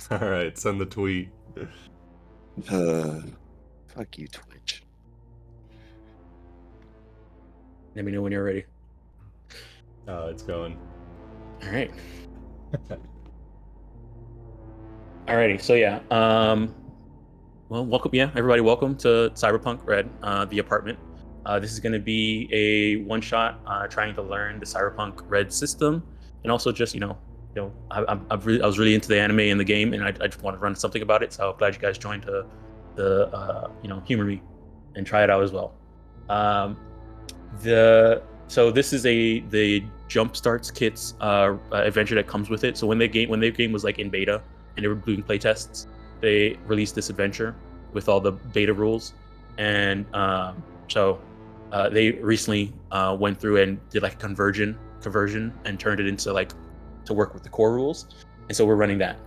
All right, send the tweet. Fuck you, Twitch. Let me know when you're ready. It's going. All right. Alrighty, so yeah, well, welcome, everybody, welcome to Cyberpunk RED, the apartment. This is going to be a one-shot trying to learn the Cyberpunk RED system, and also just I was really into the anime and the game, and I just want to run something about it. So I'm glad you guys joined to humor me and try it out as well. So this is the Jump Starts Kits adventure that comes with it. So when the game was like in beta and they were doing playtests, they released this adventure with all the beta rules, and so they recently went through and did like a conversion and turned it into like to work with the core rules, and so we're running that.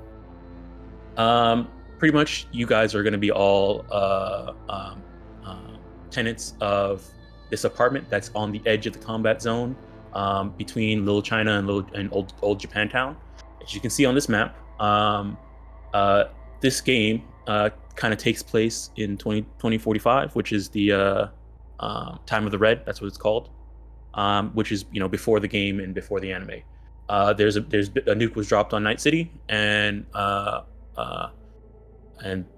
Pretty much, you guys are going to be all tenants of this apartment that's on the edge of the combat zone between Little China and Old Japantown. As you can see on this map, this game kind of takes place in 2045, which is the time of the Red. That's what it's called, which is before the game and before the anime. There's a nuke was dropped on Night City, and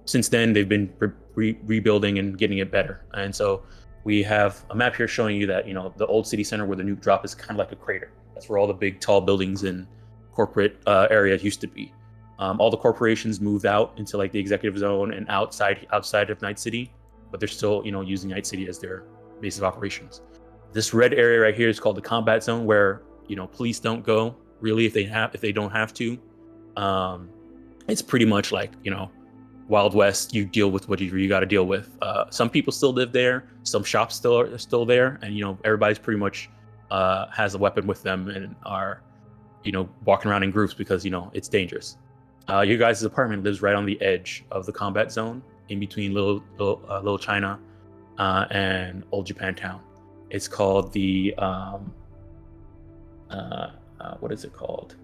since then they've been rebuilding and getting it better. And so we have a map here showing you that the old city center where the nuke drop is kind of like a crater. That's where all the big tall buildings and corporate areas used to be. All the corporations moved out into like the executive zone and outside of Night City, but they're still using Night City as their base of operations. This red area right here is called the combat zone, where police don't go really if they don't have to. It's pretty much like Wild West. You deal with what you got to deal with. Some people still live there. Some shops are still there, and everybody's pretty much has a weapon with them and are walking around in groups because it's dangerous. Your guys' apartment lives right on the edge of the combat zone, in between Little China and Old Japantown. It's called the what is it called?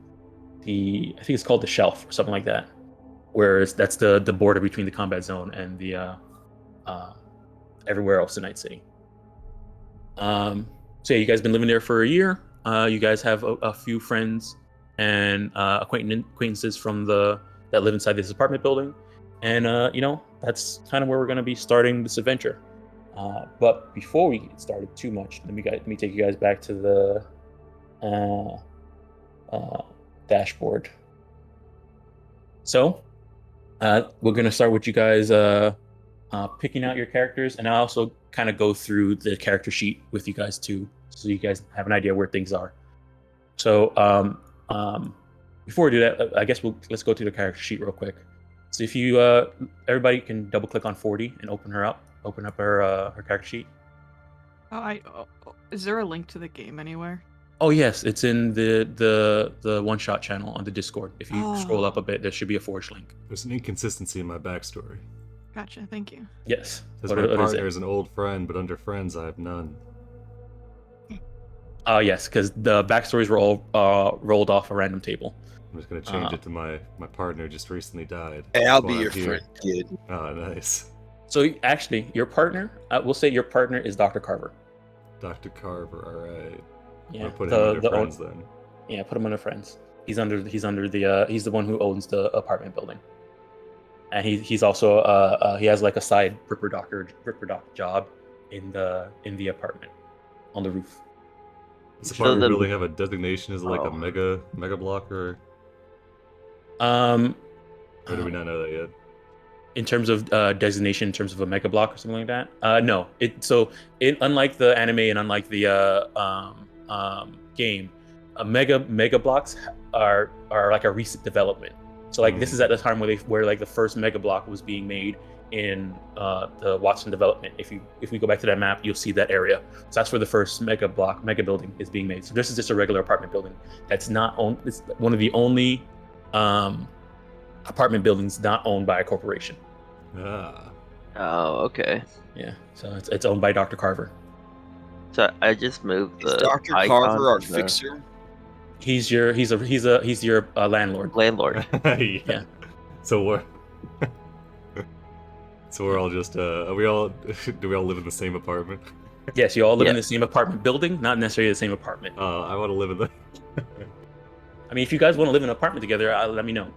I think it's called the Shelf or something like that. Whereas that's the border between the combat zone and the everywhere else in Night City. So yeah, you guys been living there for a year. You guys have a few friends and acquaintances from that live inside this apartment building, and that's kind of where we're going to be starting this adventure. But before we get started too much, let me take you guys back to the dashboard. So we're going to start with you guys picking out your characters, and I'll also kind of go through the character sheet with you guys too, so you guys have an idea where things are. So before we do that, I guess let's go to the character sheet real quick. So if you everybody can double click on 40 and open up her character sheet. Is there a link to the game anywhere? Oh yes, it's in the one shot channel on the Discord. If you scroll up a bit, there should be a forge link. There's an inconsistency in my backstory. Gotcha, thank you. Yes. Because my partner is an old friend, but under friends I have none. Yes, because the backstories were all rolled off a random table. I'm just gonna change it to my partner just recently died. Hey, I'll be your friend, kid. Oh, nice. So actually, your partner, we'll say your partner is Dr. Carver. Dr. Carver, all right. Yeah. I'll put him under friends then. Yeah, put him under friends. He's the one who owns the apartment building, and he's also he has like a side Ripper Doctor job in the apartment on the roof. Does the apartment really have a designation as like a mega blocker? Or do we not know that yet? In terms of designation, in terms of a mega block or something like that? No. Unlike the anime and unlike the game, mega blocks are like a recent development. So like this is at the time where like the first mega block was being made in the Watson development. If we go back to that map, you'll see that area. So that's where the first mega building is being made. So this is just a regular apartment building that's not owned. It's one of the only apartment buildings not owned by a corporation. Ah. Oh, okay. Yeah. So it's owned by Dr. Carver. So I just moved the. Is Dr. Carver our fixer? He's your landlord. Landlord. Yeah. So we're so we're all just are we all do we all live in the same apartment? Yes, you all live in Yeah. the same apartment building, not necessarily the same apartment. I want to live in the. I mean, if you guys want to live in an apartment together, let me know.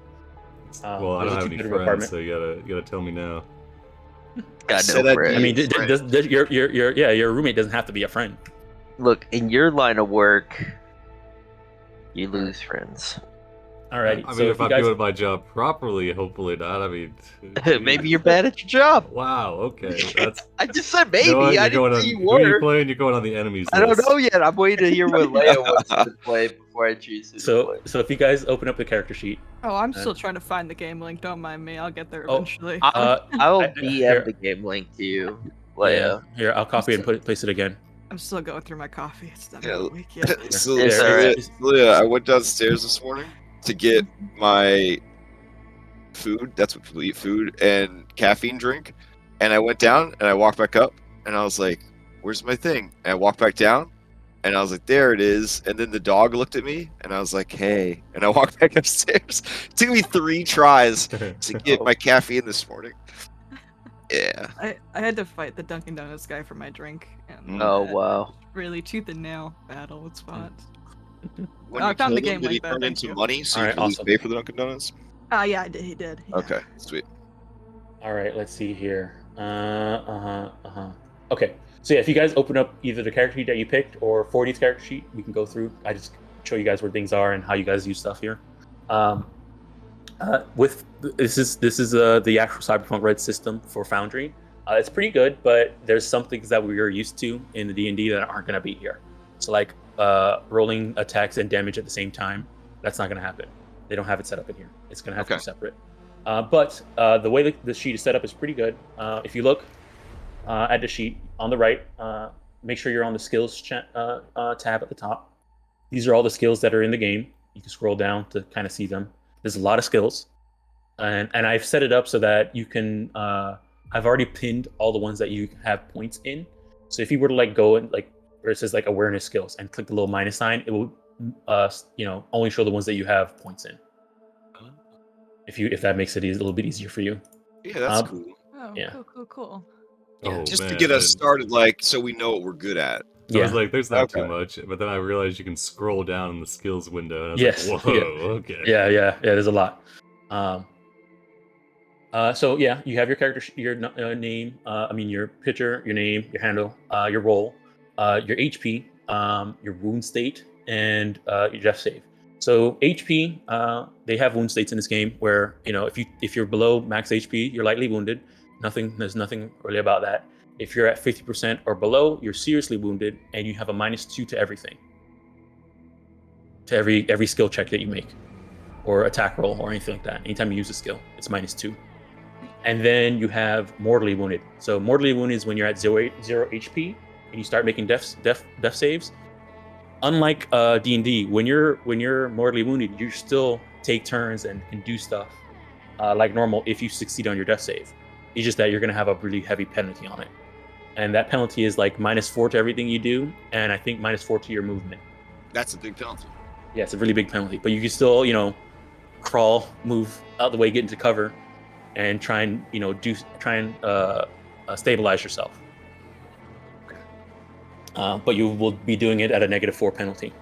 Well, I there's don't a have any two-bedroom friends, apartment. so you gotta tell me now. Got said no I'd friends. I mean, Right. does your roommate doesn't have to be a friend. Look, in your line of work, you lose friends. Alrighty. I mean, so if you I'm guys, doing my job properly, hopefully not. I mean, Maybe geez. you're bad at your job. Wow. Okay. That's. I just said maybe. You know what? I You're going didn't say on. you Who are you were. playing? You're going on the enemies I don't list. know yet. I'm waiting to hear what Leia wants to play before I choose who to play. so if you guys open up the character sheet, Oh, I'm still trying to find the game link. Don't mind me. I'll get there Oh, eventually. I'll DM here- the game link to you, yeah, Leia. here I'll copy and place it again. I'm still going through my coffee. It's not Yeah. a week yet. So, It's so alright. Leah, I went downstairs this morning to get my food. That's what people eat, food and caffeine drink. And I went down and I walked back up and I was like, "Where's my thing?" And I walked back down and I was like, "There it is." And then the dog looked at me and I was like, "Hey." And I walked back upstairs. It took me 3 tries to get my caffeine this morning. Yeah. I had to fight the Dunkin' Donuts guy for my drink. And Oh wow. really tooth and nail battle. It's fun. When I you found the killed him, game did he like that, turn thank into you. money so Alright, you could awesome. pay for the Dunkin' Donuts? Yeah, he did. Yeah. Okay, sweet. All right, let's see here. Okay, so yeah, if you guys open up either the character sheet that you picked or 40's character sheet, we can go through. I just show you guys where things are and how you guys use stuff here. With this is the actual Cyberpunk RED system for Foundry. It's pretty good, but there's some things that we are used to in the D&D that aren't going to be here. So like rolling attacks and damage at the same time, that's not going to happen. They don't have it set up in here. It's going to have to be separate. But the way the sheet is set up is pretty good. If you look at the sheet on the right, make sure you're on the skills tab at the top. These are all the skills that are in the game. You can scroll down to kind of see them. There's a lot of skills, and I've set it up so that you can. I've already pinned all the ones that you have points in. So if you were to like go and like where it says like awareness skills and click the little minus sign, it will only show the ones that you have points in. If that makes it a little bit easier for you. Yeah, that's cool. Oh, Yeah. cool. Oh, Just to man, get us and started, like, so we know what we're good at. I was Yeah. like, there's not Okay. too much, but then I realized you can scroll down in the skills window, and I was Yes, like, whoa, yeah. okay. Yeah. There's a lot. So yeah, you have your character, your name. Your picture, your name, your handle, your role, your HP, your wound state, and your death save. So HP, they have wound states in this game where if you're below max HP, you're lightly wounded. There's nothing really about that. If you're at 50% or below, you're seriously wounded, and you have a -2 to everything. To every skill check that you make, or attack roll, or anything like that. Anytime you use a skill, it's -2. And then you have mortally wounded. So mortally wounded is when you're at 0 HP and you start making death saves. Unlike D&D, when you're mortally wounded, you still take turns and can do stuff like normal if you succeed on your death save. It's just that you're going to have a really heavy penalty on it. And that penalty is like -4 to everything you do, and I think -4 to your movement. That's a big penalty. Yeah, it's a really big penalty, but you can still, crawl, move out the way, get into cover, and try and stabilize yourself. But you will be doing it at a -4 penalty.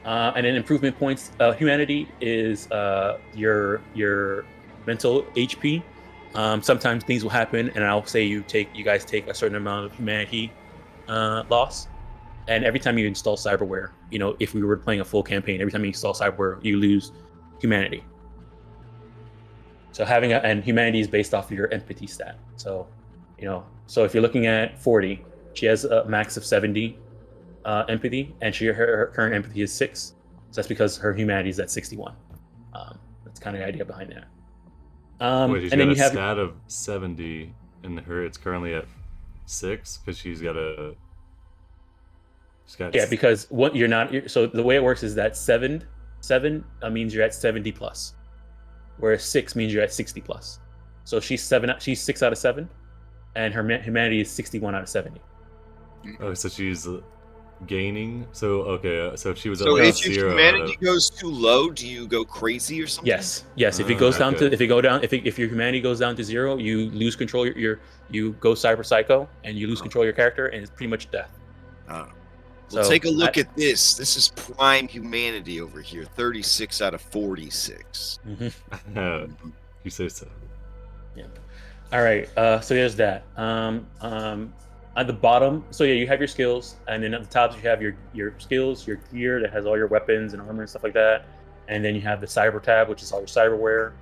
And then improvement points. Humanity is your mental HP. Sometimes things will happen, and I'll say you guys take a certain amount of humanity loss. And every time you install cyberware, if we were playing a full campaign, every time you install cyberware, you lose humanity. So and humanity is based off of your empathy stat. So, so if you're looking at 40, she has a max of 70 empathy, and her current empathy is 6. So that's because her humanity is at 61. That's kind of the idea behind that. Wait, she's and then got you a have stat of 70, and it's currently at 6 because she's got a. Because so the way it works is that 7 means you're at 70 plus, whereas 6 means you're at 60 plus. So she's 6 out of 7, and her humanity is 61 out of 70. Oh, so she's gaining. So okay, so if she was at So like if your 0 out humanity of, goes too low, do you go crazy or something? Yes. If it goes down okay. to if your humanity goes down to 0, you lose control. You go cyber psycho and you lose control of your character, and it's pretty much death. Well, So take a look at this. This is prime humanity over here. 36 out of 46. You say so. Yeah. All right. So there's that. At the bottom, so yeah, you have your skills, and then at the top you have your skills, your gear that has all your weapons and armor and stuff like that, and then you have the cyber tab, which is all your cyberware,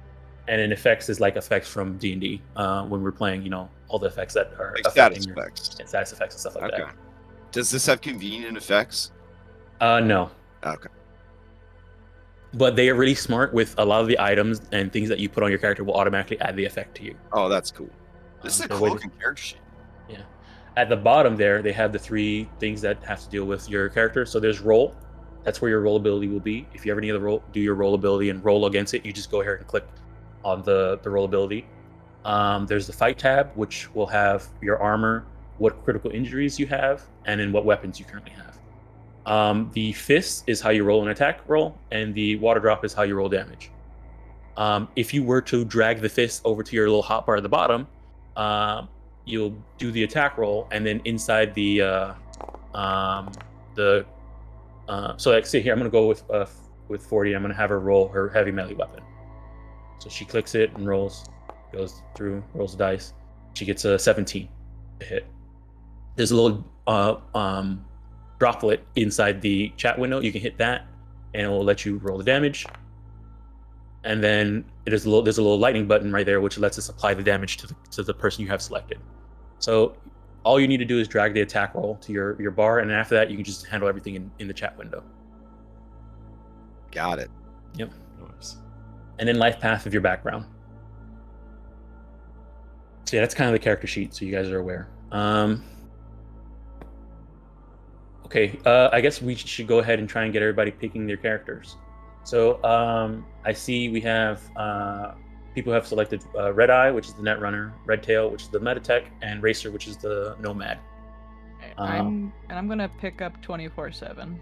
and then effects is like effects from D&D when we're playing, you know, all the effects that are Like affecting status effects. status effects and stuff like Okay. Does this have convenient effects? that. No, Okay. but they are really smart with a lot of the items and things that you put on your character will automatically add the effect to you. Oh, that's cool. This is a the way cloak and character sheet. Yeah. At the bottom there, they have the 3 things that have to deal with your character. So there's roll. That's where your roll ability will be. If you ever need to do your roll ability and roll against it, you just go here and click on the roll ability. There's the fight tab, which will have your armor, what critical injuries you have, and then what weapons you currently have. The fist is how you roll an attack roll, and the water drop is how you roll damage. If you were to drag the fist over to your little hotbar at the bottom, you'll do the attack roll, and then inside so like see here, I'm gonna go with 40. I'm gonna have her roll her heavy melee weapon. So she clicks it and rolls, goes through, rolls the dice. She gets a 17 to hit. There's a little droplet inside the chat window. You can hit that, and it will let you roll the damage. And then there's a little lightning button right there, which lets us apply the damage to the person you have selected. So all you need to do is drag the attack roll to your bar, and after that, you can just handle everything in the chat window. Got it. Yep. Nice. And then life path of your background. So yeah, that's kind of the character sheet, so you guys are aware. Okay, I guess we should go ahead and try and get everybody picking their characters. So I see we have people have selected Red Eye, which is the Netrunner, Red Tail, which is the Metatech, and Racer, which is the Nomad. I'm gonna pick up 24/7.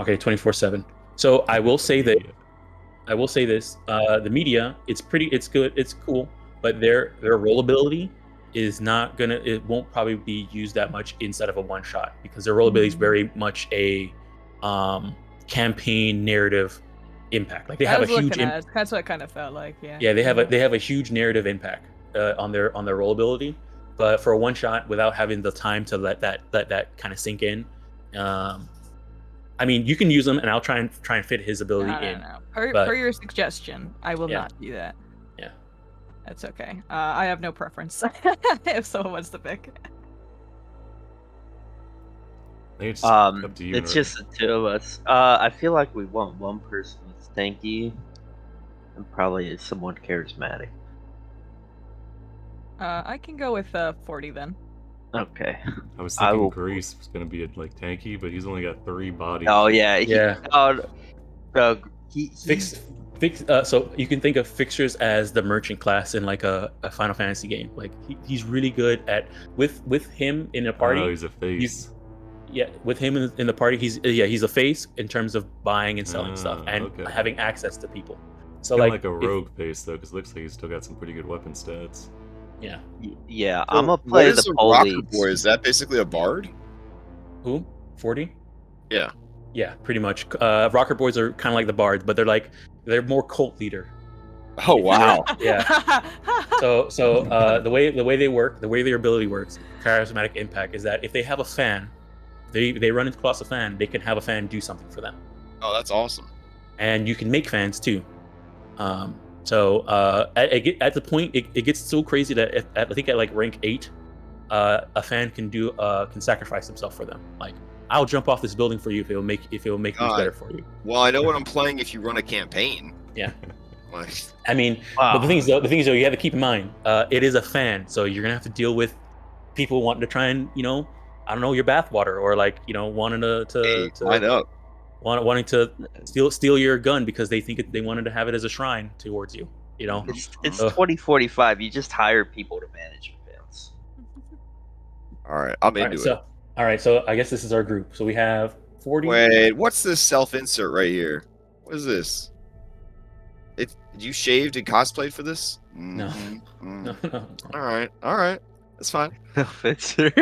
Okay, 24/7. So I will say that the media, it's good, it's cool, but their roll ability is not gonna, it won't probably be used that much inside of a one shot, because their roll ability is very much a campaign narrative impact. Like they have a huge that's what it kind of felt like. Yeah, they have a huge narrative impact on their roll ability, but for a one shot without having the time to let that kind of sink in, I mean, you can use them, and I'll try and fit his ability in. No. Per your suggestion, I will not do that. Yeah, that's okay. I have no preference if someone wants to pick. I think it's up to you. It's just the 2 of us. I feel like we want one person that's tanky, and probably someone charismatic. I can go with 40 then. Okay. I was thinking Grease was gonna be like tanky, but he's only got 3 bodies. Oh yeah, so you can think of fixtures as the merchant class in like a Final Fantasy game. Like he's really good at with him in a party. Oh, he's a face. With him in the party, he's a face in terms of buying and selling stuff and having access to people. So like a rogue face though, because it looks like he's still got some pretty good weapon stats. Yeah. Yeah, So I'm gonna play the Rocker police. Boy? Is that basically a bard? Who? 40? Yeah. Yeah, pretty much. Rocker Boys are kind of like the bards, but they're more cult leader. Oh wow. Yeah. So the way they work, the way their ability works, charismatic impact, is that if they have a fan, they run across a fan, they can have a fan do something for them. Oh, that's awesome. And you can make fans too. So at the point it gets so crazy that I think at like rank 8, a fan can sacrifice himself for them. Like, I'll jump off this building for you if it'll make things better for you. Well, I know what I'm playing if you run a campaign. Yeah. Like, I mean, but the thing is though, you have to keep in mind, it is a fan, so you're gonna have to deal with people wanting to try and, I don't know, your bathwater, or like, wanting to line up. Wanting to steal your gun because they think they wanted to have it as a shrine towards you. It's 2045. You just hire people to manage events. All right, I'm into it. All right, so I guess this is our group. So we have 40. Wait, what's this self-insert right here? What is this? Did you shaved and cosplayed for this? No. Mhm, No, mm. no. All right, that's fine. Fixer.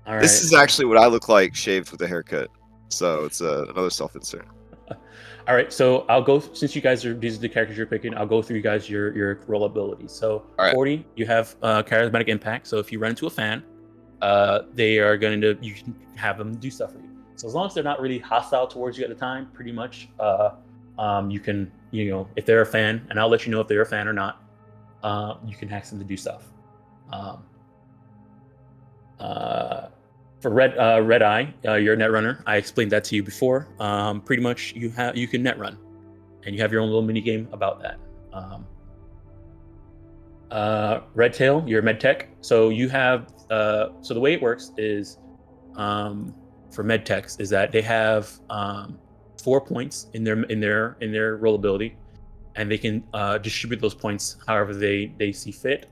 All right. This is actually what I look like shaved with a haircut. So it's another self-insert. All right, so I'll go since you guys are these are the characters you're picking. I'll go through you guys your role abilities. So All right. 40, you have charismatic impact. So if you run into a fan, they are going to you can have them do stuff for you. So as long as they're not really hostile towards you at the time, pretty much, you can if they're a fan, and I'll let you know if they're a fan or not. You can ask them to do stuff. For Red Eye, you're a net runner. I explained that to you before. Pretty much, you can net run, and you have your own little mini game about that. Red Tail, you're med tech. So you have so the way it works is for med techs is that they have 4 points in their roll ability, and they can distribute those points however they see fit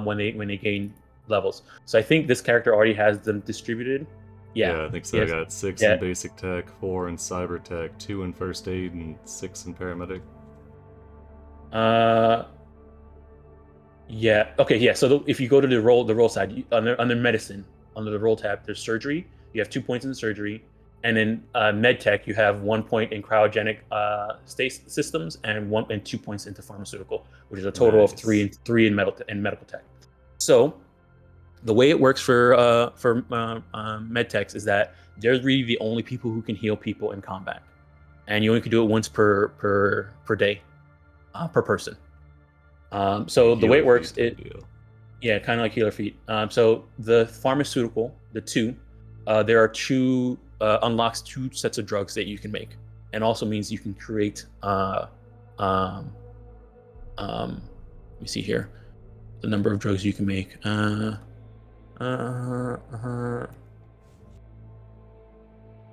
when they gain levels. So I think this character already has them distributed. Yeah, I think so. Yes. I got 6 Yeah. in basic tech, 4 in cyber tech, 2 in first aid, and 6 in paramedic. Yeah. Okay. Yeah. So if you go to the roll side under medicine, under the roll tab, there's surgery. You have 2 points in surgery, and then med tech, you have 1 point in cryogenic state systems and 2 points into pharmaceutical, which is a total of Nice. three in medical tech. So the way it works for med techs is that they're really the only people who can heal people in combat, and you only can do it once per day, per person. So the way it works, kind of like healer feat. So the pharmaceutical, the 2, there are 2 unlocks 2 sets of drugs that you can make, and also means you can create. Let me see here, the number of drugs you can make.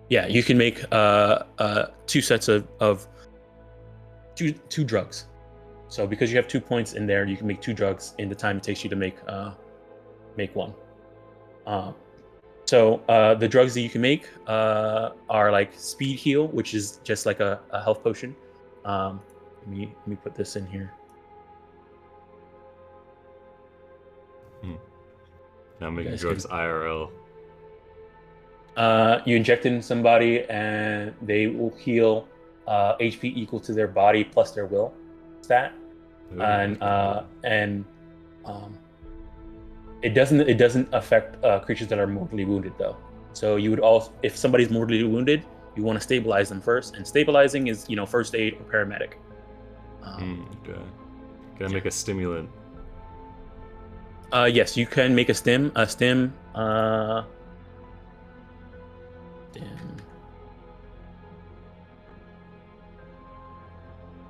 Yeah, you can make 2 sets of two drugs. So because you have 2 points in there, you can make 2 drugs in the time it takes you to make one. So the drugs that you can make are like speed heal, which is just like a health potion. Let me put this in here. Now making guys drugs IRL. You inject in somebody, and they will heal HP equal to their body plus their will stat, Ooh, and it doesn't affect creatures that are mortally wounded though. So you would also, if somebody's mortally wounded, you want to stabilize them first, and stabilizing is first aid or paramedic. Okay. Can I make a stimulant? Yes, you can make a stim. Stim.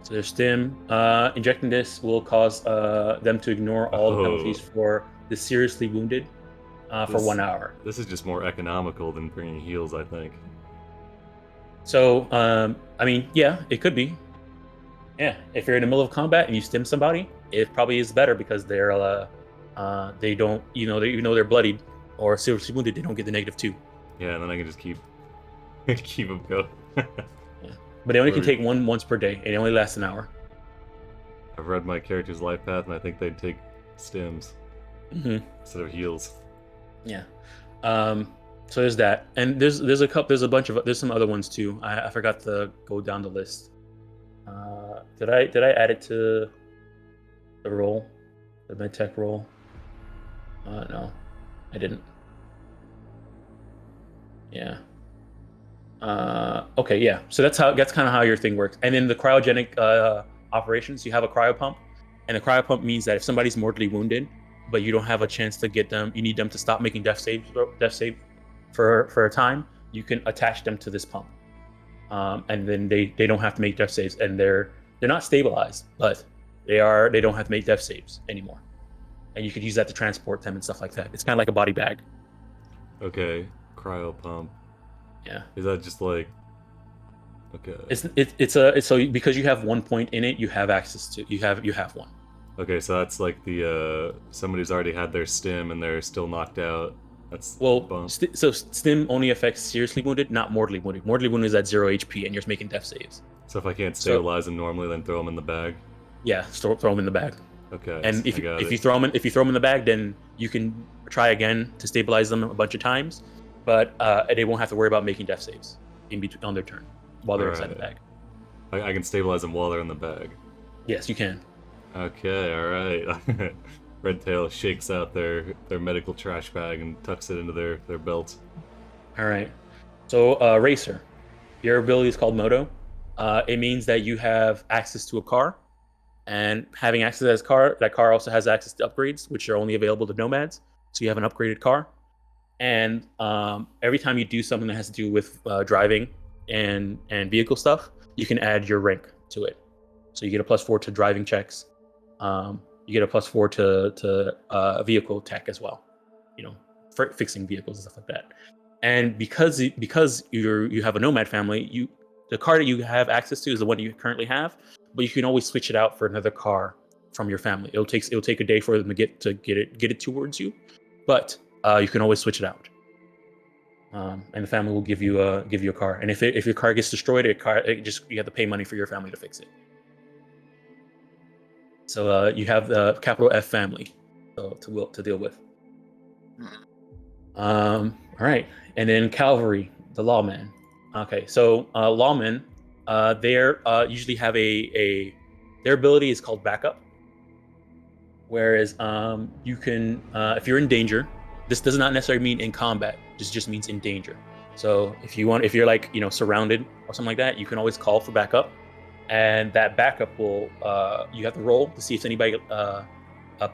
So their stim. Injecting this will cause them to ignore all the penalties for the seriously wounded for 1 hour. This is just more economical than bringing heals, I think. So, I mean, yeah, it could be. Yeah, if you're in the middle of combat and you stim somebody, it probably is better because they're they don't, even though they're bloodied or seriously wounded, they don't get the -2. Yeah, and then I can just keep them going. Yeah. But they only can take one once per day, and it only lasts an hour. I've read my character's life path, and I think they'd take stims instead of heals. Yeah. So there's that, and there's a bunch of there's some other ones too. I forgot to go down the list. Did I add it to the role, the medtech role? No, I didn't. Yeah. Okay, yeah. So that's kind of how your thing works. And then the cryogenic operations, you have a cryo pump, and the cryo pump means that if somebody's mortally wounded, but you don't have a chance to get them, you need them to stop making death save for a time, you can attach them to this pump, and then they don't have to make death saves, and they're not stabilized, but they don't have to make death saves anymore, and you could use that to transport them and stuff like that. It's kind of like a body bag. Okay, cryo pump. Yeah. Is that just like? Okay. It's so because you have 1 point in it, you have access to you have one. Okay, so that's like the somebody's already had their stim and they're still knocked out. That's Well, bump. so stim only affects seriously wounded, not mortally wounded. Mortally wounded is at 0 HP, and you're making death saves. So if I can't stabilize them normally, then throw them in the bag. Yeah, throw them in the bag. Okay. And I got if it. you throw them in the bag, then you can try again to stabilize them a bunch of times, but they won't have to worry about making death saves in between on their turn while they're inside the bag. I can stabilize them while they're in the bag. Yes, you can. Okay, all right. Red Tail shakes out their medical trash bag and tucks it into their belt. All right. So, Racer, your ability is called Moto. It means that you have access to a car, and having access to that car also has access to upgrades, which are only available to nomads. So you have an upgraded car, and every time you do something that has to do with driving and vehicle stuff, you can add your rank to it. So you get a +4 to driving checks. You get a +4 to vehicle tech as well. You know, for fixing vehicles and stuff like that. And because you have a nomad family, the car that you have access to is the one you currently have, but you can always switch it out for another car from your family. It'll take a day for them to get it towards you, but you can always switch it out. And the family will give you a car. And if your car gets destroyed, you have to pay money for your family to fix it. So you have the capital F family to deal with. All right, and then Calvary, the lawman. Okay, so lawmen, they're usually have their ability is called backup. Whereas you can, if you're in danger, this does not necessarily mean in combat. This just means in danger. So if you're like surrounded or something like that, you can always call for backup, and that backup will you have to roll to see if anybody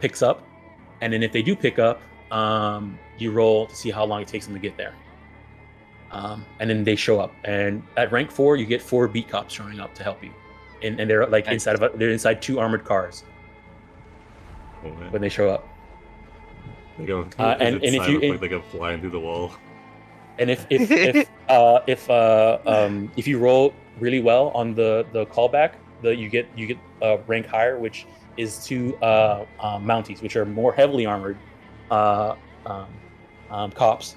picks up, and then if they do pick up, you roll to see how long it takes them to get there. And then they show up, and at rank 4, you get 4 beat cops showing up to help you, and they're like they're inside 2 armored cars when they show up. They go, and if they go flying through the wall. And if you roll really well on the callback, you get rank higher, which is 2 Mounties, which are more heavily armored cops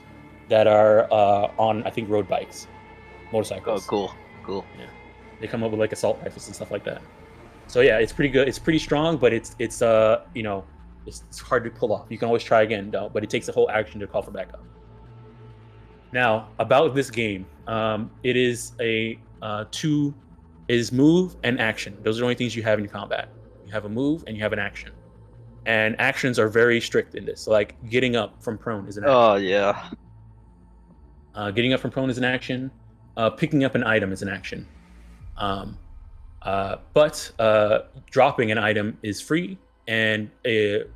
that are on, I think, road bikes, motorcycles. Oh, cool. Yeah, they come up with like assault rifles and stuff like that. So yeah, it's pretty good. It's pretty strong, but it's hard to pull off. You can always try again, though, but it takes a whole action to call for backup. Now, about this game, it is is move and action. Those are the only things you have in your combat. You have a move and you have an action. And actions are very strict in this. So, like, getting up from prone is an action. Oh, yeah. Getting up from prone is an action. Picking up an item is an action. But dropping an item is free, and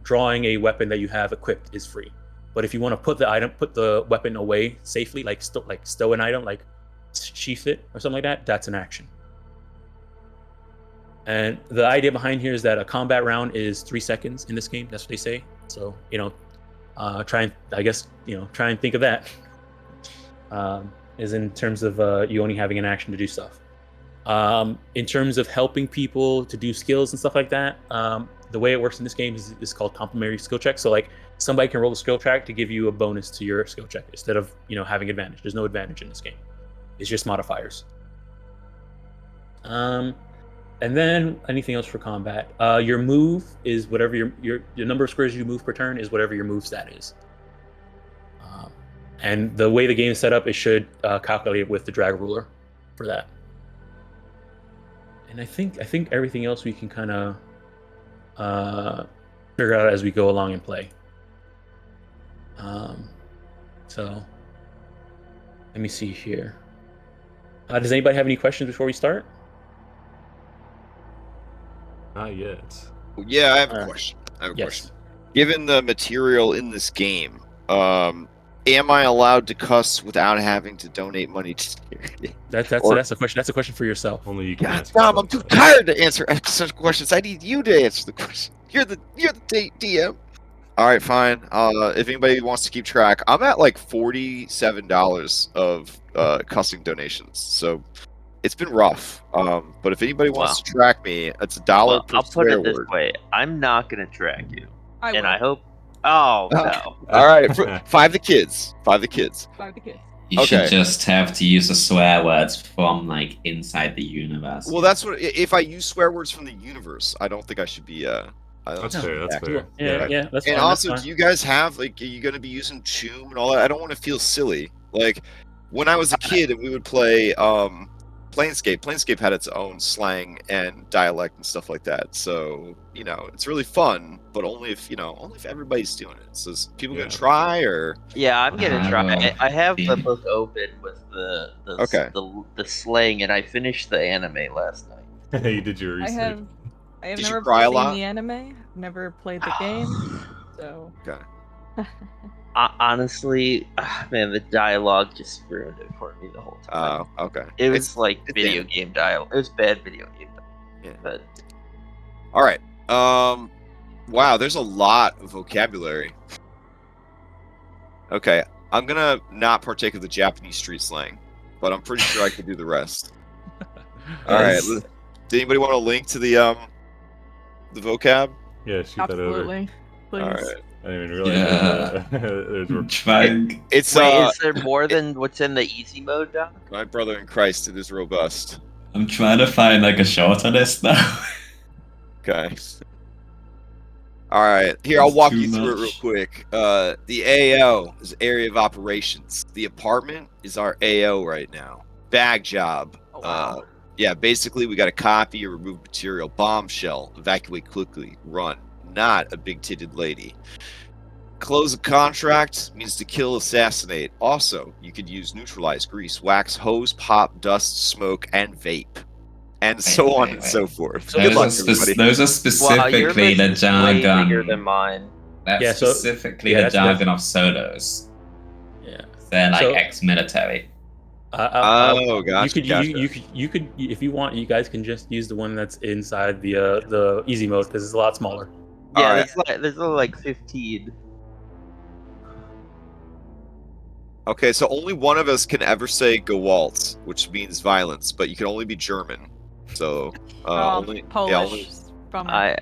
drawing a weapon that you have equipped is free. But if you want to put the weapon away safely, like stow an item, like sheath it or something like that, that's an action. And the idea behind here is that a combat round is 3 seconds in this game. That's what they say. So try and think of that. Is in terms of you only having an action to do stuff. In terms of helping people to do skills and stuff like that, the way it works in this game is called complementary skill check. So like somebody can roll a skill check to give you a bonus to your skill check instead of having advantage. There's no advantage in this game. It's just modifiers. And then anything else for combat. Your move is whatever your number of squares you move per turn is whatever your move stat is. And the way the game is set up, it should calculate it with the drag ruler for that. And I think everything else we can kind of figure out as we go along and play. So let me see here. Does anybody have any questions before we start? Not yet. Yeah, I have a question. Question. Given the material in this game, am I allowed to cuss without having to donate money to charity? That's a question. That's a question for yourself. Only you can God, ask Tom, yourself I'm too that. tired to answer such questions. I need you to answer the question. You're the DM. All right, fine. If anybody wants to keep track, I'm at like $47 of cussing donations. So it's been rough. But if anybody wants to track me, it's $1 per I'll put swear it this word. way: I'm not gonna track you, I and will. I hope Oh no. All right, 5 the kids. 5 the kids. Five the kids. You Okay. should just have to use the swear words from like inside the universe. Well, that's what. If I use swear words from the universe, I don't think I should be. That's fair. That's fair. Yeah, that's fine. And also, that's do fine. you guys have like? Are you gonna be using choom and all that? I don't want to feel silly. Like when I was a kid and we would play Planescape. Planescape had its own slang and dialect and stuff like that. So it's really fun, but only if everybody's doing it. So is people gonna try or? Yeah, I'm gonna try. I have the be- book open with the Okay. the slang, and I finished the anime last night. You did your I research. have Did you never cry a seen lot? the anime. Never played the game. So. Okay. Honestly, man, the dialogue just ruined it for me the whole time. Okay. It was like it's video anime. game dialogue. It was bad video game dialogue. Yeah. But All right. Wow, there's a lot of vocabulary. Okay, I'm gonna not partake of the Japanese street slang, but I'm pretty sure I could do the rest. All right. Yes. Did anybody want a link to the vocab? Yeah, shoot that over. Absolutely. Please. All right. I didn't even realize Yeah. there's Trying. It's wait, is there more than what's in the easy mode, Doc? my brother in Christ. It is robust. I'm trying to find like a shorter list now. Okay. All right. Here, I'll That's walk too you through it real much. quick. The AO is area of operations. The apartment is our AO right now. Bag job. Oh, wow. Yeah, basically, we got to copy or remove material. Bombshell. Evacuate quickly. Run. Not a big-titted lady. Close a contract means to kill, assassinate. Also, you could use neutralize, grease, wax, hose, pop, dust, smoke, and vape. And so on and so forth. Good luck, everybody. Those are Wow, your specifically the list is way bigger than jargon. mine. That's Yeah, so- specifically yeah, the that's jargon of solos. Yeah. They're like So- ex-military. Oh, gotcha, You could, if you want, you guys can just use the one that's inside the easy mode because it's a lot smaller. Yeah, Alright. there's only like 15. Okay, so only one of us can ever say Gewalt, which means violence, but you can only be German. So, only Polish. yeah, only From I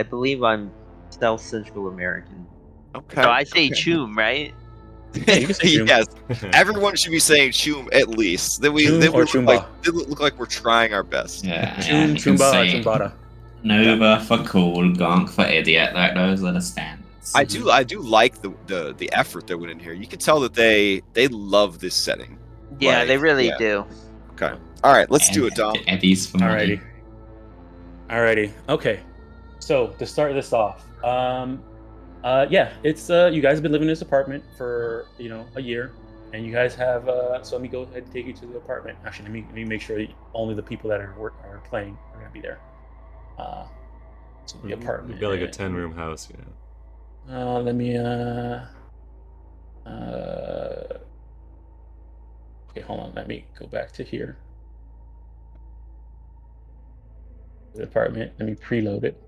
believe I'm South Central American. okay. So I say okay. choom, right? you can say choom. Yes, everyone should be saying choom at least. Then we Choom then we or look chumba. like, they look like we're trying our best. Yeah, Chum, you can chumba, say chumbada. Nova for cool, Gonk for idiot. Like those are the standards. I do like the effort that went in here. You can tell that they love this setting. Yeah, Like, they really yeah. do. Okay. All right, let's do it, Dom. Eddie's for money. Alrighty. Okay. So to start this off, yeah, it's you guys have been living in this apartment for a year, and you guys have. So let me go ahead and take you to the apartment. Actually, let me make sure that only the people that are playing are gonna be there. So the apartment. You've got like a 10-room house, Let me. Okay, hold on. Let me go back to here. The apartment. Let me preload it.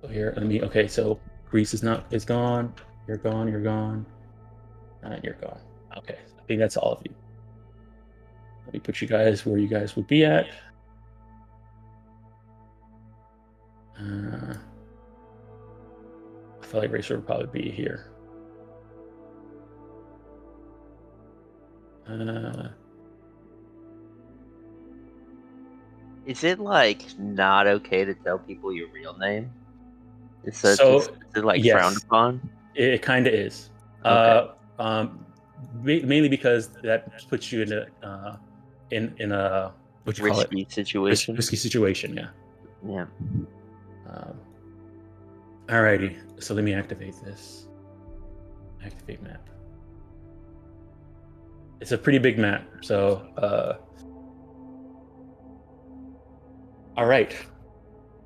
So here, okay, so Greece is gone. You're gone. You're gone. And you're gone. Okay, I think that's all of you. Let me put you guys where you guys would be at. I feel like Racer would probably be here. Is it like not okay to tell people your real name? Is it like yes. frowned upon? It kind of is. Okay. Mainly because that puts you in a what you call it? Risky situation. Risky situation. Yeah. Yeah. Alrighty. So let me activate this. Activate map. It's a pretty big map. So. All right.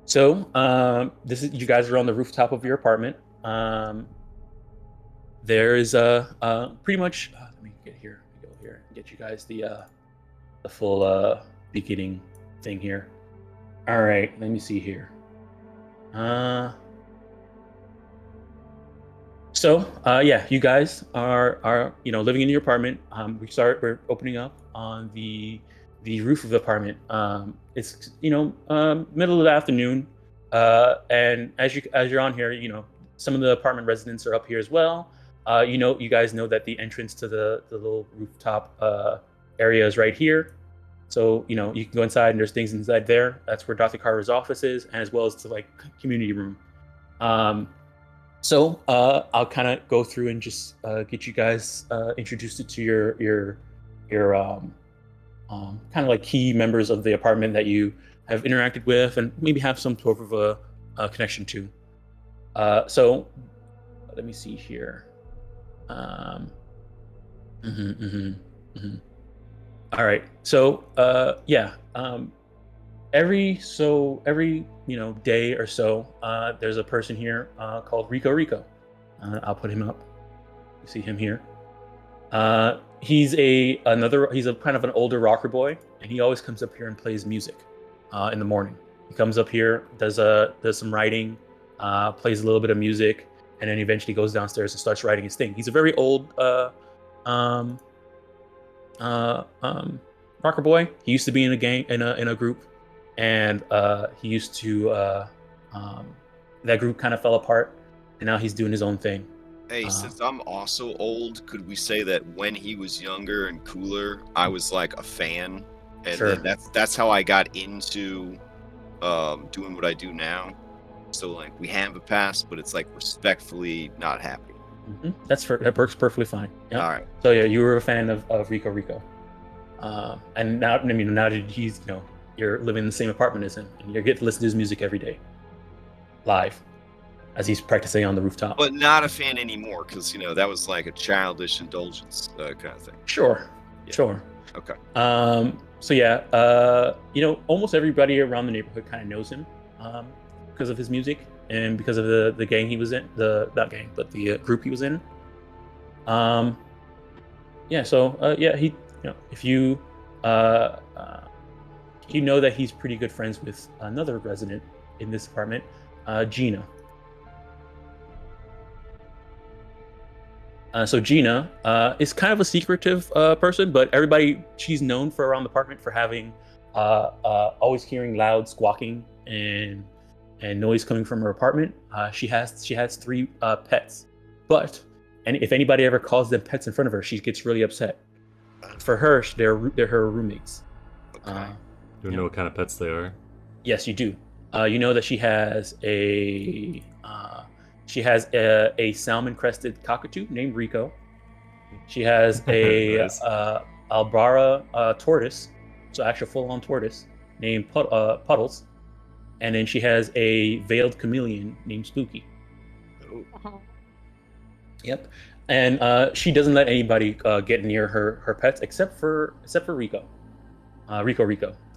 So this is you guys are on the rooftop of your apartment. There is pretty much. Let me get here. Go here and get you guys the full beginning thing here. All right. Let me see here. So yeah, you guys are living in your apartment. We're opening up on the roof of the apartment. It's middle of the afternoon. And as you're on here, you know, some of the apartment residents are up here as well. You guys know that the entrance to the little rooftop area is right here. So, you know, you can go inside and there's things inside there. That's where Dr. Carver's office is, and as well as to like community room. So I'll kind of go through and just get you guys introduced to your kind of like key members of the apartment that you have interacted with and maybe have some sort of a connection to. So let me see here. All right. So every day or so, there's a person here called Rico. I'll put him up. You see him here. He's a kind of an older rocker boy, and he always comes up here and plays music in the morning. He comes up here, does some writing, plays a little bit of music, and then eventually goes downstairs and starts writing his thing. He's a very old rocker boy. He used to be in a gang in a group, and he used to that group kind of fell apart, and now he's doing his own thing. Hey, since I'm also old, could we say that when he was younger and cooler, I was like a fan, and Sure. then that's how I got into doing what I do now. So like we have a past, but it's like respectfully not happy. That works perfectly fine. Yeah. All right. So yeah, you were a fan of Rico, and now now that he's you're living in the same apartment as him, and you get to listen to his music every day, live, as he's practicing on the rooftop. But not a fan anymore, because that was like a childish indulgence kind of thing. Sure. Yeah. Sure. Okay. So yeah, almost everybody around the neighborhood kind of knows him because of his music and because of the gang he was in, not gang, but the group he was in. Yeah. So he, if you you know that he's pretty good friends with another resident in this apartment, Gina. So Gina is kind of a secretive person, but she's known for around the apartment for having always hearing loud squawking and noise coming from her apartment. She has 3 pets, and if anybody ever calls them pets in front of her, she gets really upset. For her, they're her roommates. Okay. Do you know what kind of pets they are? Yes, you do. You know that she has a salmon-crested cockatoo named Rico. She has a Nice. Albara tortoise, so actual full-on tortoise named Puddles, and then she has a veiled chameleon named Spooky. Oh, Yep, and she doesn't let anybody get near her pets except for Rico,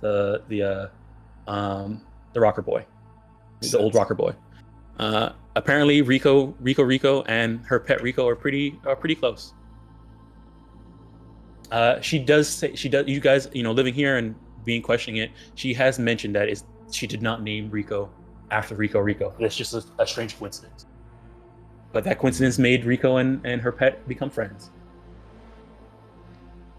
the rocker boy, the old rocker boy. Apparently Rico and her pet Rico are pretty close. She does you guys living here and being questioning it, she has mentioned that she did not name Rico after Rico. That's just a strange coincidence, but that coincidence made Rico and her pet become friends.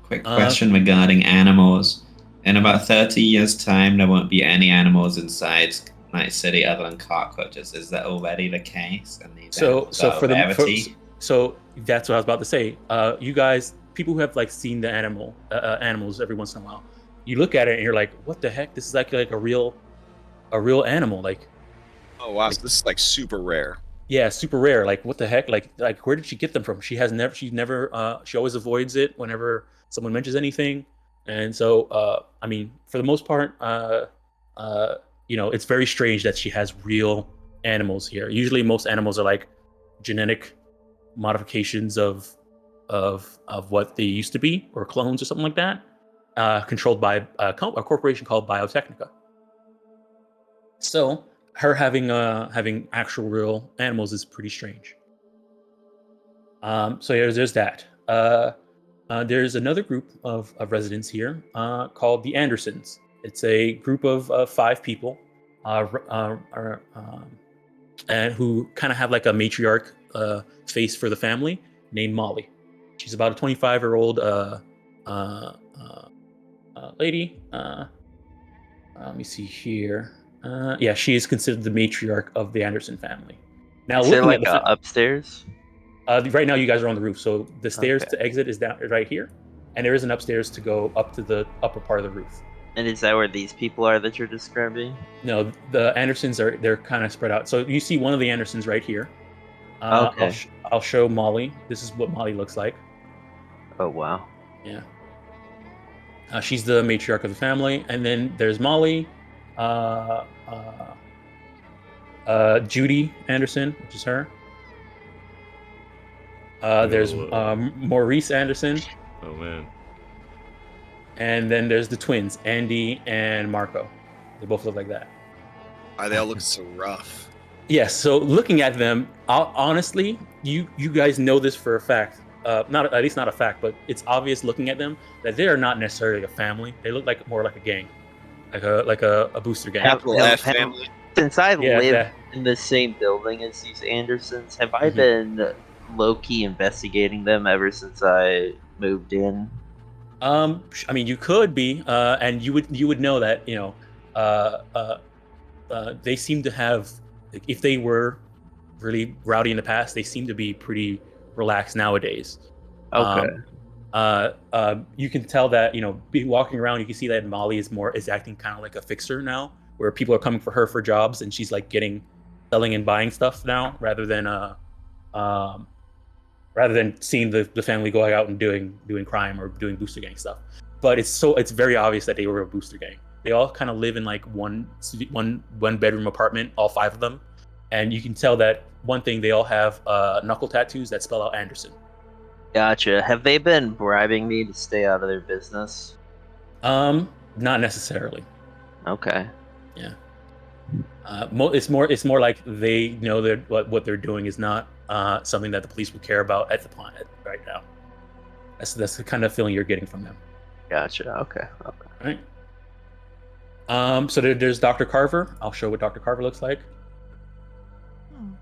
Quick question regarding animals. In about 30 years' time, there won't be any animals inside Night City other than cockroaches. Is that already the case? And these So animals are a rarity? so that's what I was about to say. You guys, people who have like seen the animals every once in a while, you look at it and you're like, what the heck? This is like a real animal. Like, oh wow, so this is like super rare. yeah, super rare. Like, what the heck? Like where did she get them from? She always avoids it whenever someone mentions anything. And so, I mean, for the most part, it's very strange that she has real animals here. Usually most animals are like genetic modifications of what they used to be, or clones or something like that, controlled by a corporation called Biotechnica. So her having actual real animals is pretty strange. So there's that. There's another group of residents here called the Andersons. It's a group of 5 people, and who kind of have like a matriarch face for the family, named Molly. She's about a 25-year-old lady. Let me see here. Yeah, she is considered the matriarch of the Anderson family. Now, Is there looking like at the upstairs? right now, you guys are on the roof, so the stairs Okay. to exit is down right here, and there is an upstairs to go up to the upper part of the roof. And is that where these people are that you're describing? No, the Andersons they're kind of spread out. So you see one of the Andersons right here. Okay. I'll show Molly. This is what Molly looks like. Oh wow. Yeah. She's the matriarch of the family, and then there's Molly, Judy Anderson, which is her. There's Maurice Anderson, Oh man. and then there's the twins, Andy and Marco. They both look like that. They all look so rough. Yes. So looking at them, honestly, you guys know this for a fact. Not at least not a fact, but it's obvious looking at them that they are not necessarily a family. They look like more like a gang, like a booster gang. Capital F family. Since I Yeah, live that- in the same building as these Andersons, have I Mhm. been low-key investigating them ever since I moved in? I mean, you could be, and you would know that they seem to have, like, if they were really rowdy in the past, they seem to be pretty relaxed nowadays. Okay. You can tell that be walking around, you can see that Molly is acting kind of like a fixer now, where people are coming for her for jobs, and she's like selling and buying stuff now rather than seeing the family going out and doing crime or doing booster gang stuff. But it's very obvious that they were a booster gang. They all kind of live in like one bedroom apartment, all 5 of them, and you can tell that one thing, they all have knuckle tattoos that spell out Anderson. Gotcha. Have they been bribing me to stay out of their business? Not necessarily. Okay. Yeah. It's more like they know that what they're doing is not something that the police would care about at the planet right now. That's the kind of feeling you're getting from them. Gotcha. Okay. Right. So there's Dr. Carver. I'll show what Dr. Carver looks like. Hmm.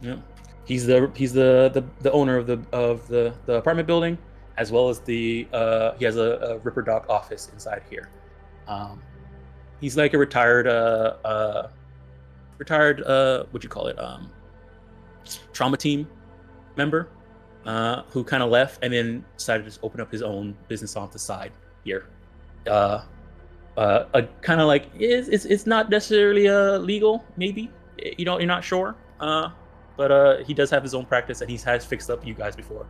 Yeah. He's the owner of the apartment building, as well as he has a Ripper Doc office inside here. He's like a retired what you call it, trauma team member, who kind of left and then decided to just open up his own business on the side here. Kind of like it's not necessarily legal, maybe, you're not sure, but he does have his own practice, and he has fixed up you guys before.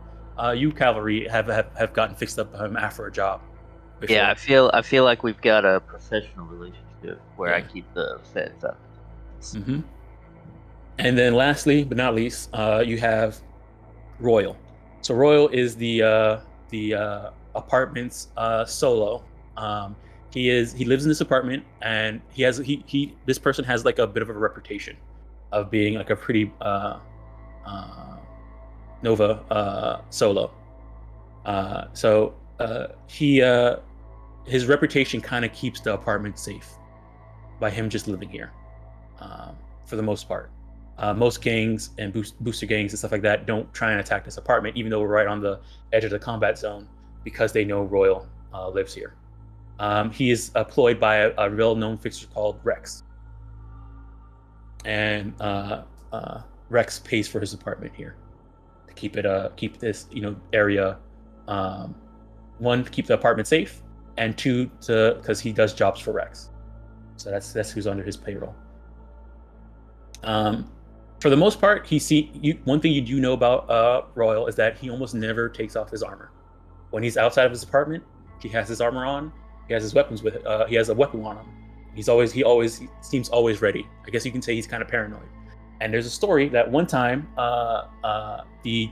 You cavalry have gotten fixed up after a job before. Yeah, I feel like we've got a professional relationship where I keep the feds up. Mm-hmm. And then lastly, but not least, you have Royal. So Royal is the apartment's solo. He lives in this apartment, and this person has like a bit of a reputation of being like a pretty Nova solo. So his reputation kind of keeps the apartment safe by him just living here, for the most part. Most gangs and booster gangs and stuff like that don't try and attack this apartment, even though we're right on the edge of the combat zone, because they know Royal lives here. He is employed by a well-known fixer called Rex, and Rex pays for his apartment here to keep this area, one, to keep the apartment safe, and two, because he does jobs for Rex. So that's who's under his payroll. For the most part, one thing you do know about Royal is that he almost never takes off his armor. When he's outside of his apartment, he has his armor on. He has his weapons he has a weapon on him. He seems always ready. I guess you can say he's kind of paranoid. And there's a story that one time, the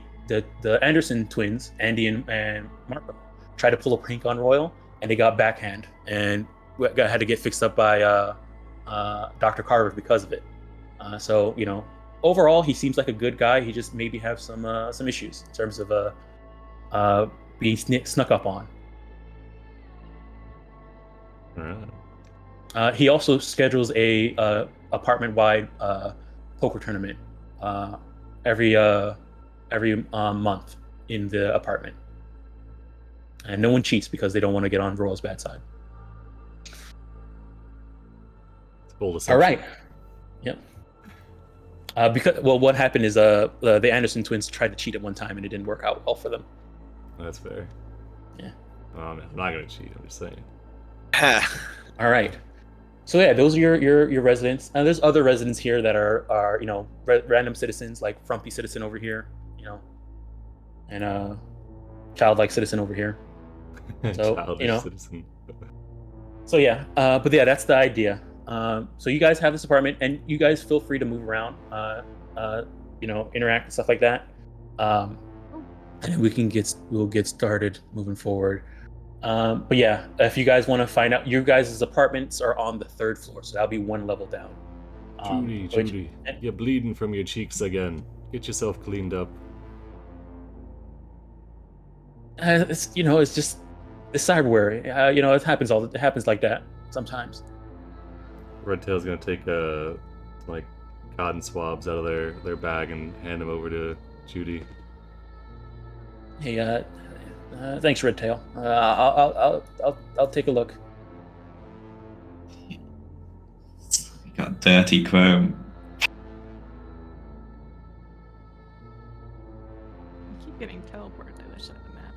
Anderson twins, Andy and Marco, tried to pull a prank on Royal, and they got backhand and had to get fixed up by Dr. Carver because of it. So overall, he seems like a good guy. He just maybe have some issues in terms of being snuck up on. Alright. He also schedules a apartment-wide poker tournament every month in the apartment, and no one cheats because they don't want to get on Royal's bad side. Full All deception. right. Yep. Because what happened is the Anderson twins tried to cheat at one time and it didn't work out well for them. That's fair. Yeah. I'm not gonna cheat. I'm just saying. All right. So yeah, those are your residents. And there's other residents here that are random citizens, like Frumpy citizen over here, and childlike citizen over here. So Childish citizen. So yeah, but yeah, that's the idea. So you guys have this apartment, and you guys feel free to move around, interact and stuff like that. And we'll get started moving forward. But yeah, if you guys want to find out, your guys' apartments are on the 3rd floor, so that'll be 1 level down. Judy, you're bleeding from your cheeks again. Get yourself cleaned up. It's just it's cyberware. It happens like that sometimes. Redtail's gonna take cotton swabs out of their bag and hand them over to Judy. Hey, thanks, Redtail. I'll take a look. You got dirty chrome. I keep getting teleported to the other side of the map.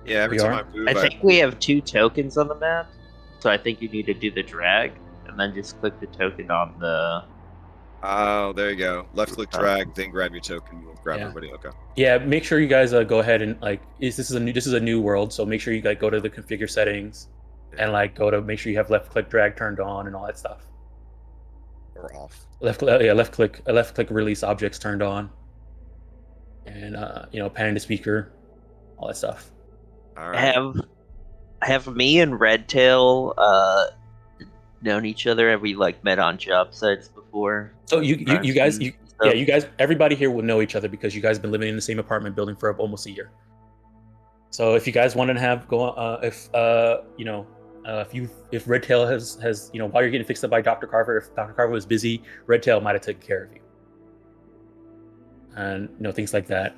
Yeah, every We time are? I move, I think we have 2 tokens on the map, so I think you need to do the drag and then just click the token on the. Oh, there you go. Left click drag, then grab your token. We'll grab Yeah. everybody. Okay. Yeah, make sure you guys go ahead and this is a new world, so make sure you go to the configure settings and go to make sure you have left click drag turned on and all that stuff. Or off. Left click release objects turned on, and pan to speaker, all that stuff. All right. Have me and Redtail known each other? Have we met on job sites before? So you guys, everybody here will know each other because you guys have been living in the same apartment building for almost a year. So if you guys want to if Redtail has while you're getting fixed up by Dr. Carver, if Dr. Carver was busy, Redtail might have taken care of you. And things like that.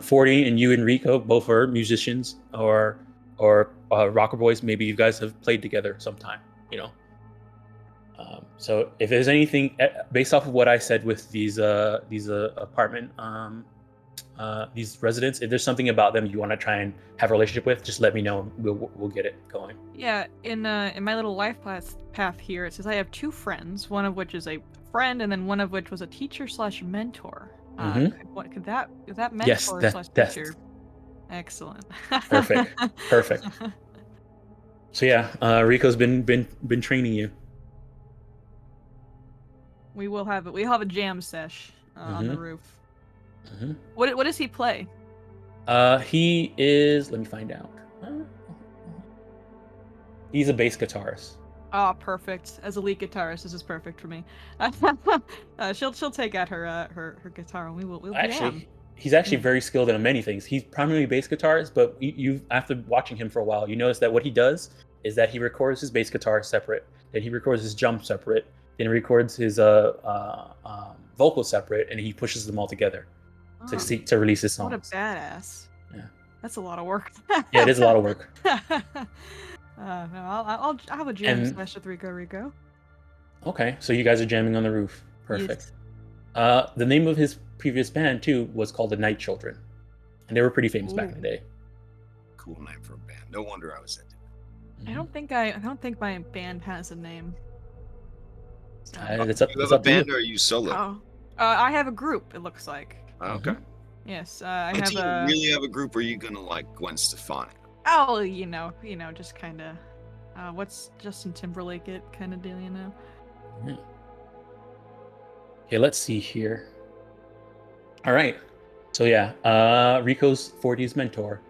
40 and you and Rico both are musicians or rocker boys. Maybe you guys have played together sometime. So if there's anything based off of what I said with these apartment these residents, if there's something about them you want to try and have a relationship with, just let me know. We'll get it going. Yeah, in my little life path here, it says I have 2 friends, one of which is a friend, and then one of which was a teacher/mentor. Could that mentor Yes, that's teacher? Excellent. Perfect. So yeah, Rico's been training you. We'll have a jam sesh on the roof. Mm-hmm. What does he play? He is. Let me find out. He's a bass guitarist. Oh, perfect. As a lead guitarist, this is perfect for me. She'll take out her guitar and we'll jam. He's actually very skilled in many things. He's primarily a bass guitarist, but you after watching him for a while, you notice that what he does is that he records his bass guitar separate, then he records his drum separate, then he records his vocal separate, and he pushes them all together to release his songs. What a badass! Yeah, that's a lot of work. Yeah, it is a lot of work. No, I'll have a jam session with Rico. Okay, so you guys are jamming on the roof. Perfect. Yes. The name of his previous band too was called the Night Children, and they were pretty famous back in the day. Cool name for a band. No wonder I was into it. I don't think my band has a name. So. It's up. You have it's a up to band, you. or are you solo? Oh, I have a group. It looks like. Oh, okay. Yes, I Do have you a. really have a group, or are you gonna like Gwen Stefani? Oh, just kind of. What's Justin Timberlake it kind of deal, Okay, let's see here. All right. So yeah, Rico's 40's mentor,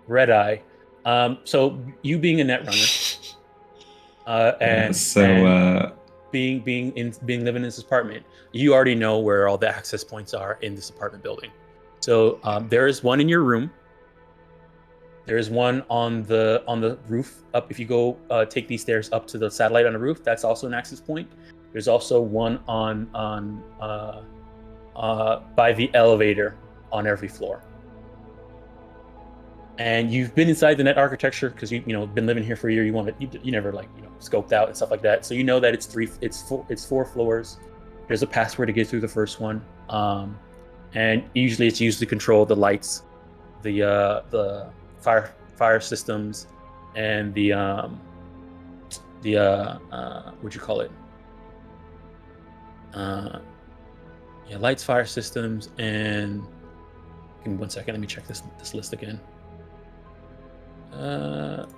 Red Eye. So you being a netrunner, being living in this apartment, you already know where all the access points are in this apartment building. So there is one in your room. There is one on the roof up. If you go take these stairs up to the satellite on the roof, that's also an access point. There's also one on by the elevator on every floor. and you've been inside the net architecture because you been living here for a year. You never scoped out and stuff like that. So you know that it's four floors. There's a password to get through the first one, and usually it's used to control the lights, the fire systems, and the what'd you call it? Lights, fire systems, and give me 1 second. Let me check this list again.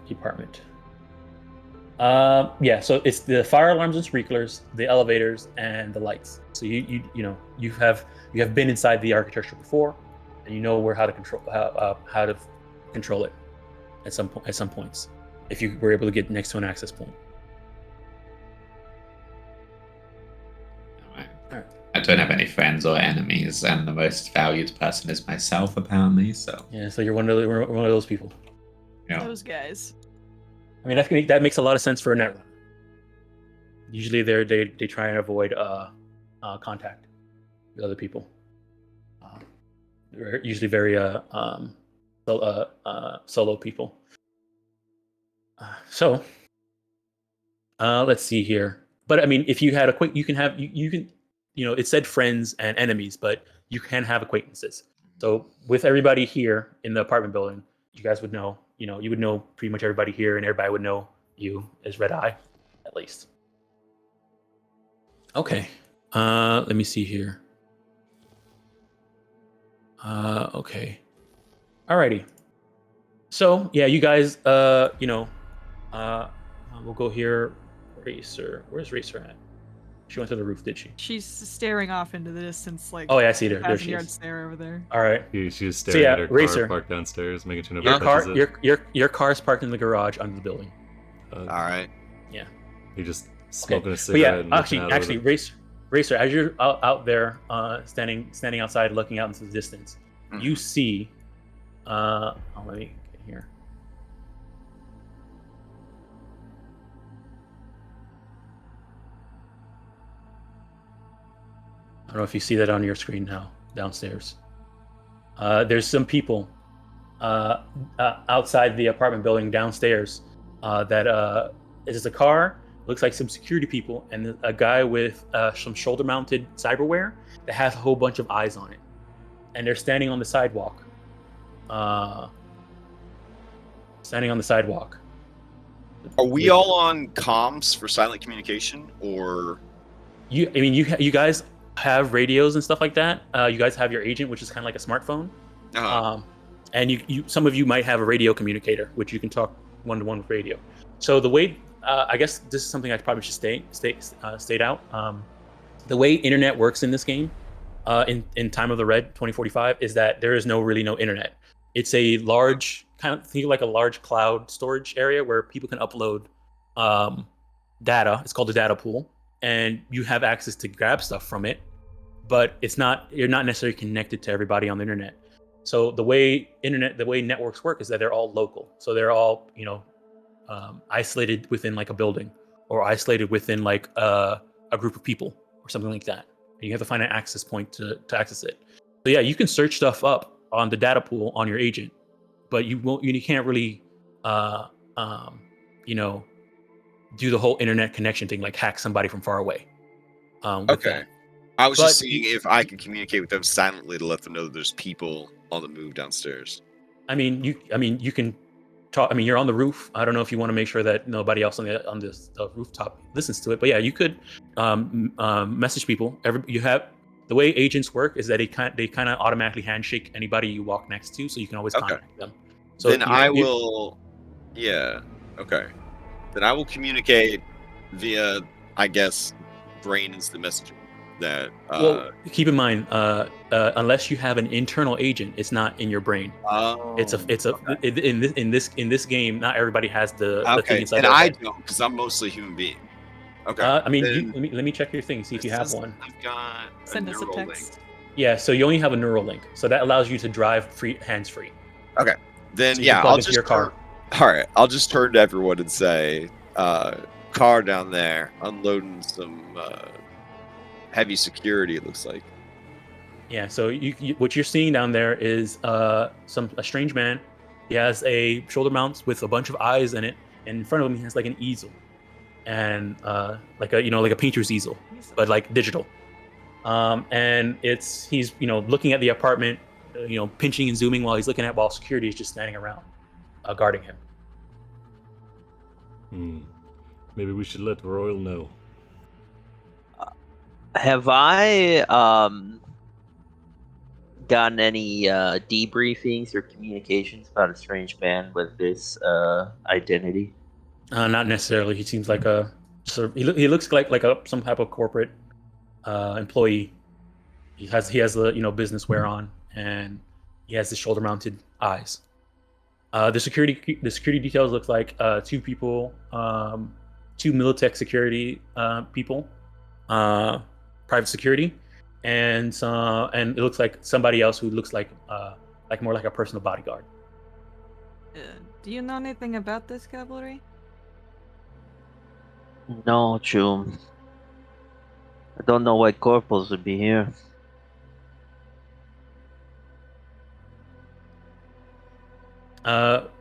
Department. So it's the fire alarms and sprinklers, the elevators, and the lights. So you have been inside the architecture before, and you know how to control it at some points if you were able to get next to an access point. I don't have any friends or enemies, and the most valued person is myself, apparently. So yeah, so you're one of those people. Yeah. Those guys. I mean, that makes a lot of sense for a netrunner. Usually, they try and avoid contact with other people. They're usually very solo people. So let's see here. But I mean, if you had it said friends and enemies, but you can have acquaintances. So with everybody here in the apartment building, you guys would know. You would know pretty much everybody here, and everybody would know you as Red Eye, at least. Okay. Let me see here. Okay. Alrighty. So yeah, you guys, we'll go here. Racer, where's Racer at? She went to the roof, did she? She's staring off into the distance, like. Oh yeah, I see her. There she yard is. stare over there. All right. She's staring at her Racer. car parked downstairs, making sure nobody touches it. Your car's parked in the garage under the building. All right. Yeah. You're just smoking a But cigarette. yeah, actually, Racer, as you're out there, standing outside, looking out into the distance, you see. Let me get here. I don't know if you see that on your screen now, downstairs. There's some people outside the apartment building downstairs that is a car, looks like some security people, and a guy with some shoulder-mounted cyberware that has a whole bunch of eyes on it. And they're standing on the sidewalk. Are we all on comms for silent communication, or? You guys have radios and stuff like that. You guys have your agent, which is kind of like a smartphone. And some of you might have a radio communicator, which you can talk one-to-one with radio. So the way, I guess this is something I probably should state out. The way internet works in this game, in Time of the Red 2045, is that there is no internet. It's a large, think of like a large cloud storage area where people can upload data. It's called a data pool, and you have access to grab stuff from it, but you're not necessarily connected to everybody on the internet. So the way networks work is that they're all local. So they're all isolated within like a building, or isolated within like a group of people or something like that. And you have to find an access point to access it. So yeah, you can search stuff up on the data pool on your agent, but you can't really do the whole internet connection thing, like hack somebody from far away. Okay. I was just seeing if I can communicate with them silently to let them know that there's people on the move downstairs. You can talk. I mean, you're on the roof. I don't know if you want to make sure that nobody else on the rooftop listens to it, but yeah, you could message people. The way agents work is that they kind of automatically handshake anybody you walk next to, so you can always contact them. So then I will. Yeah. Okay. Then I will communicate via, I guess, brain instant messaging. That keep in mind, unless you have an internal agent, it's not in your brain. In this game, not everybody has the thing inside. And I don't, because I'm mostly a human being. Okay. Let me check your thing, see if you have one. I've got Send us a text. Link. Yeah, so you only have a neural link, so that allows you to drive hands free. Okay. Then so I'll just your car. All right, I'll just turn to everyone and say, car down there, unloading some heavy security, it looks like. Yeah, so what you're seeing down there is a strange man He has a shoulder mount with a bunch of eyes in it, and in front of him he has like an easel, and like a painter's easel, but like digital. And he's looking at the apartment, pinching and zooming while he's looking at while security is just standing around, guarding him. Maybe we should let Royal know. Have I gotten any debriefings or communications about a strange man with this identity? Not necessarily. He seems like he looks like some type of corporate employee. He has the business wear on, and he has the shoulder mounted eyes. The security details look like two people, two Militech security people, private security, and it looks like somebody else who looks like more like a personal bodyguard. Do you know anything about this cavalry? No, Chum. I don't know why corporals would be here.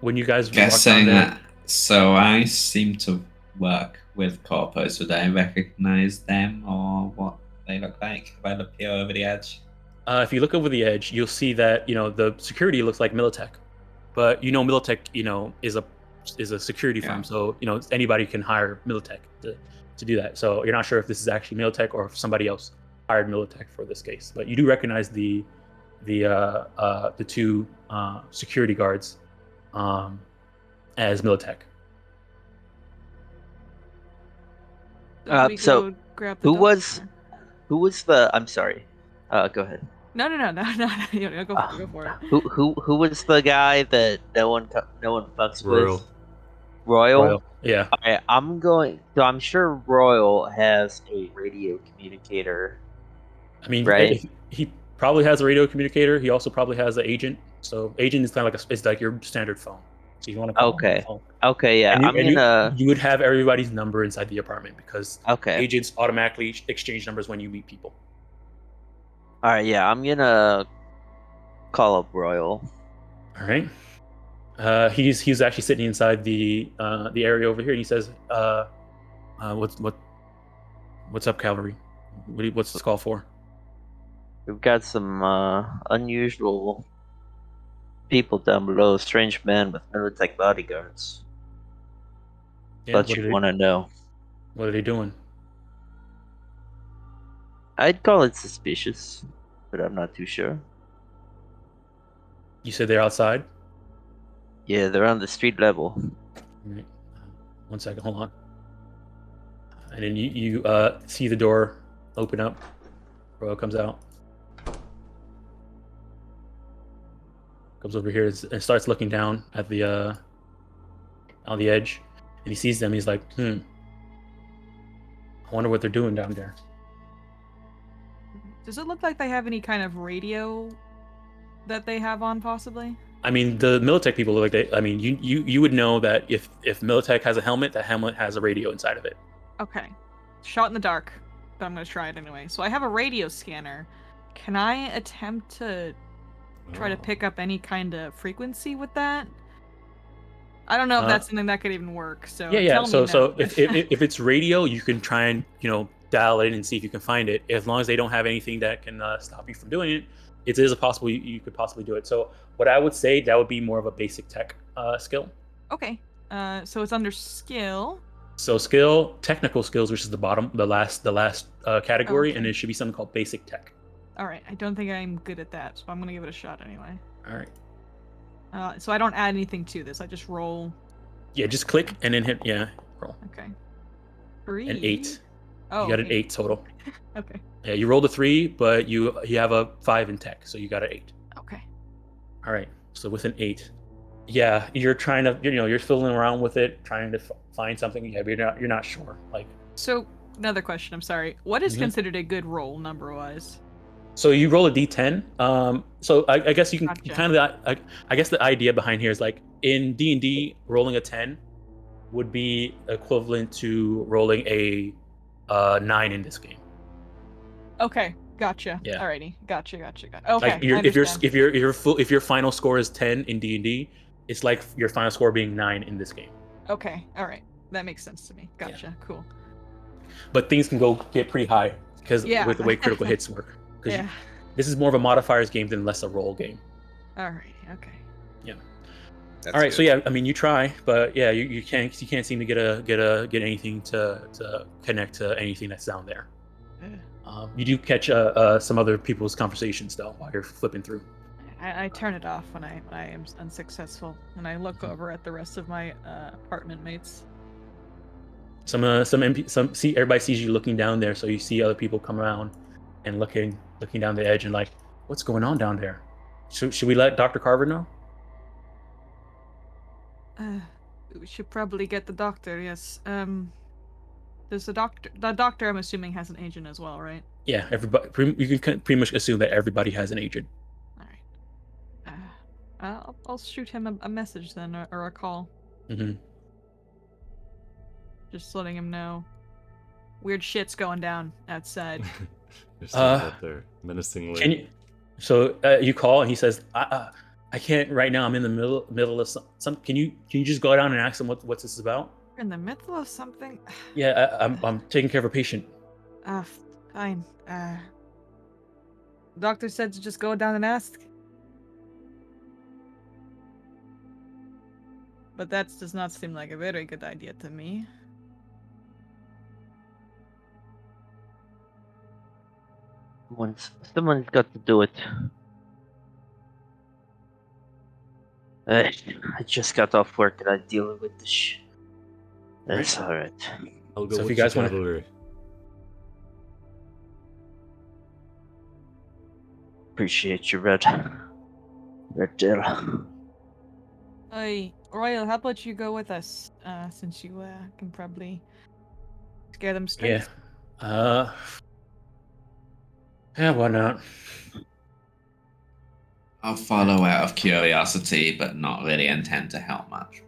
When you guys Guessing that, so I seem to work with corpos. Would I recognize them or what they look like if I look here over the edge? If you look over the edge, you'll see that the security looks like Militech, but Militech is a security firm, so anybody can hire Militech to do that. So you're not sure if this is actually Militech or if somebody else hired Militech for this case, but you do recognize the two security guards as Militech. So who was the? I'm sorry. Go ahead. No. Go for it. Who was the guy that no one fucks Royal. with? Royal. Yeah. Okay, I'm sure Royal has a radio communicator. I mean, right? He probably has a radio communicator. He also probably has an agent. So agent is kind of it's like your standard phone. So you want to call him on the phone. Okay, yeah. You would have everybody's number inside the apartment because Okay. agents automatically exchange numbers when you meet people. All right, yeah, I'm gonna call up Royal. All right. He's actually sitting inside the area over here, and he says, "What's up, cavalry? What's this call for?" We've got some unusual people down below. A strange man with Militech bodyguards. Yeah, Thought you'd want to know. What are they doing? I'd call it suspicious, but I'm not too sure. You said they're outside? Yeah, they're on the street level. Right. 1 second, hold on. And then you see the door open up. Royal comes out. Comes over here and starts looking down at the on the edge, and he sees them. He's like, I wonder what they're doing down there. Does it look like they have any kind of radio that they have on, possibly? I mean, the Militech people look like you would know that if Militech has a helmet, that helmet has a radio inside of it. Okay. Shot in the dark, but I'm gonna try it anyway. So I have a radio scanner. Can I attempt to try to pick up any kind of frequency with that? I don't know if that's something that could even work. So yeah. So if it's radio, you can try and dial it in and see if you can find it. As long as they don't have anything that can stop you from doing it, it is a possible you could possibly do it. So what I would say, that would be more of a basic tech skill. Okay. So it's under skill. So skill, technical skills, which is the last category, and it should be something called basic tech. All right. I don't think I'm good at that, so I'm gonna give it a shot anyway. All right. So I don't add anything to this. I just roll. Yeah, just click and then hit. Yeah, roll. Okay. 3. An 8. Oh. You got an 8 total. Okay. Yeah, you rolled a 3, but you have a 5 in tech, so you got an 8. Okay. All right. So with an 8, yeah, you're trying to you're fiddling around with it, trying to find something. Yeah, but you're not sure. Like. So another question. I'm sorry. What is considered a good roll number-wise? So you roll a d10. So I guess you can Gotcha. kind of. I guess the idea behind here is like in D&D, rolling a 10 would be equivalent to rolling a 9 in this game. Okay, gotcha. Yeah. Alrighty, gotcha. Okay. Like if your final score is 10 in D&D, it's like your final score being 9 in this game. Okay, all right, that makes sense to me. Gotcha. Cool. But things can get pretty high because with the way critical hits work. Yeah. This is more of a modifiers game than less a roll game. All right. Okay. Yeah. That's All right. good. So yeah, I mean, you try, but yeah, you can't seem to get anything to connect to anything that's down there. You do catch some other people's conversations though while you're flipping through. I turn it off when I am unsuccessful, and I look over at the rest of my apartment mates. Everybody sees you looking down there, so you see other people come around and looking down the edge and like, what's going on down there? Should we let Dr. Carver know? We should probably get the doctor. Yes. There's the doctor. The doctor, I'm assuming, has an agent as well, right? Yeah, everybody. You can pretty much assume that everybody has an agent. All right. I'll shoot him a message then, or a call. Mm-hmm. Just letting him know. Weird shit's going down outside. There's something out there menacingly. Can you? So you call and he says, "I can't right now. I'm in the middle of some. Can you just go down and ask him what's this about?" You're in the middle of something. Yeah, I'm taking care of a patient. Fine. Doctor said to just go down and ask. But that does not seem like a very good idea to me. Someone's got to do it. I just got off work and I'm dealing with this. That's alright. I'll go So if with you guys your wanna- cavalry. Appreciate you, Red. Red Deal. Hey, Royal, how about you go with us? Since you can probably scare them straight. Yeah. Yeah, why not? I'll follow out of curiosity, but not really intend to help much.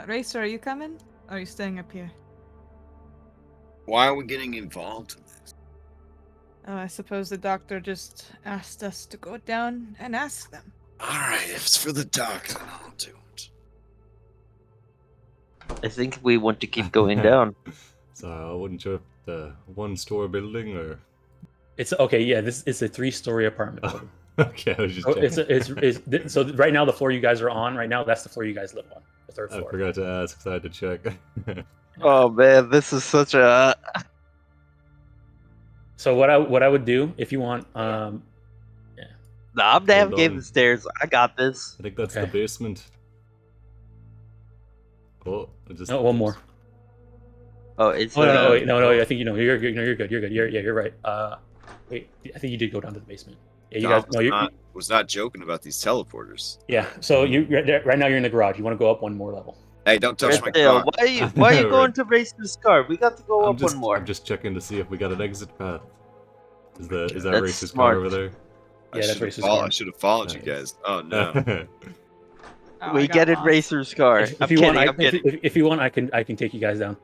Racer, are you coming? Or are you staying up here? Why are we getting involved in this? Oh, I suppose the doctor just asked us to go down and ask them. Alright, if it's for the doc, then I'll do it. I think we want to keep going down. So I wasn't sure if the one-store building or. It's okay. Yeah, this is a 3-story apartment building. Okay, I was just So checking. so right now the floor you guys are on right now, that's the floor you guys live on, the 3rd I floor. forgot to ask, so I had to check. Oh man, this is such a. So what I would do if you want, No, I'm navigating on. the stairs. I got this. I think that's the Okay. basement. Oh, one more. Oh, it's. Oh no! I think you're good. No, you're good. You're good. You're right. Wait, I think you did go down to the basement. Yeah, you Doc guys. No, you. was not joking about these teleporters. Yeah. So right now you're in the garage. You want to go up one more level. Hey, don't touch my Red Tail, car. why are you Right. going to race this car? We got to go I'm up one more. just checking to see if we got an exit path. Is that That's racist smart. car over there? Yeah, that's racist I car. should have followed you Nice. guys. Oh no. Oh, We I got get it, lost. Racer's car. If I'm you kidding. want, I'm kidding. if you want, I can take you guys down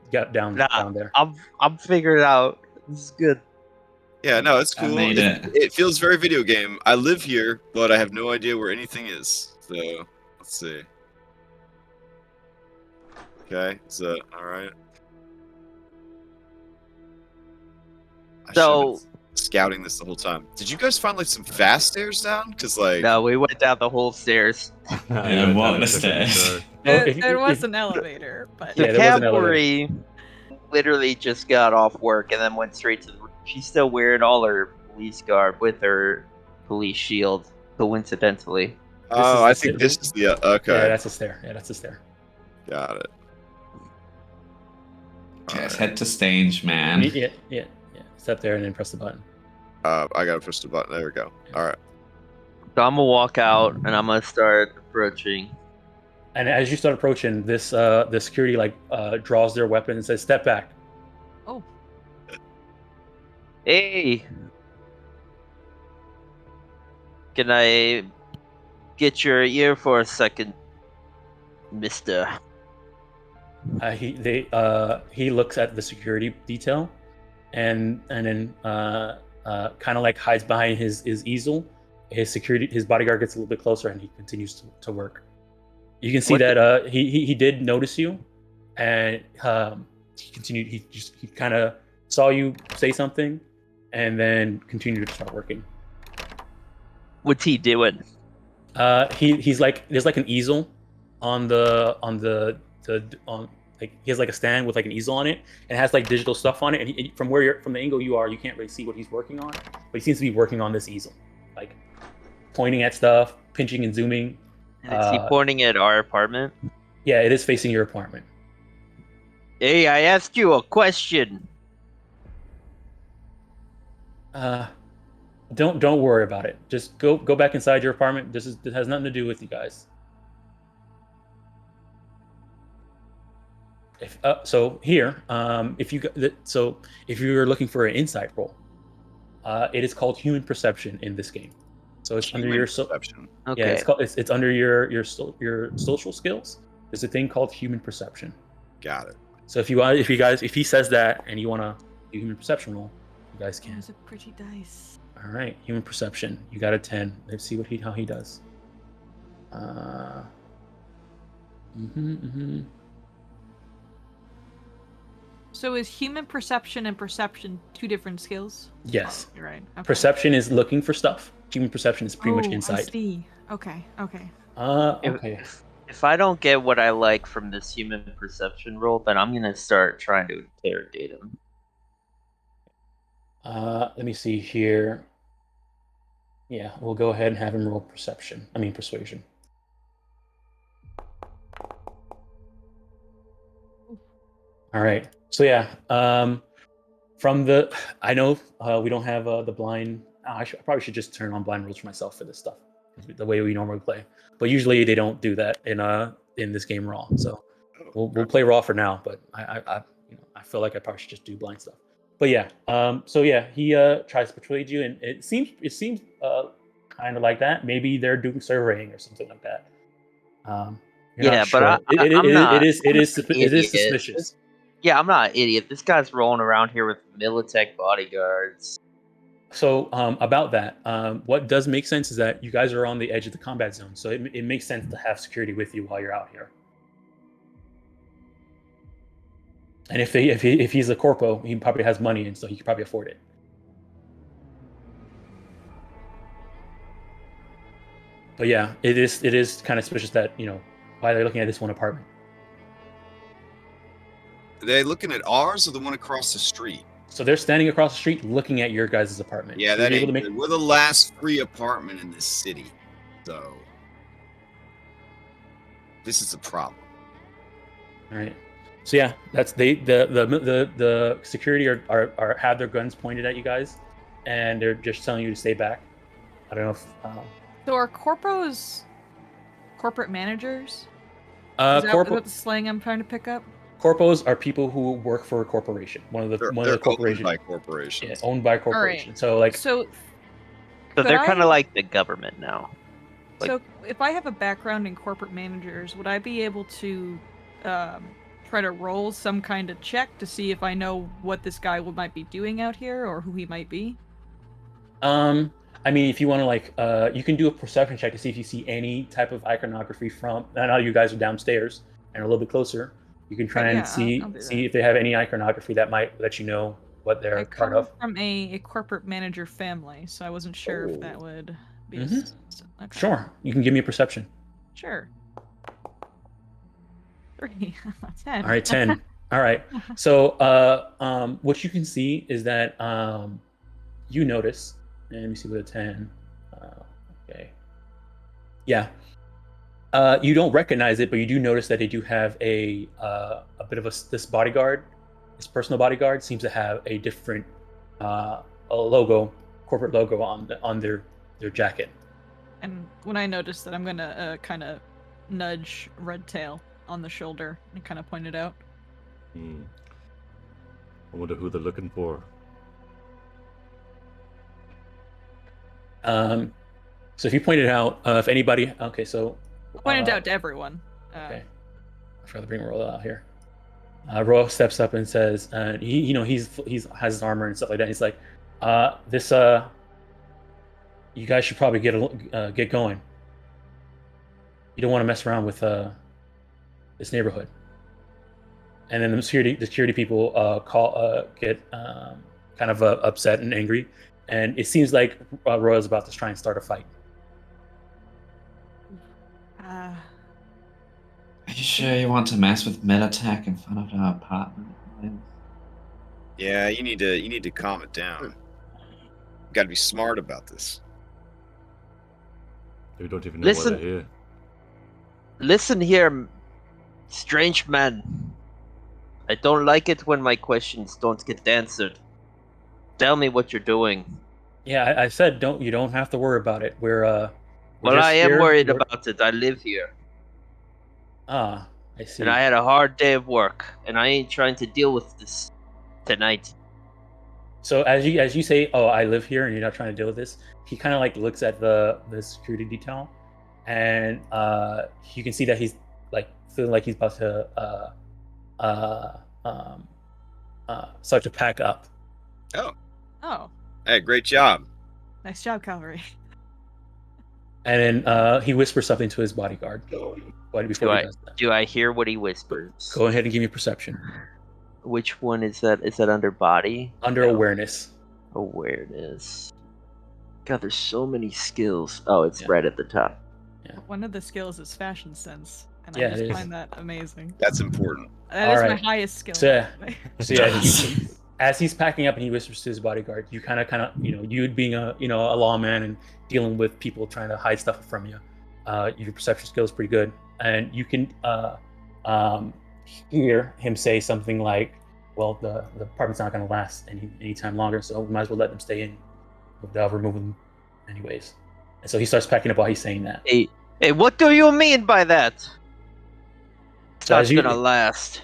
Nah. there. I'm figuring it out. This is good. Yeah, no, it's I cool. made it. It feels very video game. I live here, but I have no idea where anything is. So let's see. Okay, is that all right? I So- should've been scouting this the whole time. Did you guys find like some fast stairs down? Cause like No, we went down the whole stairs. Yeah, walk the stairs. There was an elevator, but Yeah, The there was an elevator. cavalry literally just got off work and then went straight to the. She's still wearing all her police garb with her police shield, coincidentally. oh, I This is think the- this is the okay. Yeah, that's a stair. Yeah, that's a stair. Got it. Okay, let's Alright. head to stage, man. Yeah. Step there and then press the button. I gotta push the button. There we go. All right. So I'm gonna walk out and I'm gonna start approaching. And as you start approaching, the security draws their weapon and says, "Step back." oh, Hey, can I get your ear for a second, Mister? He looks at the security detail, and then kind of like hides behind his easel, his bodyguard gets a little bit closer, and he continues to work. You can see What that he did notice you, and he continued. He kind of saw you say something, and then continued to start working. What's he doing? He's like, there's like an easel on like, he has like a stand with like an easel on it, and it has like digital stuff on it. And from the angle you are, you can't really see what he's working on, but he seems to be working on this easel, like pointing at stuff, pinching and zooming. And is he pointing at our apartment? Yeah, it is facing your apartment. Hey, I asked you a question. Don't worry about it. Just go back inside your apartment. This has nothing to do with you guys. So here, if you're looking for an insight roll, it is called human perception in this game. So it's under your perception. Okay. Yeah, it's under your social skills. There's a thing called human perception. Got it. So if he says that and you want to do human perception roll, you guys can. There's a pretty dice. All right, human perception. You got a 10. Let's see how he does. So is human perception and perception two different skills? Yes. You're right. Okay. Perception is looking for stuff. Human perception is pretty much I insight. see. Okay. Okay. If I don't get what I like from this human perception roll, then I'm gonna start trying to interrogate him. Let me see here. Yeah, we'll go ahead and have him roll persuasion. All right. So yeah, I know we don't have the blind. I probably should just turn on blind rules for myself for this stuff, the way we normally play. But usually they don't do that in this game raw. So we'll play raw for now. But I feel like I probably should just do blind stuff. But yeah, so yeah, he tries to persuade you, and it seems kind of like that. Maybe they're doing surveying or something like that. Yeah, sure. but it is suspicious. Yeah, I'm not an idiot. This guy's rolling around here with Militech bodyguards. So about that, what does make sense is that you guys are on the edge of the combat zone, so it makes sense to have security with you while you're out here. And if he's a corpo, he probably has money, and so he could probably afford it. But yeah, it is kind of suspicious that why they're looking at this one apartment. Are they looking at ours or the one across the street? So they're standing across the street looking at your guys' apartment. Yeah, that ain't good. We're the last free apartment in this city, so this is a problem. All right. So yeah, that's the security are have their guns pointed at you guys, and they're just telling you to stay back. I don't know if. So are corpos corporate managers? Is that the slang I'm trying to pick up? Corpos are people who work for a corporation. One of the corporations. Owned by corporations. Yeah, owned by a corporation. Right. So they're kind of like the government now. So if I have a background in corporate managers, would I be able to try to roll some kind of check to see if I know what this guy might be doing out here or who he might be? I mean, if you want to you can do a perception check to see if you see any type of iconography from. I know you guys are downstairs and a little bit closer. You can try and see if they have any iconography that might let you know what they're part of. From a corporate manager family, so I wasn't sure if that would be. Okay. Sure, you can give me a perception. Sure. 3. 10. All right, 10. All right. So, what you can see is that you notice. And let me see with a 10. Okay. Yeah. You don't recognize it, but you do notice that they do have a bit of this bodyguard. This personal bodyguard seems to have a different a corporate logo on their jacket. And when I notice that, I'm gonna kind of nudge Redtail on the shoulder and kind of point it out. I wonder who they're looking for. So if you pointed out, if anybody, okay, so pointed out to everyone. Okay, I'll try to bring Royal out here. Royal steps up and says, he has his armor and stuff like that. He's like, this You guys should probably get going. You don't want to mess around with this neighborhood. And then the security people get kind of upset and angry, and it seems like Royal's about to try and start a fight. Are you sure you want to mess with Militech in front of our apartment? Yeah, you need to calm it down. You got to be smart about this. We don't even know why they're here. Listen here, strange man. I don't like it when my questions don't get answered. Tell me what you're doing. Yeah, I said you don't have to worry about it. Well, I am worried about it. I live here. Ah, I see. And I had a hard day of work, and I ain't trying to deal with this tonight. So as you say, oh, I live here, and you're not trying to deal with this, he kind of like looks at the security detail, and you can see that he's like feeling like he's about to start to pack up. Oh, Hey, great job. nice job, Calvary. And then he whispers something to his bodyguard. Before he does that. Do I hear what he whispers? Go ahead and give me perception. Which one is that? Is that under body? Under awareness. Awareness. God, there's so many skills. Oh, it's Yeah. right at the top. Yeah. One of the skills is fashion sense, and Yeah, I just it is. find that amazing. That's important. That is my Alright. highest skill. So, by the way. So yeah, as he's packing up and he whispers to his bodyguard, you kind of, you being a lawman and dealing with people trying to hide stuff from you, your perception skill is pretty good, and you can hear him say something like, "Well, the apartment's not going to last any time longer, so we might as well let them stay in. They'll remove them anyways." And so he starts packing up while he's saying that. Hey, what do you mean by that? It's So not as you- gonna last.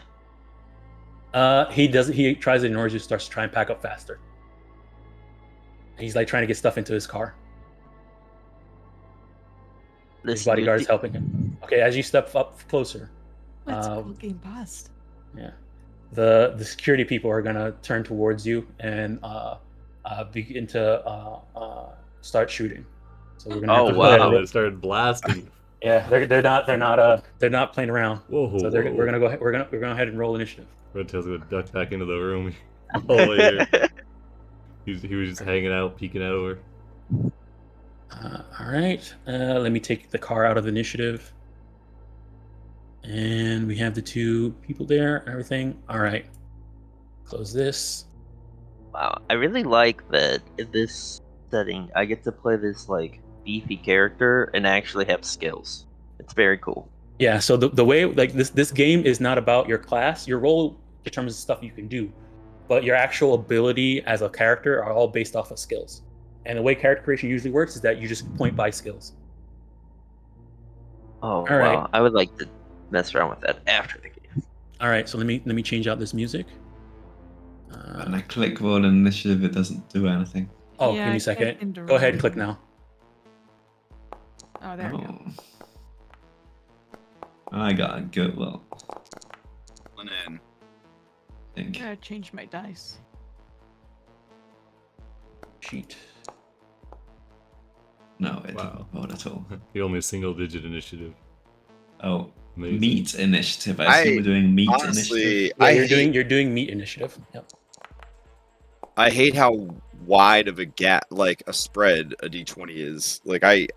He tries to ignore you, starts to try and pack up faster. He's like trying to get stuff into his car. His Listen, bodyguard is helping him. Okay, as you step up closer, Let's go game bust. yeah, the security people are gonna turn towards you and begin to start shooting. So we're gonna have Oh, to go ahead wow. and They started blasting. yeah, they're not playing around. Whoa. So we're gonna go ahead and roll initiative. Red Tail's gonna duck back into the room. Oh, yeah. He was just hanging out, peeking out over. All right, let me take the car out of initiative. And we have the two people there, everything. All right, close this. Wow, I really like that in this setting I get to play this like beefy character and actually have skills. It's very cool. Yeah, so the way like this game is not about your class. Your role determines the stuff you can do, but your actual ability as a character are all based off of skills. And the way character creation usually works is that you just point by skills. Oh All wow, right. I would like to mess around with that after the game. All right, so let me change out this music. When I click roll initiative, it doesn't do anything. Oh, Yeah, give me a I second. can't Go ahead and interrupt. click now. Oh, there we go. I got a good roll. And then I think. I gotta change my dice. Cheat. No, it Wow. didn't roll at all. He only a single-digit initiative. Oh, Amazing. meat initiative. I assume I we're doing meat honestly, initiative. Yeah, I you're doing meat initiative. Yep. I hate how wide of a gap, like a spread, a D20 is. Like I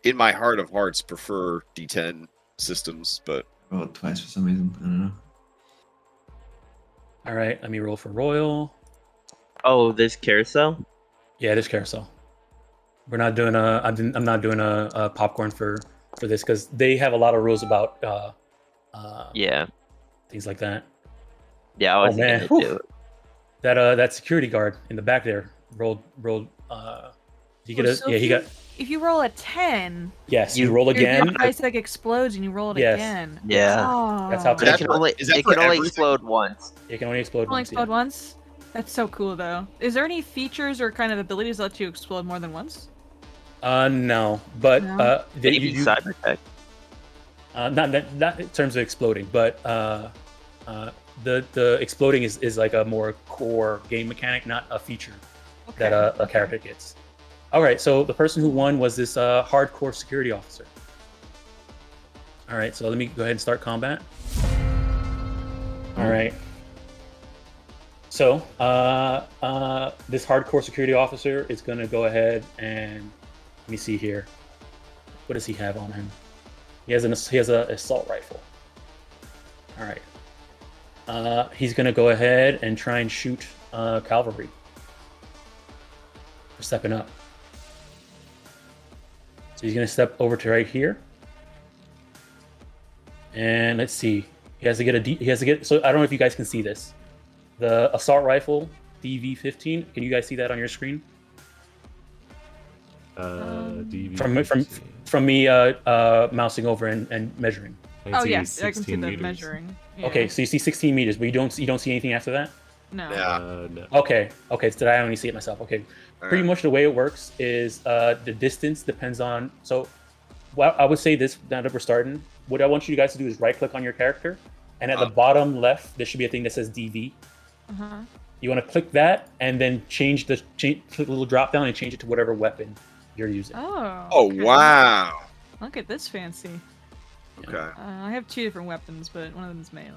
in my heart of hearts prefer D10 systems, but Rolled twice for some reason. I don't know. All right, let me roll for Royal. Oh, this carousel? Yeah, this carousel. We're not doing I'm not doing a popcorn for this because they have a lot of rules about Yeah. things like that. Yeah, I wasn't man. gonna Whew. do it. That security guard in the back there rolled. He get a, So yeah, he got. If you roll a 10, Yes, you You- roll your again. dice like explodes and you roll it Yes. again. Yeah. Oh. That's how It Is can for- only, is that it for can only everything? explode once. It can only explode Only once. explode Yeah. once? That's so cool though. Is there any features or kind of abilities that let you explode more than once? No, but No? Maybe Cybertech. not in terms of exploding, but the exploding is like a more core game mechanic, not a feature Okay. that a character gets. All right, so the person who won was this hardcore security officer. All right, so let me go ahead and start combat. All right. So this hardcore security officer is going to go ahead and let me see here. What does he have on him? He has an assault rifle. All right. He's going to go ahead and try and shoot cavalry. For stepping up. So he's going to step over to right here. And let's see. He has to get so I don't know if you guys can see this. The assault rifle DV-15. Can you guys see that on your screen? DV From me mousing over and measuring. Oh yes, I can see the meters. measuring. Yeah. Okay, so you see 16 meters, but you don't see anything after that? No. Yeah. No. Okay, so I only see it myself. Okay. Pretty much the way it works is the distance depends on. So, well, I would say this now that we're starting. What I want you guys to do is right click on your character, and at the bottom left there should be a thing that says DV. Uh-huh. You want to click that, and then click the little drop down and change it to whatever weapon you're using. Oh. Oh okay. wow. Look at this fancy. Okay. I have 2 different weapons, but one of them is melee.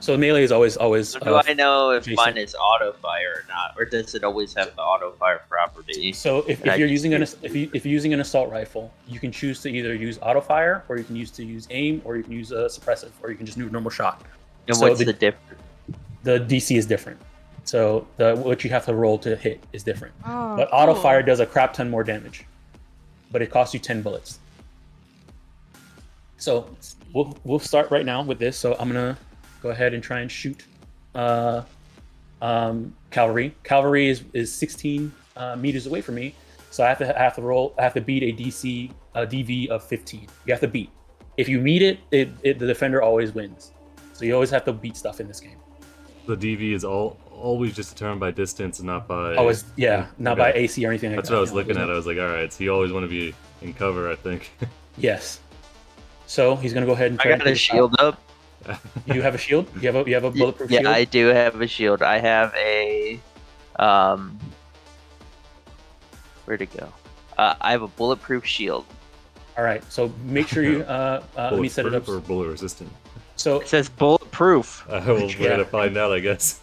So melee is always. So do I know if Jason. mine is auto fire or not, or does it always have the auto fire property? So if you're using if you're using an assault rifle, you can choose to either use auto fire, or you can use aim, or you can use a suppressive, or you can just do a normal shot. And so what's the difference? The DC is different. So what you have to roll to hit is different. Oh, But auto fire does a crap ton more damage, but it costs you 10 bullets. So we'll start right now with this. So I'm gonna go ahead and try and shoot cavalry. Cavalry is 16 meters away from me, so I have to beat a DV of 15. You have to beat. If you meet it, the defender always wins. So you always have to beat stuff in this game. The DV is always just determined by distance and not by. Not by AC or anything like That's that. what I was looking at. I was like, all right, so you always want to be in cover, I think. Yes. So he's gonna go ahead and try I got a shield up. You have a shield? You have a bulletproof Yeah, shield? I do have a shield. I have a where'd it go? I have a bulletproof shield. All right. So make sure you let me set it up. Or bullet resistant. So It says bulletproof. We're gonna find out, I guess.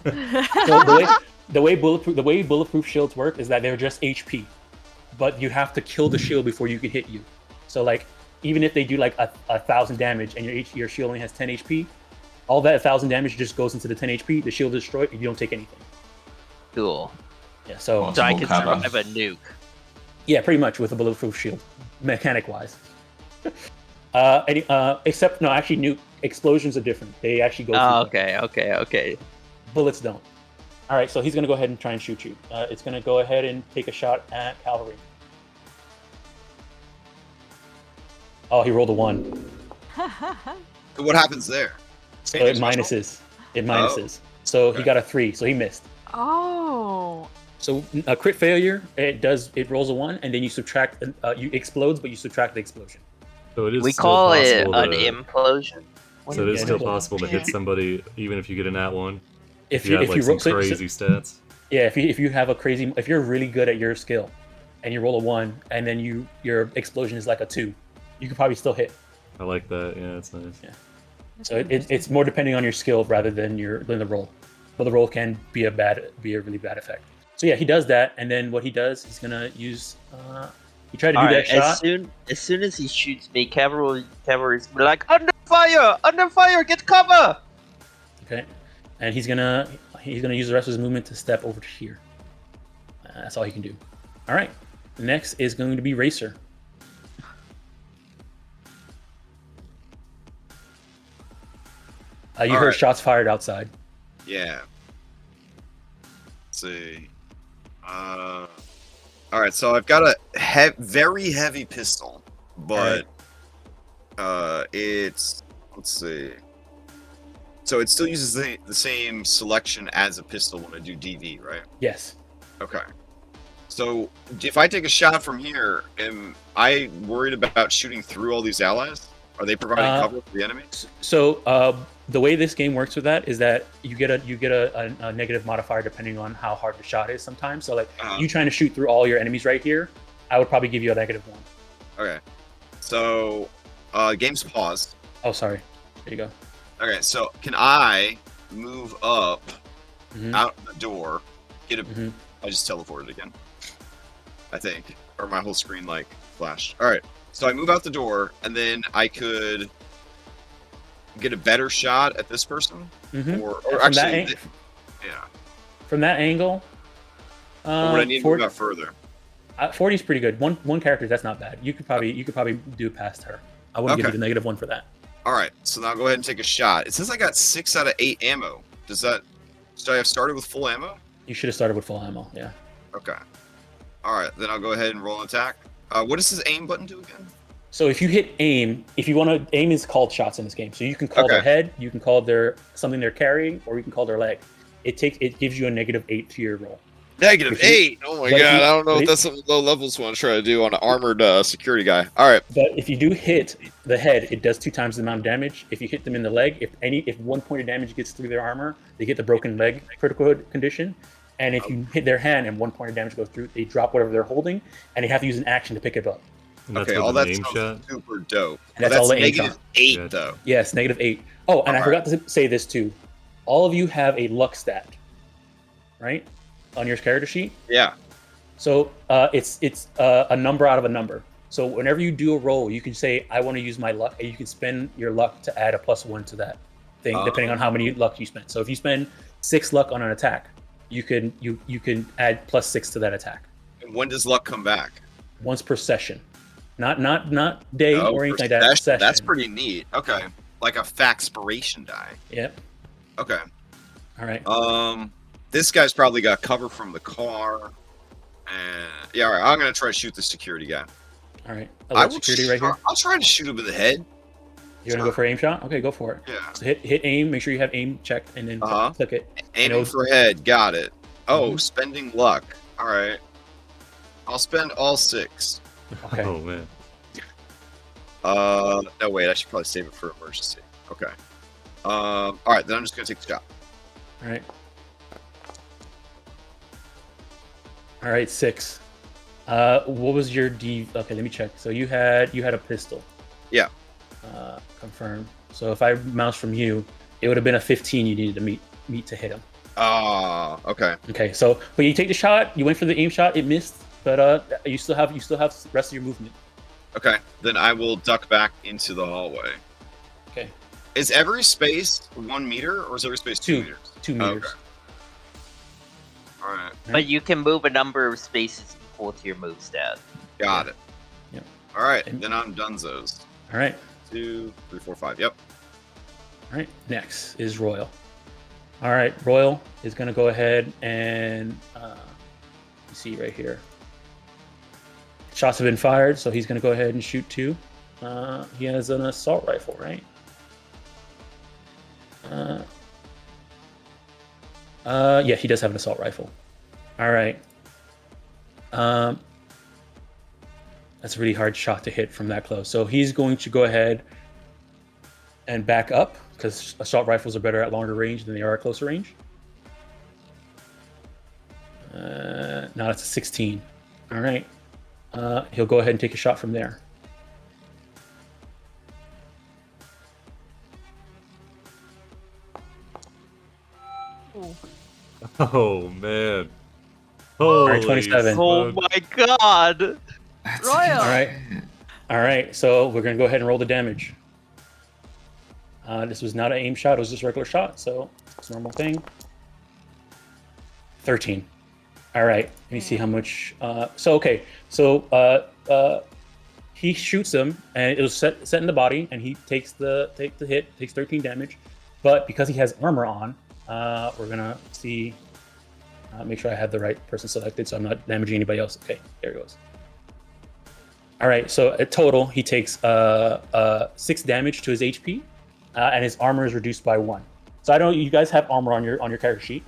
So the way bulletproof shields work is that they're just HP, but you have to kill the shield before you can hit you. So like even if they do like 1,000 damage and your shield only has 10 HP, all that 1,000 damage just goes into the 10 HP. The shield is destroyed, and you don't take anything. Cool. Yeah. So So I Multiple can cover. survive a nuke. yeah, pretty much with a bulletproof shield, mechanic wise. Except no, actually, nuke explosions are different. They actually go. Oh, through okay. Bullets don't. All right, so he's gonna go ahead and try and shoot you. It's gonna go ahead and take a shot at cavalry. Oh, he rolled a 1. So what happens there? So it minuses. So he got a 3, so he missed. Oh. So a crit failure, it rolls a 1, and then you subtract. You explodes, but you subtract the explosion. So it is. We still call it possible an to- implosion. So it is Yeah, still implosion. possible to hit somebody even if you get a nat 1. If you have like some roll- crazy stats. Yeah, if you have if you're really good at your skill, and you roll a 1, and then your explosion is like a 2, you could probably still hit. I like that. Yeah, it's nice. Yeah. So it's more depending on your skill rather than the roll. But the roll can be a really bad effect. So yeah, he does that, and then what he does, he's gonna use. He tried to do Alright, that shot. as soon as he shoots me, cavalry's like under fire, get cover. Okay, and he's gonna use the rest of his movement to step over to here. That's all he can do. All right, next is going to be Racer. You heard Alright. shots fired outside. Yeah. Let's see. All right, so I've got a very heavy pistol, but it's let's see. So it still uses the same selection as a pistol when I do DV, right? Yes. Okay. So if I take a shot from here, am I worried about shooting through all these allies? Are they providing cover for the enemy? So the way this game works with that is that you get a negative modifier depending on how hard the shot is sometimes. So like you trying to shoot through all your enemies right here, I would probably give you a -1. Okay. So, game's paused. Oh, sorry. There you go. Okay, so can I move up Mhm. out the door? Get a. Mhm. I just teleported again. I think, or my whole screen like flashed. All right, so I move out the door, and then I could get a better shot at this person, Mhm. or From actually, that yeah. From that angle, Or would I need to move out further? 40 is pretty good. One character, that's not bad. You could probably do it past her. I wouldn't give Okay. you the -1 for that. All right, so now go ahead and take a shot. It says I got 6 out of 8 ammo. Should I have started with full ammo? You should have started with full ammo. Yeah. Okay. All right, then I'll go ahead and roll an attack. What does this aim button do again? So if you hit aim, if you want to aim is called shots in this game. So you can call their Okay. head, you can call their something they're carrying, or you can call their leg. It gives you a -8 to your roll. -8. Oh my but if god! you- I don't know but if that's something low levels want to try to do on an armored security guy. All right. But if you do hit the head, it does 2 times the amount of damage. If you hit them in the leg, if 1 point of damage gets through their armor, they get the broken leg critical condition. And if you hit their hand and 1 point of damage goes through, they drop whatever they're holding, and they have to use an action to pick it up. And that's Okay, with all the that aim sounds shot. super dope. And that's all the aim shot. -8 Yeah. though. Yes, -8. Oh, and I Alright. forgot to say this too. All of you have a luck stat, right, on your character sheet. Yeah. So it's a number out of a number. So whenever you do a roll, you can say, "I want to use my luck," and you can spend your luck to add a +1 to that thing, depending on how many luck you spend. So if you spend 6 luck on an attack, you can add +6 to that attack And when does luck come back? once per session, not day Oh, or anything for like that. session. Session. That's pretty neat. Okay, like a faxpiration die. Yep. Okay. All right. This guy's probably got cover from the car. And yeah, all right. I'm gonna try to shoot the security guy. All right. I Alert will security right here. I'll try to shoot him in the head. You're gonna go for aim shot? Okay, go for it. Yeah. So hit aim. Make sure you have aim checked, and then click it. Aiming for head. Got it. Oh, Mhm. spending luck. All right. I'll spend all 6. Okay. Oh man. No wait. I should probably save it for emergency. Okay. All right. Then I'm just gonna take the shot. All right. All right, 6. What was your D? Okay, let me check. So you had a pistol. Yeah. Confirm. So if I mouse from you, it would have been a 15. You needed to meet to hit him. Okay. Okay. So, but you take the shot. You went for the aim shot. It missed. But you still have the rest of your movement. Okay. Then I will duck back into the hallway. Okay. Is every space 1 meter, or is every space 2 meters? 2 meters. Okay. All right. But you can move a number of spaces equal to your move stat. Got it. Yep. All right. And- Then I'm donezo's. All right. 2, 3, 4, 5. Yep. All right. Next is Royal. All right. Royal is going to go ahead and you see right here. Shots have been fired, so he's going to go ahead and shoot 2. He has an assault rifle, right? Yeah, he does have an assault rifle. All right. That's a really hard shot to hit from that close. So he's going to go ahead and back up because assault rifles are better at longer range than they are at closer range. Now that's a 16. All right. He'll go ahead and take a shot from there. Ooh. Oh man. right, Holy 27. Oh smokes. my god! That's Royal. All right. All right. So we're going to go ahead and roll the damage. This was not an aim shot. It was just a regular shot. So it's a normal thing. 13. All right. Let me see how much. Okay. So he shoots him, and it was set in the body, and he takes the hit, takes 13 damage. But because he has armor on, we're gonna see. Make sure I have the right person selected, so I'm not damaging anybody else. Okay, there it goes. All right. So at total, he takes 6 damage to his HP, and his armor is reduced by 1. So I don't. You guys have armor on your character sheet.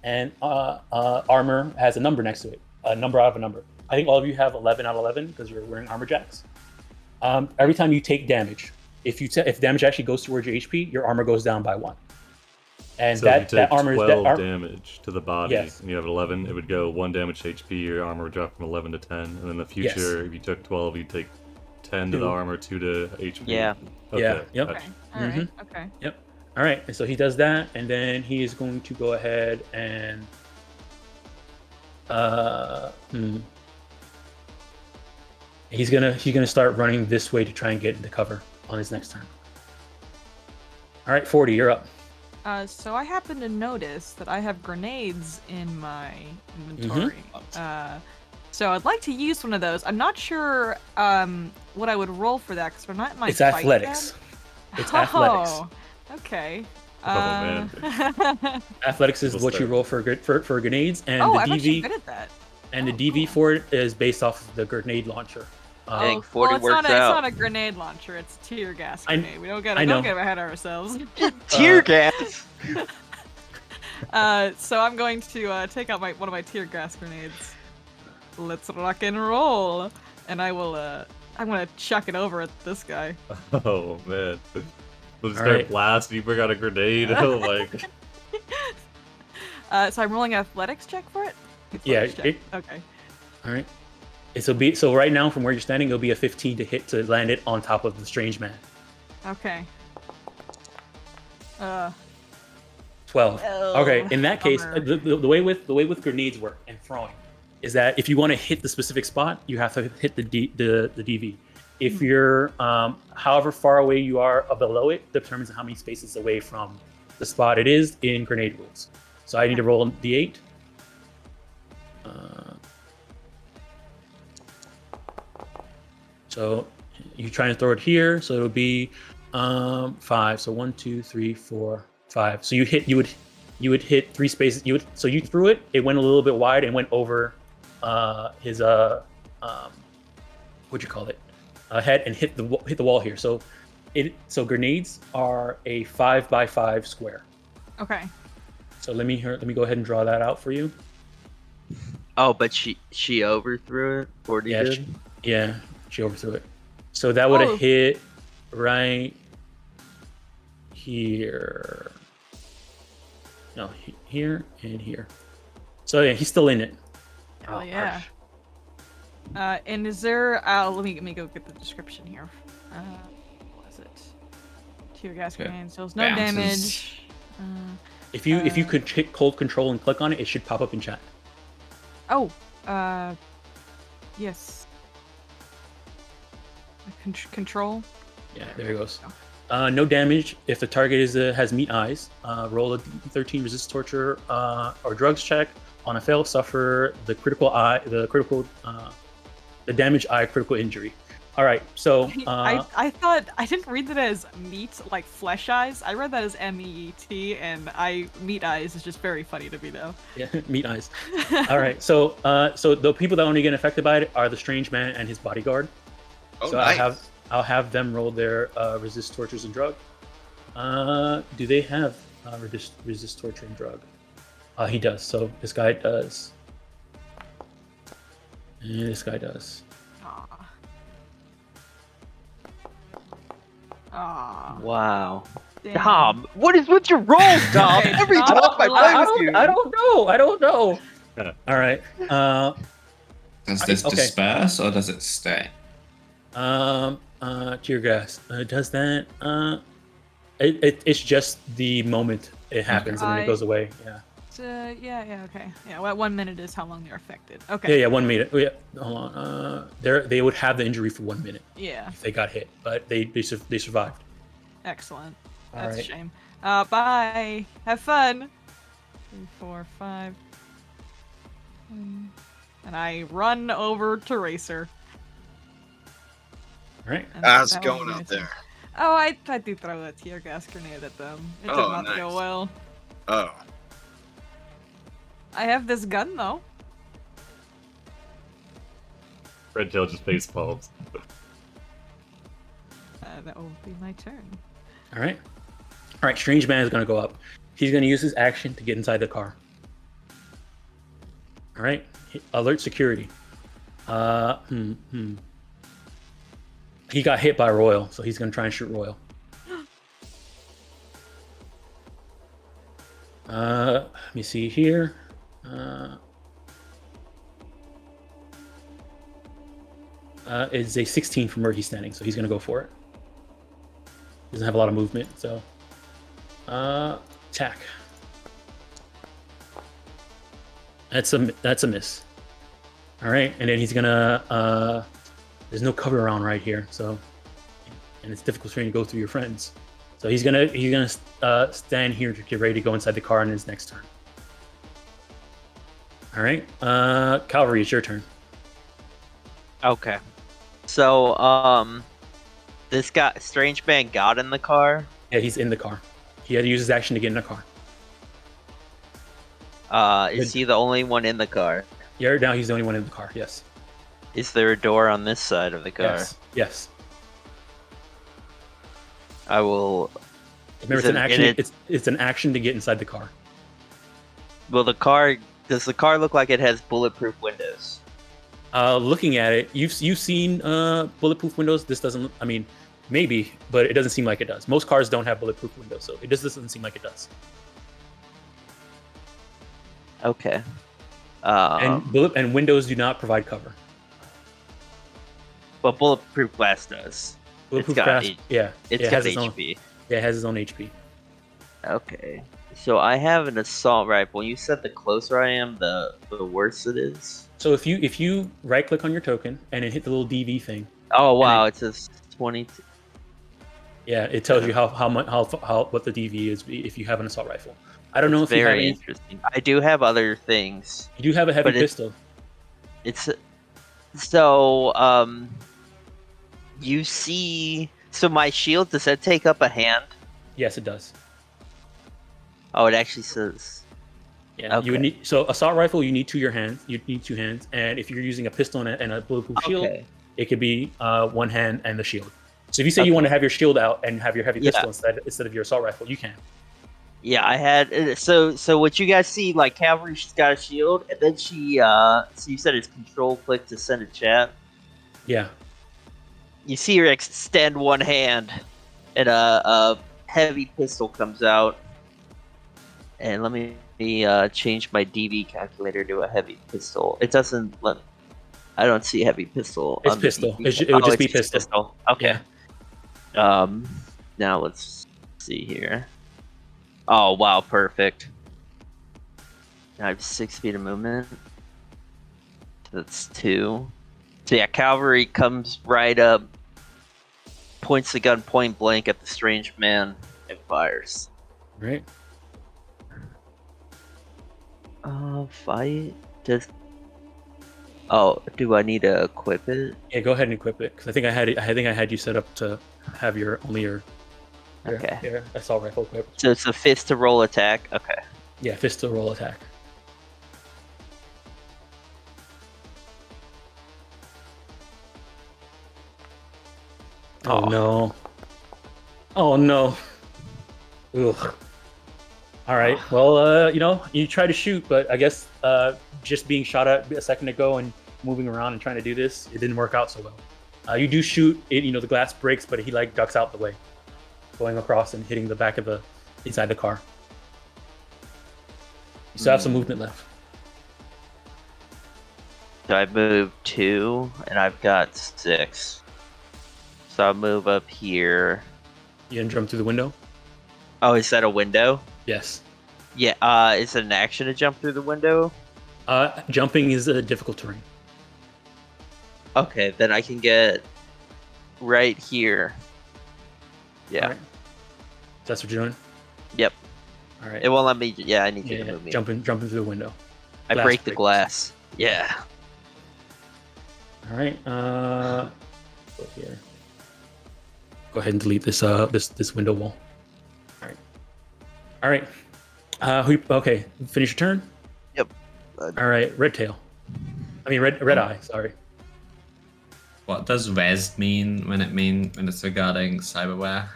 And armor has a number next to it, a number out of a number. I think all of you have 11 out of 11 because you're wearing armor jacks. Every time you take damage, if damage actually goes towards your HP, your armor goes down by 1. And So if you that take armor 12 damage to the body, Yes. and you have 11, it would go 1 damage to HP, your armor would drop from 11 to 10, and in the future, if you took 12, you'd take 10 to the 2. armor, 2 to HP. Yeah. Okay. Yeah, yep. gotcha. Okay. All right. Okay. Yep. All right. And so he does that, and then he is going to go ahead and he's gonna start running this way to try and get into cover on his next turn. All right, 40, you're up. So I happen to notice that I have grenades in my inventory. So I'd like to use one of those. I'm not sure what I would roll for that because we're not in my It's fight athletics. yet. It's athletics. Oh, okay. man. Athletics is We'll what you start. roll for grenades, and Oh, the I'm actually DV good at that. and the Oh, DV cool. for it is based off of the grenade launcher. Dang, Oh, 40 well, it's works not a, out. It's not a grenade launcher. It's a tear gas I- grenade. We don't I know. get ahead of ourselves. Tear gas. So I'm going to take out one of my tear gas grenades. Let's rock and roll, and I will. I'm gonna chuck it over at this guy. Oh, man. We'll just All start right. blasting, you bring out a grenade. Oh, my God. So I'm rolling an athletics check for it. Yeah, Athletics check. it- Okay. All right. So right now, from where you're standing, it'll be a 15 to hit to land it on top of the strange man. Okay. 12. Okay. In that case, bummer. the way with grenades work and throwing is that if you want to hit the specific spot, you have to hit the DV. If you're however far away you are below it determines how many spaces away from the spot it is in grenade rules. So I need to roll a D8. So you're trying to throw it here, so it'll be 5. So 1, 2, 3, 4, 5. So you would hit 3 spaces. So you threw it. It went a little bit wide and went over his what'd you call it? Head and hit the wall here. So grenades are a 5x5 square. Okay. So let me go ahead and draw that out for you. Oh, but she overthrew it. 40 Yeah, did? she overthrew it. So that would have Oh. hit right here. No, here and here. So yeah, he's still in it. Hell Oh, yeah. harsh. And is there? let me go get the description here. What was it? Tear gas Okay. grenade. So it's no Bounces. damage. If you could hit cold control and click on it, it should pop up in chat. Oh. Yes. Control. Yeah, there it goes. No damage if the target has meat eyes. Roll a 13 resist torture or drugs check. On a fail, suffer the damage eye critical injury. All right, so I thought I didn't read that as meat like flesh eyes. I read that as MEET, and meat eyes is just very funny to me though. yeah, meat eyes. All right, so the people that only get affected by it are the strange man and his bodyguard. Oh, So nice. I'll have them roll their resist tortures and drug. Do they have resist torture and drug? He does. So this guy does, and this guy does. Aw. Wow. Damn. Tom, what is with your rolls, Tom? Okay, Every Tom, time I relax. play with you. I don't know. All right. Does this Okay. disperse or does it stay? Tear gas. Does that? It's just the moment it happens and then it goes away. Yeah. Yeah, okay. Yeah, well, 1 minute is how long they're affected. Okay. Yeah. 1 minute. Yeah. Hold on. They would have the injury for 1 minute Yeah, if they got hit, but they survived. excellent. All That's a right. shame. Bye. Have fun. 3, 4, 5. And I run over to Racer. All right. and How's it that going was out nice. there? Oh, I tried to throw a tear gas grenade at them. It did Oh, not go nice. well. Oh, I have this gun though. Red Tail just face palms. That will be my turn. All right. All right. Strange man is gonna go up. He's gonna use his action to get inside the car. All right. Alert security. He got hit by Royal, so he's gonna try and shoot Royal. Let me see here. It's a 16 from where he's standing, so he's gonna go for it. Doesn't have a lot of movement, so attack. That's a miss. All right, and then he's gonna. There's no cover around right here, so, and it's difficult for him to go through your friends. So he's gonna stand here to get ready to go inside the car in his next turn. All right, Calvary, it's your turn. Okay. So, this guy, Strange Man, got in the car. Yeah, he's in the car. He had to use his action to get in the car. Is he the only one in the car? Yeah, now he's the only one in the car. Yes. Is there a door on this side of the car? Yes. Yes. I will. Remember, it's an action. It's an action to get inside the car. Well, the car. Does the car look like it has bulletproof windows? Looking at it, you've seen bulletproof windows. This doesn't. I mean, maybe, but it doesn't seem like it does. Most cars don't have bulletproof windows, so it just doesn't seem like it does. Okay. And windows do not provide cover. But bulletproof glass does. Bulletproof got glass, H- yeah. It's it got has its own. HP. Yeah, it has its own HP. Okay. So I have an assault rifle. You said the closer I am, the worse it is. So if you right click on your token and then hit the little DV thing. Oh wow, it says 22. Yeah, it tells you how what the DV is if you have an assault rifle. I don't know if you have Very any. interesting. I do have other things. You do have a heavy but pistol. It's so you see. So my shield, does that take up a hand? Yes, it does. Oh, it actually says. Yeah, Okay. you would need assault rifle. You need two hands, and if you're using a pistol and a bulletproof shield, Okay. it could be one hand and the shield. So if you say you want to have your shield out and have your heavy pistol instead of your assault rifle, you can. Yeah, I had so what you guys see, like Cavalry, she's got a shield, and then she so you said it's control click to send a chat. Yeah. You see her extend one hand, and a heavy pistol comes out. And let me change my DV calculator to a heavy pistol. It doesn't let. I don't see heavy pistol. It's on the pistol. DV. It would just be it's pistol. Okay. Yeah. Now let's see here. Oh wow, perfect. I have 6 feet of movement. That's 2. So yeah, Cavalry comes right up, points the gun point blank at the strange man, and fires. Right. Fight? Just. Oh, do I need to equip it? Yeah, go ahead and equip it because I think I had you set up to have your assault rifle equipped. So it's a fist to roll attack. Okay. Yeah, fist to roll attack. Oh no. Oh no. Ugh. All right. Well, you try to shoot, but I guess just being shot at a second ago and moving around and trying to do this, it didn't work out so well. You do shoot it. The glass breaks, but he ducks out the way, going across and hitting the back of the inside the car. You still have some movement left. So I moved 2, and I've got 6. So I'll move up here. You didn't jump through the window? Oh, is that a window? Yes. Yeah. Is it an action to jump through the window? Jumping is a difficult terrain. Okay, then I can get right here. Yeah. All right. That's what you're doing? Yep. All right. It won't let me. Yeah, I need you to move me. Jumping through the window. I Glass break the breaks. glass. Yeah. All right. Go here. Go ahead and delete this this window wall. All right. Okay. Finish your turn. Yep. All right. Red tail. I mean red eye. Sorry. What does res mean when it's regarding cyberware?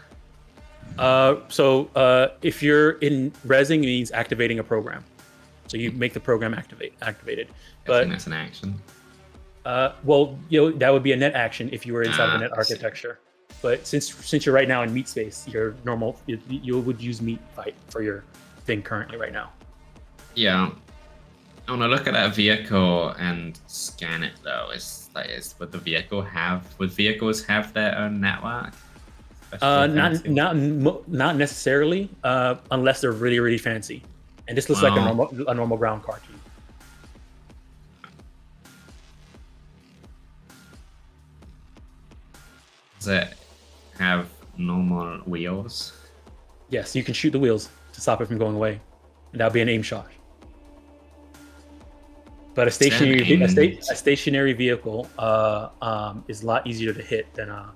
If you're in resing, it means activating a program. So you make the program activated. I think that's an action. That would be a net action if you were inside of a net architecture. But since you're right now in meat space, you're normal. You would use meat fight for your thing currently right now. Yeah. I want to look at that vehicle and scan it though. Would vehicles have their own network? Not necessarily, unless they're really, really fancy. And this looks like a normal ground car to you. Does it have normal wheels? Yes, you can shoot the wheels to stop it from going away, and that'll be an aim shot. But a stationary vehicle is a lot easier to hit than a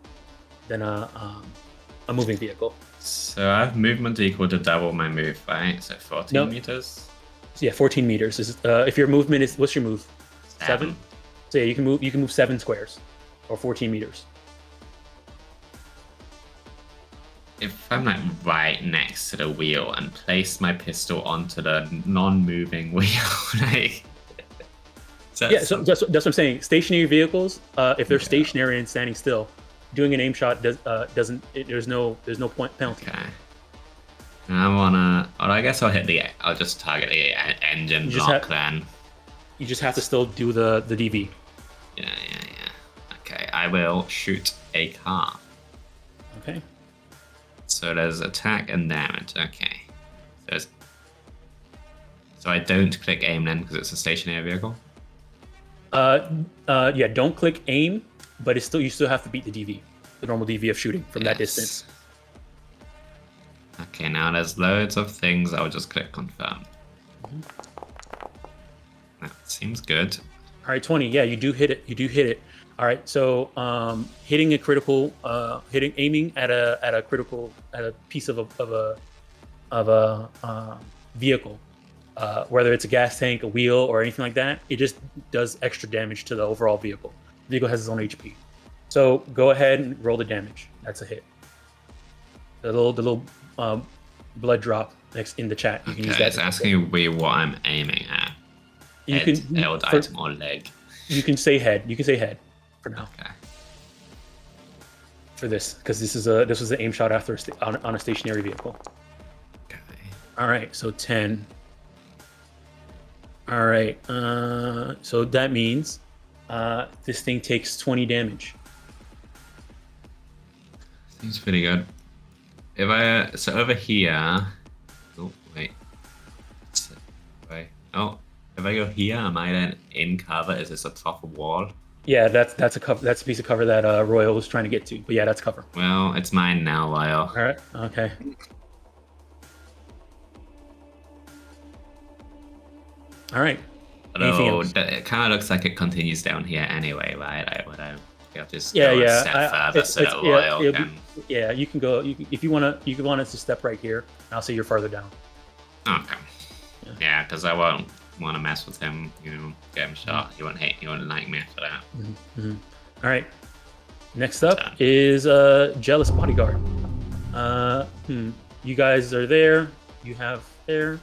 moving vehicle. So I have movement equal to double my move, right? So 14 meters. So yeah, 14 meters is if your movement is, what's your move? 7. So yeah, you can move 7 squares, or 14 meters. If I'm like right next to the wheel and place my pistol onto the non-moving wheel, like. Yeah, so that's what I'm saying. Stationary vehicles, if they're stationary and standing still, doing an aim shot doesn't. There's no point penalty. Okay. I guess I'll just target the engine block then. You just have to still do the DV. Yeah. Okay, I will shoot a car. Okay. So there's attack and damage. Okay. So I don't click aim then because it's a stationary vehicle. Yeah, don't click aim, but you still have to beat the DV, the normal DV of shooting from that distance. Okay, now there's loads of things. I'll just click confirm. That seems good. All right, 20. Yeah, you do hit it. All right, so hitting a critical, aiming at a piece of a vehicle. Whether it's a gas tank, a wheel, or anything like that, it just does extra damage to the overall vehicle. The vehicle has its own HP. So go ahead and roll the damage. That's a hit. The little blood drop next in the chat. You can use that. It's asking me what I'm aiming at. Held item or leg. You can say head. You can say head for now. Okay. For this, because this was an aim shot after on a stationary vehicle. Okay. All right, so 10. All right, so that means this thing takes 20 damage. Seems pretty good. So over here, if I go here, am I then in cover? Is this a top of wall? Yeah, that's a cover. That's a piece of cover that Royal was trying to get to. But yeah, that's cover. Well, it's mine now, Royal. All right. Okay. All right. Although it kind of looks like it continues down here anyway, right? I'll just go a step further so that Royal can... Yeah, you can go. If you want us to step right here. I'll say you're farther down. Okay. Yeah, because I won't want to mess with him. Get him shot. He won't like me after that. Mm-hmm. All right. Next up is Jealous Bodyguard. You guys are there. You have there.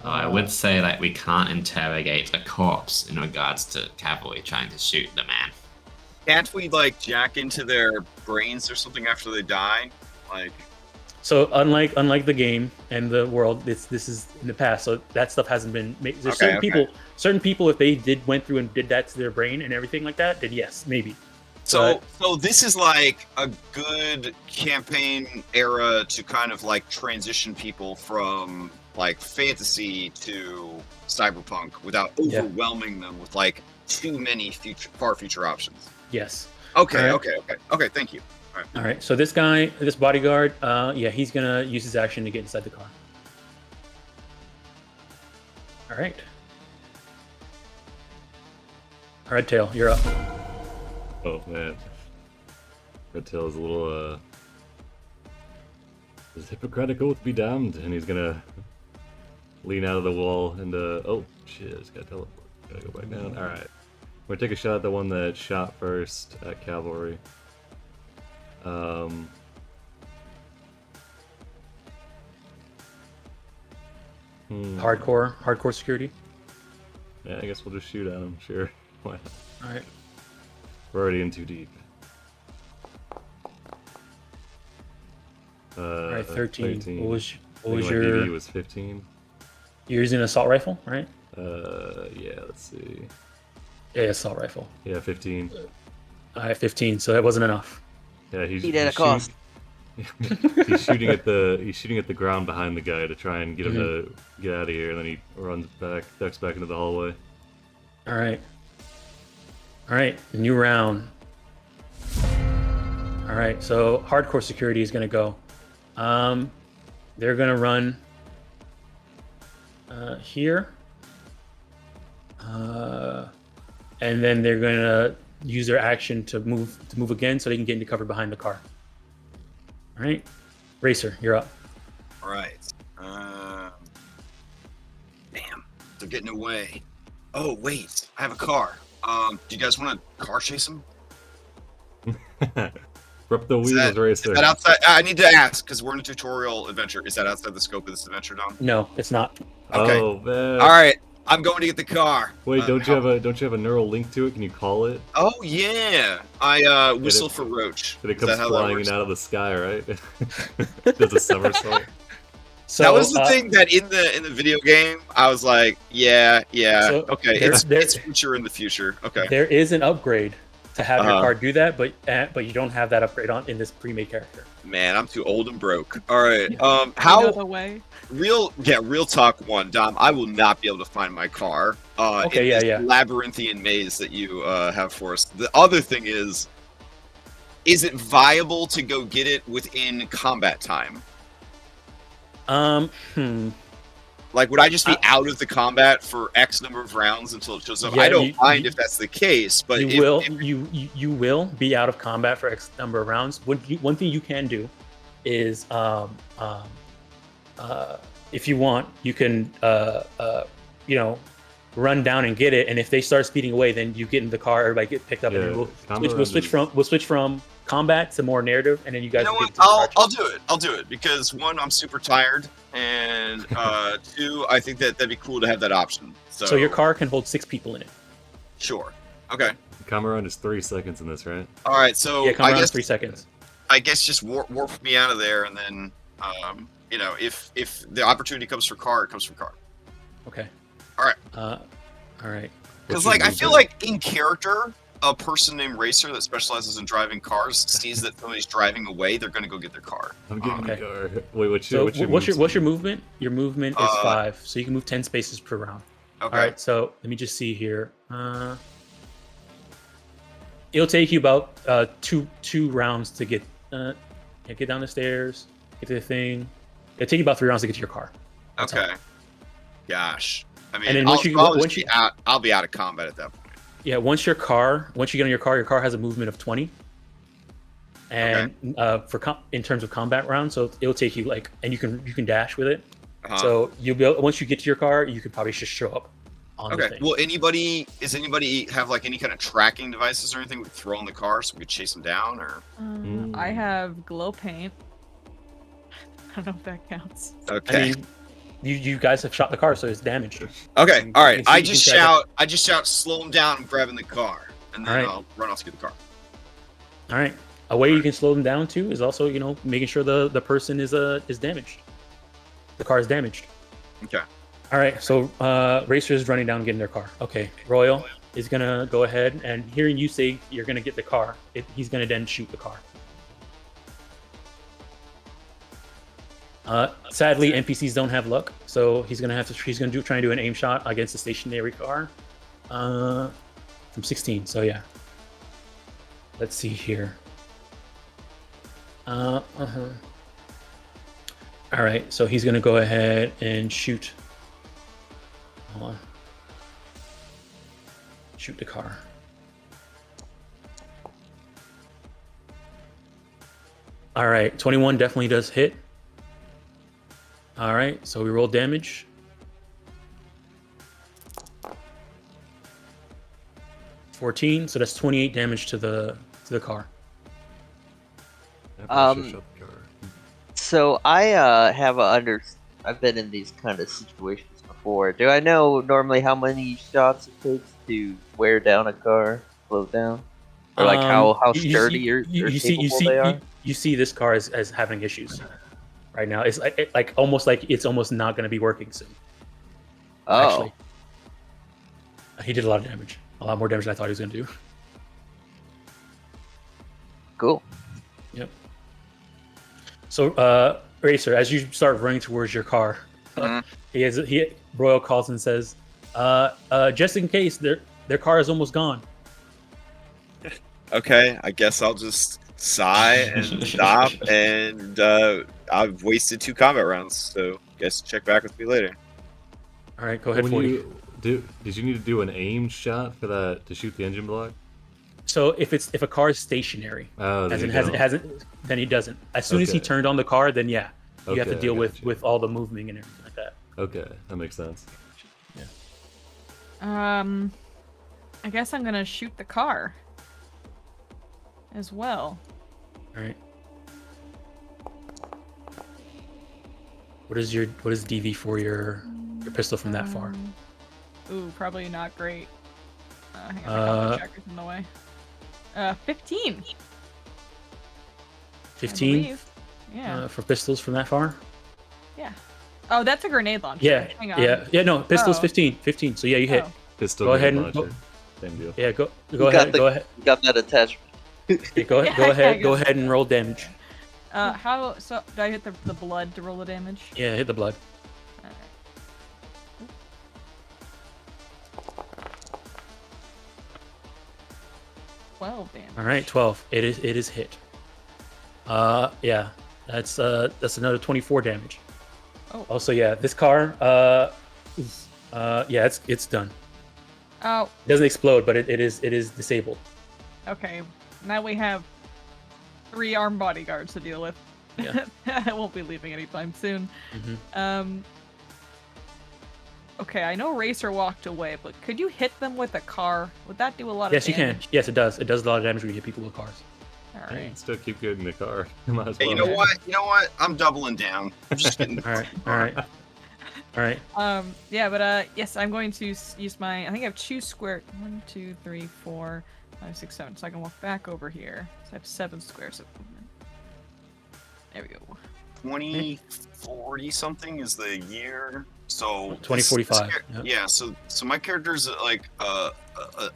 I would say like we can't interrogate a corpse in regards to cavalry trying to shoot the man. Can't we like jack into their brains or something after they die? Like. So unlike the game and the world, this is in the past. So that stuff hasn't been made. There's certain people, if they went through and did that to their brain and everything like that, then yes, maybe. So this is like a good campaign era to kind of like transition people from like fantasy to cyberpunk without overwhelming them with like too many far future options. Yes. Okay. Right. Okay. Thank you. All right. So this guy, this bodyguard, he's gonna use his action to get inside the car. All right. Redtail, you're up. Oh man, Redtail is a little His Hippocratic oath be damned, and he's gonna lean out of the wall and oh shit, it's gotta teleport. Gotta go back down. All right, we're gonna take a shot at the one that shot first at cavalry. Hardcore security. Yeah, I guess we'll just shoot at him. Sure. Why not? All right. We're already in too deep. All right, 13. What was my your? DD was 15. You're using an assault rifle, right? Yeah, let's see. Yeah, assault rifle. Yeah, 15. I have 15, so that wasn't enough. Yeah, Eat at a cost. He's shooting at the ground behind the guy to try and get him to get out of here, and then he runs back, ducks back into the hallway. All right, new round. All right, so hardcore security is gonna go. They're gonna run here, and then they're gonna use their action to move again, so they can get into cover behind the car. All right, Racer, you're up. All right. Damn, they're getting away. Oh wait, I have a car. Do you guys want to car chase them? Rip the wheels, Racer. Is that outside? I need to ask because we're in a tutorial adventure. Is that outside the scope of this adventure, Dom? No, it's not. Okay. Oh man. All right, I'm going to get the car. Wait, don't you have a neural link to it? Can you call it? Oh yeah, I whistle for Roach. But it Is comes that how that flying works? in out of the sky, right? Does a somersault. So That was the thing that in the video game, I was like, yeah, So okay, it's future in the future. Okay. There is an upgrade to have your Uh-huh. car do that, but you don't have that upgrade on in this pre-made character. Man, I'm too old and broke. All right. I know How the way. real talk one, Dom. I will not be able to find my car. Okay, in yeah, this labyrinthian maze that you have for us. The other thing is it viable to go get it within combat time? Like, would I just be out of the combat for X number of rounds until it shows up? Yeah, I don't mind if that's the case, but you will be out of combat for X number of rounds. One thing you can do is if you want, you can run down and get it, and if they start speeding away, then you get in the car, everybody get picked up, Yeah, and combat we'll switch from combat to more narrative, and then you guys. you know will what? get to the car I'll do it. I'll do it because one, I'm super tired, and two, I think that'd be cool to have that option. So your car can hold 6 people in it. Sure. Okay. Cameron is 3 seconds in this, right? All right. So Yeah, come I around guess 3 seconds. I guess just warp me out of there, and then if the opportunity comes for car, it comes for car. Okay. All right. All right. Because What's your I feel movement? like in character, a person named Racer that specializes in driving cars sees that somebody's driving away, they're gonna go get their car. I'm getting Okay. the car. Wait, what's So your what's your movement? Your movement is 5, so you can move 10 spaces per round. Okay. All right, so let me just see here. It'll take you about two rounds to get down the stairs, get to the thing. It'll take you about 3 rounds to get to your car. That's Okay. Gosh. I mean, And then I'll be out of combat at that point. Yeah, once you get on your car has a movement of 20. And in terms of combat rounds, so it'll take you and you can dash with it. Uh-huh. So you'll be once you get to your car, you could probably just show up on the Okay. thing. Well, does anybody have like any kind of tracking devices or anything we could throw in the car so we could chase them down? Or I have glow paint. I don't know if that counts. okay. I mean, you guys have shot the car, so it's damaged. Okay. All right. You can I see- just you can shout, slow them down. I'm grabbing the car, and then All right. I'll run off to get the car. All right. A way you can slow them down too is also, making sure the person is damaged. The car is damaged. Okay. All right. So Racer is running down and getting their car. Okay. Royal is gonna go ahead, and hearing you say you're gonna get the car, he's gonna then shoot the car. Sadly, NPCs don't have luck, so he's gonna try and do an aim shot against the stationary car. From 16. So yeah. Let's see here. All right, so he's gonna go ahead and shoot. Hold on. Shoot the car. All right, 21 definitely does hit. All right, so we roll damage. $14, so that's 28 damage to the car. I probably should've shot the car. So I I've been in these kind of situations before. Do I know normally how many shots it takes to wear down a car, slow it down, or like how sturdy or capable they are? You see this car as having issues. right now. It's like almost not going to be working soon. Oh, Actually, he did a lot of damage, a lot more damage than I thought he was going to do. cool. Yep. So, Racer, as you start running towards your car, Royal calls and says, just in case their car is almost gone. Okay, I guess I'll just sigh and stop, and I've wasted 2 combat rounds, so guess check back with me later. All right, go ahead, When 40. did you need to do an aim shot for that to shoot the engine block? So if a car is stationary, Oh, as then in you don't. hasn't, then he doesn't. As soon as he Okay. turned on the car, then yeah, you have to Okay, deal I gotcha. with all the moving and everything like that. Okay, that makes sense. I guess I'm gonna shoot the car as well. All right. What is DV for your pistol from that far? Ooh, probably not great. Hang on, my combo checker's in the way. 15. 15 believe. Yeah. for pistols from that far? Yeah. Oh, that's a grenade launcher. Yeah. Hang on. Yeah. No, pistols Oh. 15. 15. So yeah, you hit. Oh. Pistol Go ahead grenade and- launcher. Same deal. Yeah. Go got ahead. the- Go ahead. You got that attachment. Yeah, go Yeah, ahead. I Go guess. ahead and roll damage. How? So do I hit the blood to roll the damage? Yeah, hit the blood. Alright. 12 damage. All right, 12. It is hit. Yeah, that's another 24 damage. Oh. Also, yeah, this car yeah, it's done. Oh, It doesn't explode, but it is disabled. okay. Now we have 3 armed bodyguards to deal with. Yeah. I won't be leaving anytime soon. Mm-hmm. Okay, I know Racer walked away, but could you hit them with a car? Would that do a lot Yes, of you can. damage? Yes, it does. It does a lot of damage when you hit people with cars. All You right. can still keep getting the car. Might as Hey, well. you know what? You know what? I'm doubling down. I'm just getting. All right. Yeah, but yes, I'm going to use my. I think I have 2 square. 1, 2, 3, 4, 5, 6, 7. So I can walk back over here. So I have 7 squares of movement. There we go. 2040 something is the year. So 2045. Yep. Yeah. So my character's like a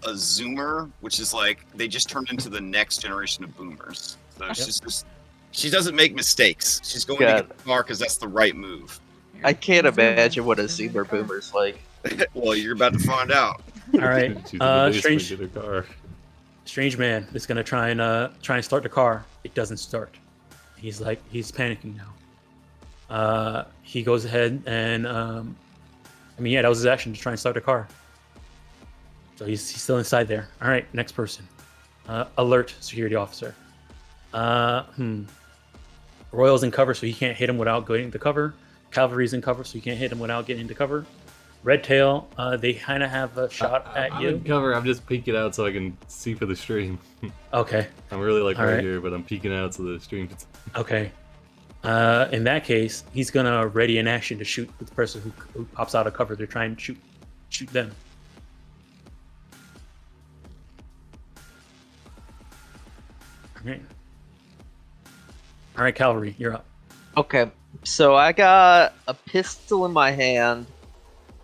zoomer, which is like they just turned into the next generation of boomers. So she's just she doesn't make mistakes. She's going to God. get the car because that's the right move. I can't Zoomer. imagine what a Zoomer Zoomer car. boomer's like. Well, you're about to find out. All right. She's in the basement, Strange. get her car. Strange man is gonna try and start the car. It doesn't start. He's panicking now. He goes ahead and that was his action to try and start the car. So he's still inside there. All right, next person. Alert security officer. Royal's in cover, so he can't hit him without getting into cover. Cavalry's in cover, so you can't hit him without getting into cover. Red Tail, they kind of have a shot at I'm you. in cover. I'm just peeking out so I can see for the stream. Okay. I'm really like All right right. here, but I'm peeking out so the stream can. Okay. In that case, he's gonna ready an action to shoot the person who pops out of cover. They're trying to shoot them. All right, Cavalry, you're up. Okay, so I got a pistol in my hand,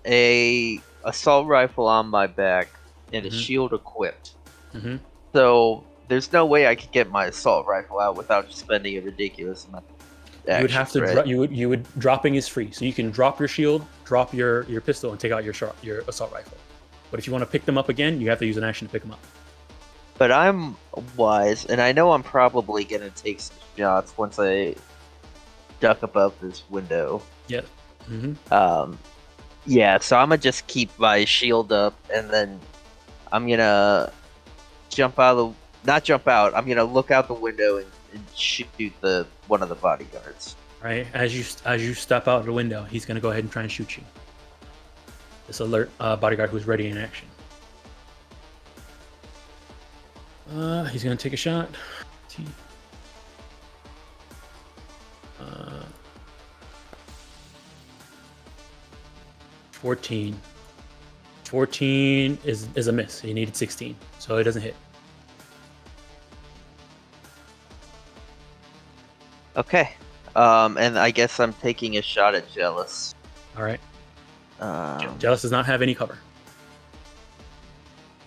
a assault rifle on my back, and a Mhm. shield equipped. Mm-hmm. So there's no way I could get my assault rifle out without just spending a ridiculous amount. Of You would have to. actions, right? You would dropping is free, so you can drop your shield, drop your pistol, and take out your assault rifle. But if you want to pick them up again, you have to use an action to pick them up. But I'm wise, and I know I'm probably gonna take some shots once I duck above this window. Yeah. Mm-hmm. Yeah, so I'm gonna just keep my shield up, and then I'm gonna not jump out. I'm gonna look out the window and shoot one of the bodyguards. Right. As you step out the window, he's gonna go ahead and try and shoot you. This alert bodyguard who's ready in action. He's gonna take a shot. 14. 14 is a miss. He needed 16, so it doesn't hit. Okay. And I guess I'm taking a shot at Jealous. All right. Um, Jealous does not have any cover.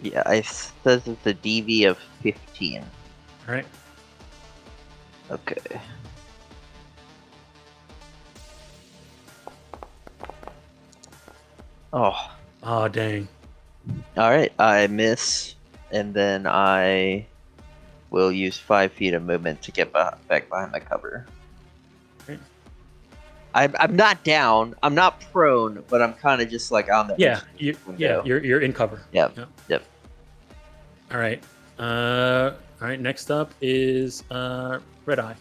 Yeah, it says it's a DV of 15. All right. Okay. Oh. Oh dang. Alright, I miss, and then I will use 5 feet of movement to get back behind the cover. Okay. I'm not down, I'm not prone, but I'm kind of just like on the Yeah. edge. You're in cover. Yep. Yep. Yep. All right. All right. Next up is Red Eye.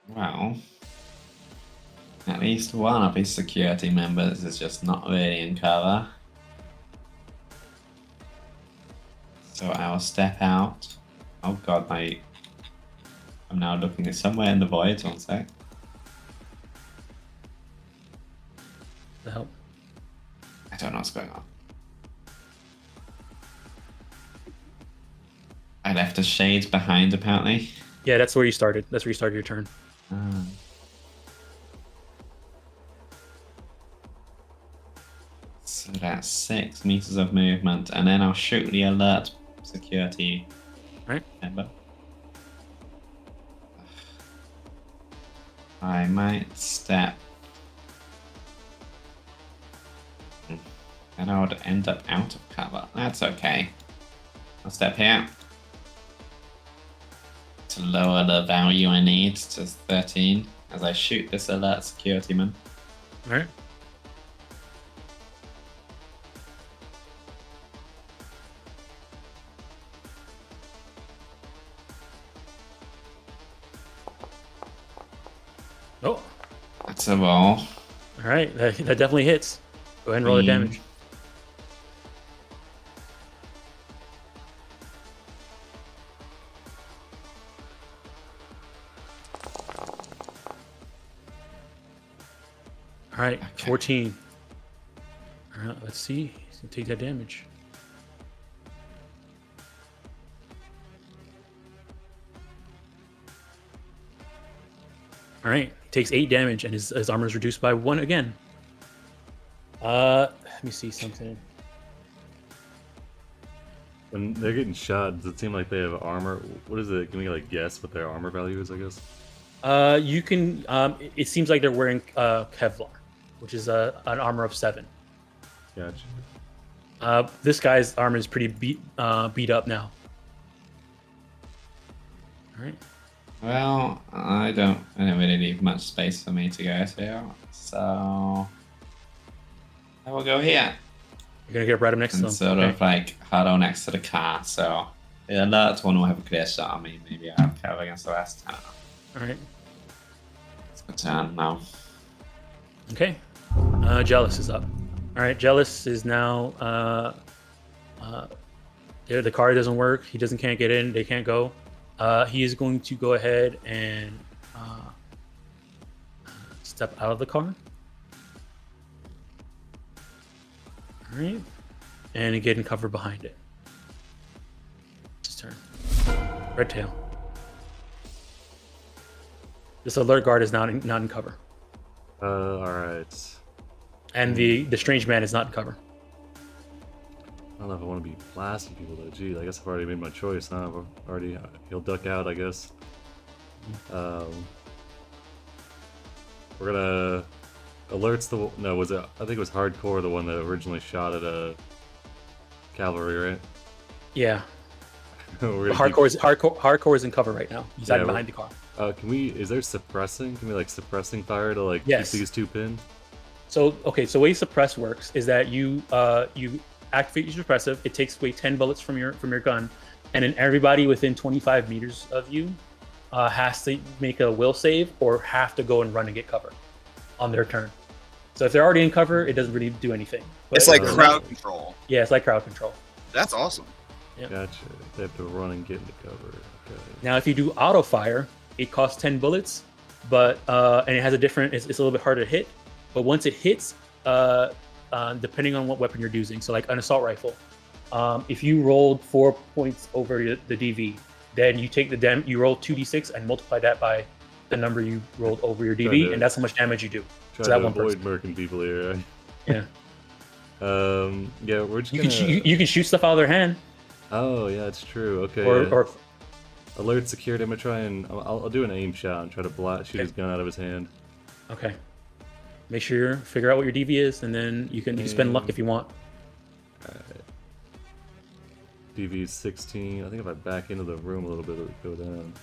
Well, at least one of his security members is just not really in cover. So I will step out. Oh god, I'm now looking at somewhere in the void, one sec. The help. I don't know what's going on. I left the shades behind, apparently. Yeah, that's where you started. That's where you started your turn. So that's 6 meters of movement, and then I'll shoot the alert security Right. member. I might step. And I would end up out of cover. That's okay. I'll step here to lower the value I need to 13 as I shoot this alert security man. All right. Oh, That's a roll. all right. That definitely hits. Go ahead and roll the damage. All right, Okay. 14. All right, let's see. He's gonna take that damage. All right, he takes 8 damage, and his armor is reduced by 1 again. Let me see something. When they're getting shot, does it seem like they have armor? What is it? Can we like guess what their armor value is? I guess. You can. It seems like they're wearing Kevlar, which is an armor of 7. Gotcha. This guy's armor is pretty beat up now. All right. Well, I don't really leave much space for me to go to, so I will go here You're gonna get right up next to and them. sort Okay. of like huddle next to the car. So the alert one will have a clear shot on me. Maybe I'll have cover against the rest. I don't know. All right. It's my turn now. Okay. Jealous is up. All right. Jealous is now. The car doesn't work. He can't get in. They can't go. He is going to go ahead and step out of the car. All right. And get in cover behind it. It's his turn. Red tail. This alert guard is not in cover. All right. And the strange man is not in cover. I don't know if I want to be blasting people though. Gee, I guess I've already made my choice. Huh? I've already he'll duck out, I guess. We're gonna alerts the no was it? I think it was hardcore the one that originally shot at a cavalry, right? Yeah. We're gonna Hardcore is in cover right now. He's hiding Yeah, behind the car. Can we? Is there suppressing? Can we like suppressing fire to like Yes. keep these two pinned? So okay, so the way suppress works is that you activate your suppressive. It takes away 10 bullets from your gun, and then everybody within 25 meters of you has to make a will save or have to go and run and get cover on their turn. So if they're already in cover, it doesn't really do anything. But It's like Uh, crowd control. Yeah, it's like crowd control. That's awesome. Yep. Gotcha. They have to run and get into cover. Okay. Now, if you do auto fire, it costs 10 bullets, but and it has a different. It's a little bit harder to hit. But once it hits, depending on what weapon you're using, so like an assault rifle, if you rolled 4 points over the DV, then you take you roll 2d6 and multiply that by the number you rolled over your Trying DV, to- and that's how much damage you do. Trying So that to one avoid person. murking people here. Right? Yeah. Yeah, we're just You gonna. you can shoot stuff out of their hand, Oh yeah, it's true. Okay. or yeah. or Alert security. I'm gonna try and I'll do an aim shot and try to shoot his gun out of his hand. okay. Make sure you figure out what your DV is, and then you can spend luck if you want. Alright. DV 16. I think if I back into the room a little bit, it'll go down.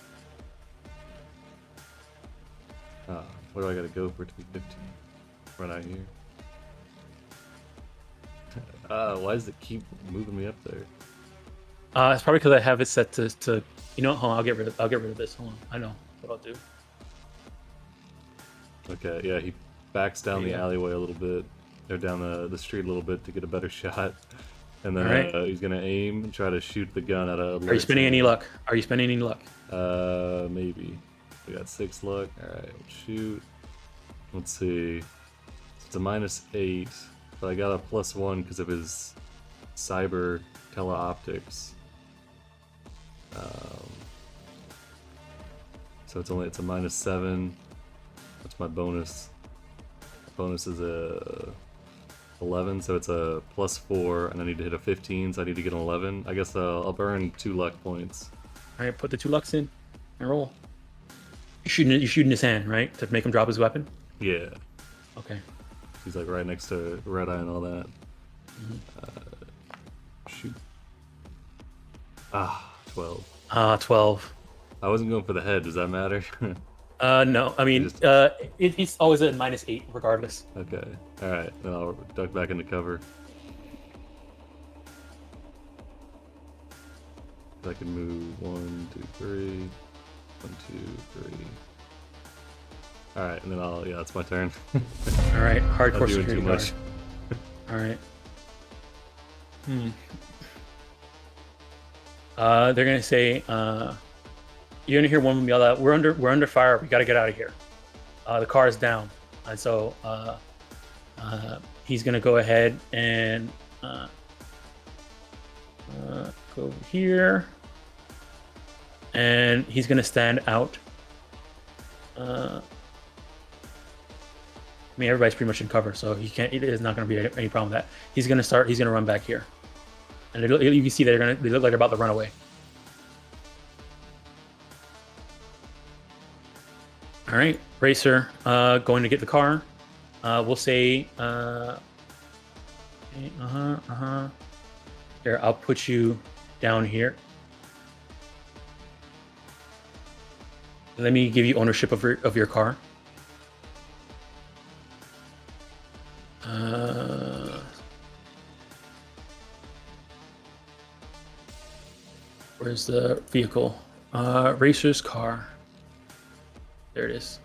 Ah, where do I gotta go for it to be 15? Run out here. Why does it keep moving me up there? It's probably because I have it set to you know. Hold on, I'll get rid of this. Hold on, I know what I'll do. Okay, yeah, he backs down the Yeah. alleyway a little bit, or down the street a little bit to get a better shot, and then Alright. he's gonna aim and try to shoot the gun at a. Are you spending any luck? Are you spending any luck? Maybe. We got 6 luck. Alright, we'll shoot. Let's see. It's a -8, but I got a +1 because of his cyber teleoptics. So it's a -7. That's my bonus. Bonus is a 11, so it's a +4, and I need to hit a 15, so I need to get an 11. I guess I'll burn 2 luck points. All right, put the 2 lucks in and roll. You're shooting his hand, right, to make him drop his weapon. Yeah. Okay. He's like right next to Red Eye and all that. Shoot. 12. 12. I wasn't going for the head. Does that matter? No, I mean, Just- it's always a -8 regardless. Okay. All right. Then I'll duck back into cover. I can move 1, 2, 3. 1, 2, 3. All right, and then yeah, it's my turn. All right, I'm hardcore doing security too much. guard. All right. They're gonna say, you're gonna hear one of them yell out, "We're under fire. We gotta get out of here. The car is down." And so he's gonna go ahead and go over here, and he's gonna stand out. I mean, everybody's pretty much in cover, so he can't. It is not going to be any problem with that. He's going to run back here, and you can see they look like they're about to run away. All right, Racer, going to get the car. We'll say, Here, I'll put you down here. Let me give you ownership of your car. Where's the vehicle? Racer's car. There it is.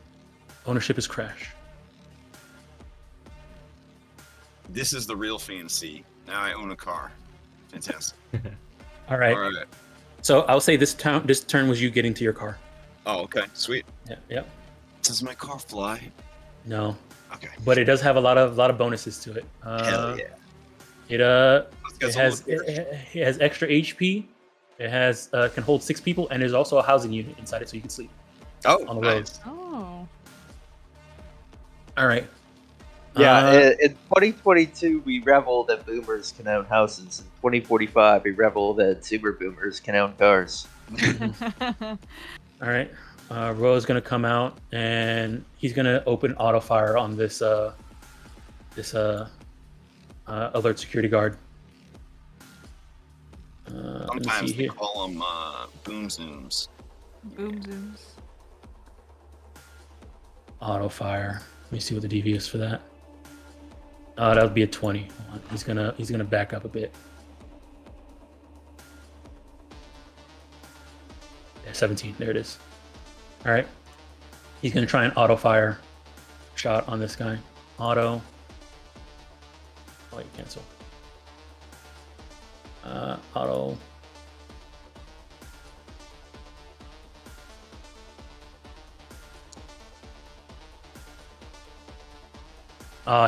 Ownership is Crash. This is the real fancy. Now I own a car. Fantastic. All right. All right. So I'll say this turn was you getting to your car. Oh, okay. Sweet. Yeah. Does my car fly? No, Okay. but it does have a lot of bonuses to it. Hell yeah. It Let's it has extra HP. It has can hold 6 people, and there's also a housing unit inside it, so you can sleep. Oh, on the nice. Oh. All right. Yeah, in 2022, we reveled that boomers can own houses. In 2045, we reveled that super boomers can own cars. All right. Roy's gonna come out, and he's gonna open auto fire on this alert security guard. Let me see Sometimes they here. call them boom zooms. Boom zooms. Auto fire. Let me see what the DV is for that. That would be a 20. Hold on. He's gonna back up a bit. Yeah, 17. There it is. All right. He's gonna try an auto fire shot on this guy. Auto. Oh, you cancel. Auto.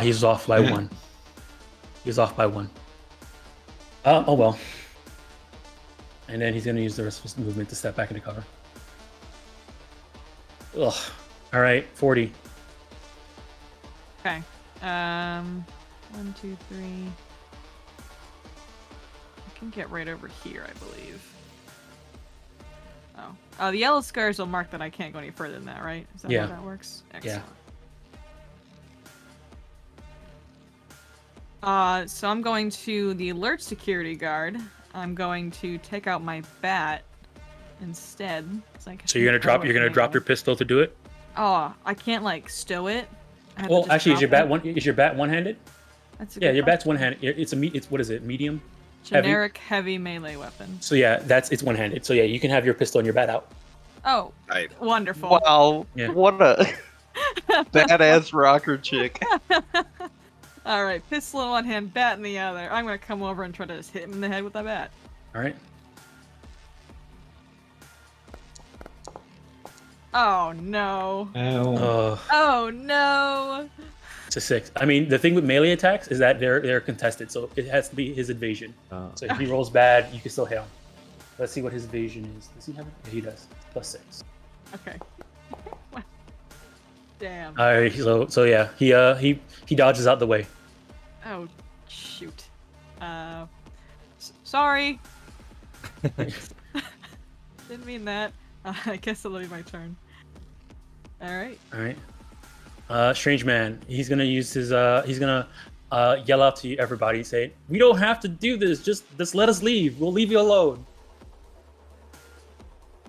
He's off by 1. He's off by 1. Oh well. And then he's going to use the rest of his movement to step back into cover. Ugh. All right, 40. Okay. 1, 2, 3. I can get right over here, I believe. Oh, the yellow squares will mark that I can't go any further than that, right? Is that Yeah. how that works? Excellent. So I'm going to the alert security guard. I'm going to take out my bat instead. So you're gonna drop your pistol to do it? Oh, I can't like stow it. I have to Well, just actually, drop it? is your bat one-handed? That's a Yeah, good your bat's question. one-handed. It's what is it? Medium? Generic heavy melee weapon. So yeah, it's one-handed. So yeah, you can have your pistol and your bat out. Oh, Right. wonderful. Wow, Yeah. what a badass rocker chick. All right, pistol in one hand, bat in the other. I'm gonna come over and try to just hit him in the head with that bat. All right. Oh no. Oh. Oh no. It's a 6. I mean, the thing with melee attacks is that they're contested, so it has to be his evasion. So if he rolls bad, you can still hit him. Let's see what his evasion is. Does he have it? Yeah, he does. +6. Okay. Damn. All right. So yeah, he dodges out the way. Oh shoot. Sorry. Didn't mean that. I guess it'll be my turn. All right. All right. Strange man. He's gonna use his. He's gonna yell out to everybody and say, "We don't have to do this. Just let us leave. We'll leave you alone."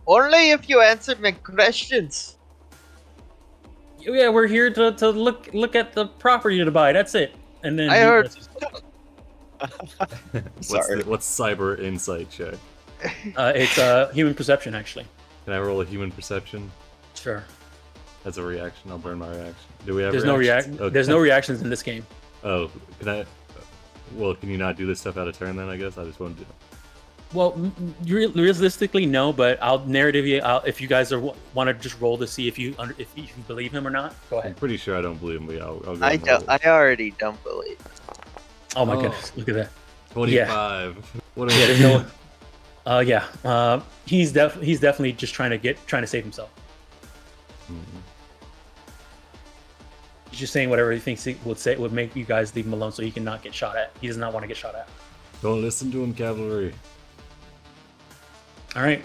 Only if you answer my questions. Yeah, we're here to look at the property to buy. That's it. And then I heard. Sorry. What's cyber insight check? It's human perception actually. Can I roll a human perception? Sure. As a reaction, I'll burn my reaction. Do we have There's reactions? no Okay. There's no reactions in this game. Oh, can I? Well, can you not do this stuff out of turn then? I guess I just want to do. Well, realistically, no. But I'll narrative you. If you guys want to just roll to see if you believe him or not, go I'm ahead. pretty sure I don't believe him, but yeah, I'll go. I and don't. roll. I already don't believe. Oh my Oh. goodness! Look at that. 25. What Yeah, are there's no. Yeah. He's definitely just trying to save himself. He's just saying whatever he thinks he would make you guys leave him alone so he can not get shot at. He does not want to get shot at. Don't listen to him, cavalry. All right.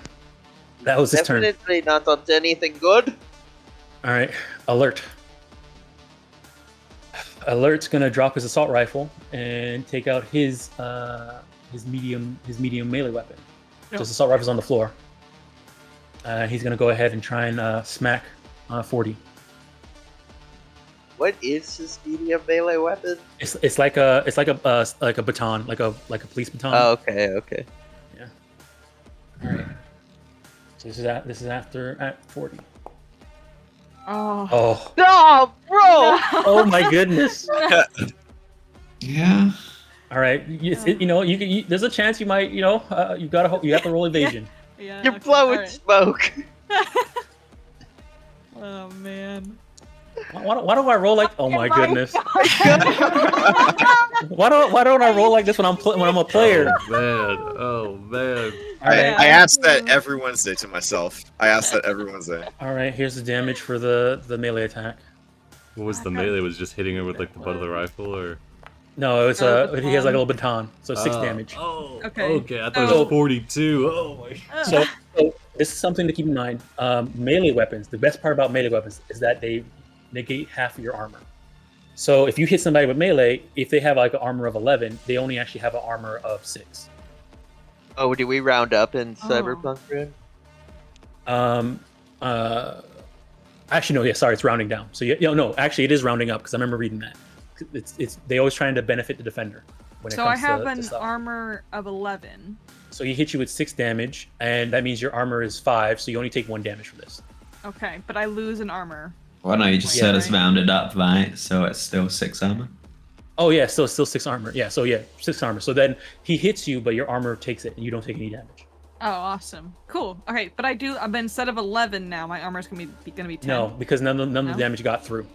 That was his turn. Definitely not on anything good. All right. Alert. Alert's gonna drop his assault rifle and take out his medium melee weapon. So his assault rifle's on the floor. He's gonna go ahead and try and smack 40. What is his medium melee weapon? It's like a baton, like a police baton. Oh, okay. Yeah. All right. So this is after at 40. Oh. Oh. No, bro. Oh my goodness. Yeah. All right. There's a chance you might. You have to roll evasion. Yeah. You're okay, blowing alright. smoke. Oh man. Why don't I roll like? Oh my goodness. Why don't I roll like this when I'm a player? Oh man. All right. I ask that every Wednesday to myself. I ask that every Wednesday. All right. Here's the damage for the melee attack. What was the melee? Was it just hitting her with like the butt of the rifle, or? No, it's Oh, he has like a little baton, so 6 damage. Oh. Okay. Okay. I thought it So- was 42. Oh my. So this is something to keep in mind. Melee weapons. The best part about melee weapons is that they negate half of your armor. So if you hit somebody with melee, if they have like an armor of 11, they only actually have an armor of 6. Oh, do we round up in Oh. Cyberpunk RED? Actually, no. Yeah, sorry, it's rounding down. So no, actually, it is rounding up because I remember reading that. It's they always trying to benefit the defender when it So I comes have to an stuff. armor of 11. So he hits you with 6 damage, and that means your armor is 5, so you only take 1 damage from this. Okay, but I lose an armor. Well, no, you just Yeah, said it's right. rounded up, right? So it's still 6 armor. Oh yeah, still 6 armor. Yeah, so yeah, 6 armor. So then he hits you, but your armor takes it, and you don't take any damage. Oh, awesome. Cool. All right, but instead of 11 now, my armor's gonna be 10. No, because none of No? the damage got through.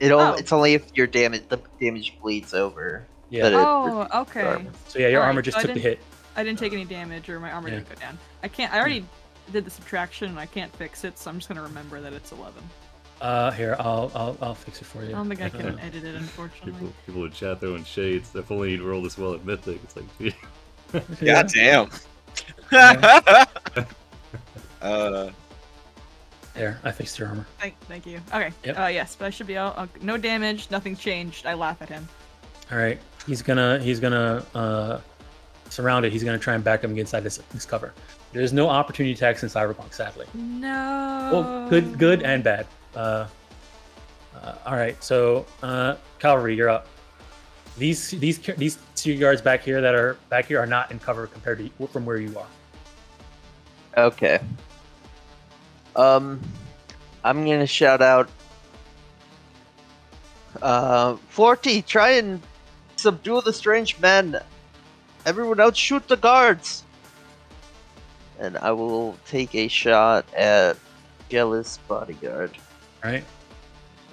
Oh. It's only if your the damage bleeds over. Yeah. that it Oh, reduces okay. armor. So yeah, your Alright, armor just so I took the hit. I didn't take any damage, or my armor Yeah. didn't go down. I already did the subtraction, and I can't fix it, so I'm just gonna remember that it's 11. Here, I'll fix it for you. I don't think I can edit it, unfortunately. People would chat throwing shades. If only you'd roll this well at Mythic. It's like, gee. Yeah. God damn. There, I fixed your armor. Thank you. Okay. Yep. Yes, but I should be out. No damage. Nothing changed. I laugh at him. All right, he's gonna surround it. He's gonna try and back him inside this cover. There's no opportunity attacks in Cyberpunk, sadly. No. Well, good and bad. All right, so Cavalry, you're up. These 2 guards back here are not in cover compared to from where you are. Okay. I'm gonna shout out. Forty, try and subdue the strange men. Everyone else shoot the guards. And I will take a shot at Jealous Bodyguard. All right.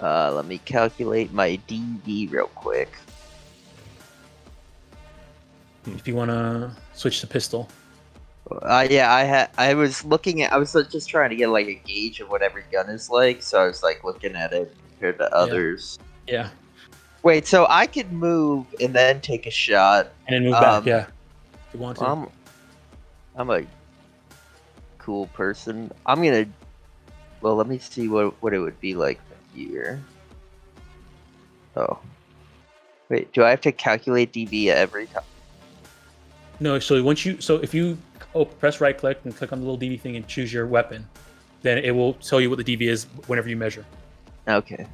Let me calculate my DD real quick. If you wanna switch to pistol. Yeah, I was looking at. I was just trying to get like a gauge of what every gun is like. So I was like looking at it compared to others. Yeah. Wait, so I could move and then take a shot. And then move back. Yeah. If you want to. I'm a cool person. I'm gonna. Well, let me see what it would be like here. Oh. Wait, do I have to calculate DB every time? No, so if you press right click and click on the little DV thing and choose your weapon, then it will tell you what the DV is whenever you measure. Okay.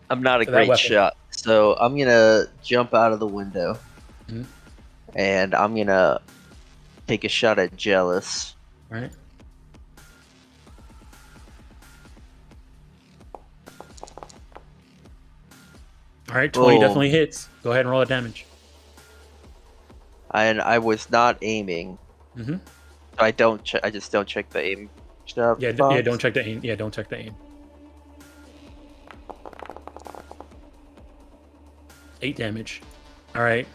I'm not a For that great weapon. shot, so I'm gonna jump out of the window. Mhm. And I'm gonna take a shot at Jealous. All right. All right, 20 Boom. definitely hits. Go ahead and roll that damage. And I was not aiming. Mm-hmm. So I just don't check the aim stuff. Yeah, box. don't check the aim. Yeah, don't check the aim. 8 damage. All right.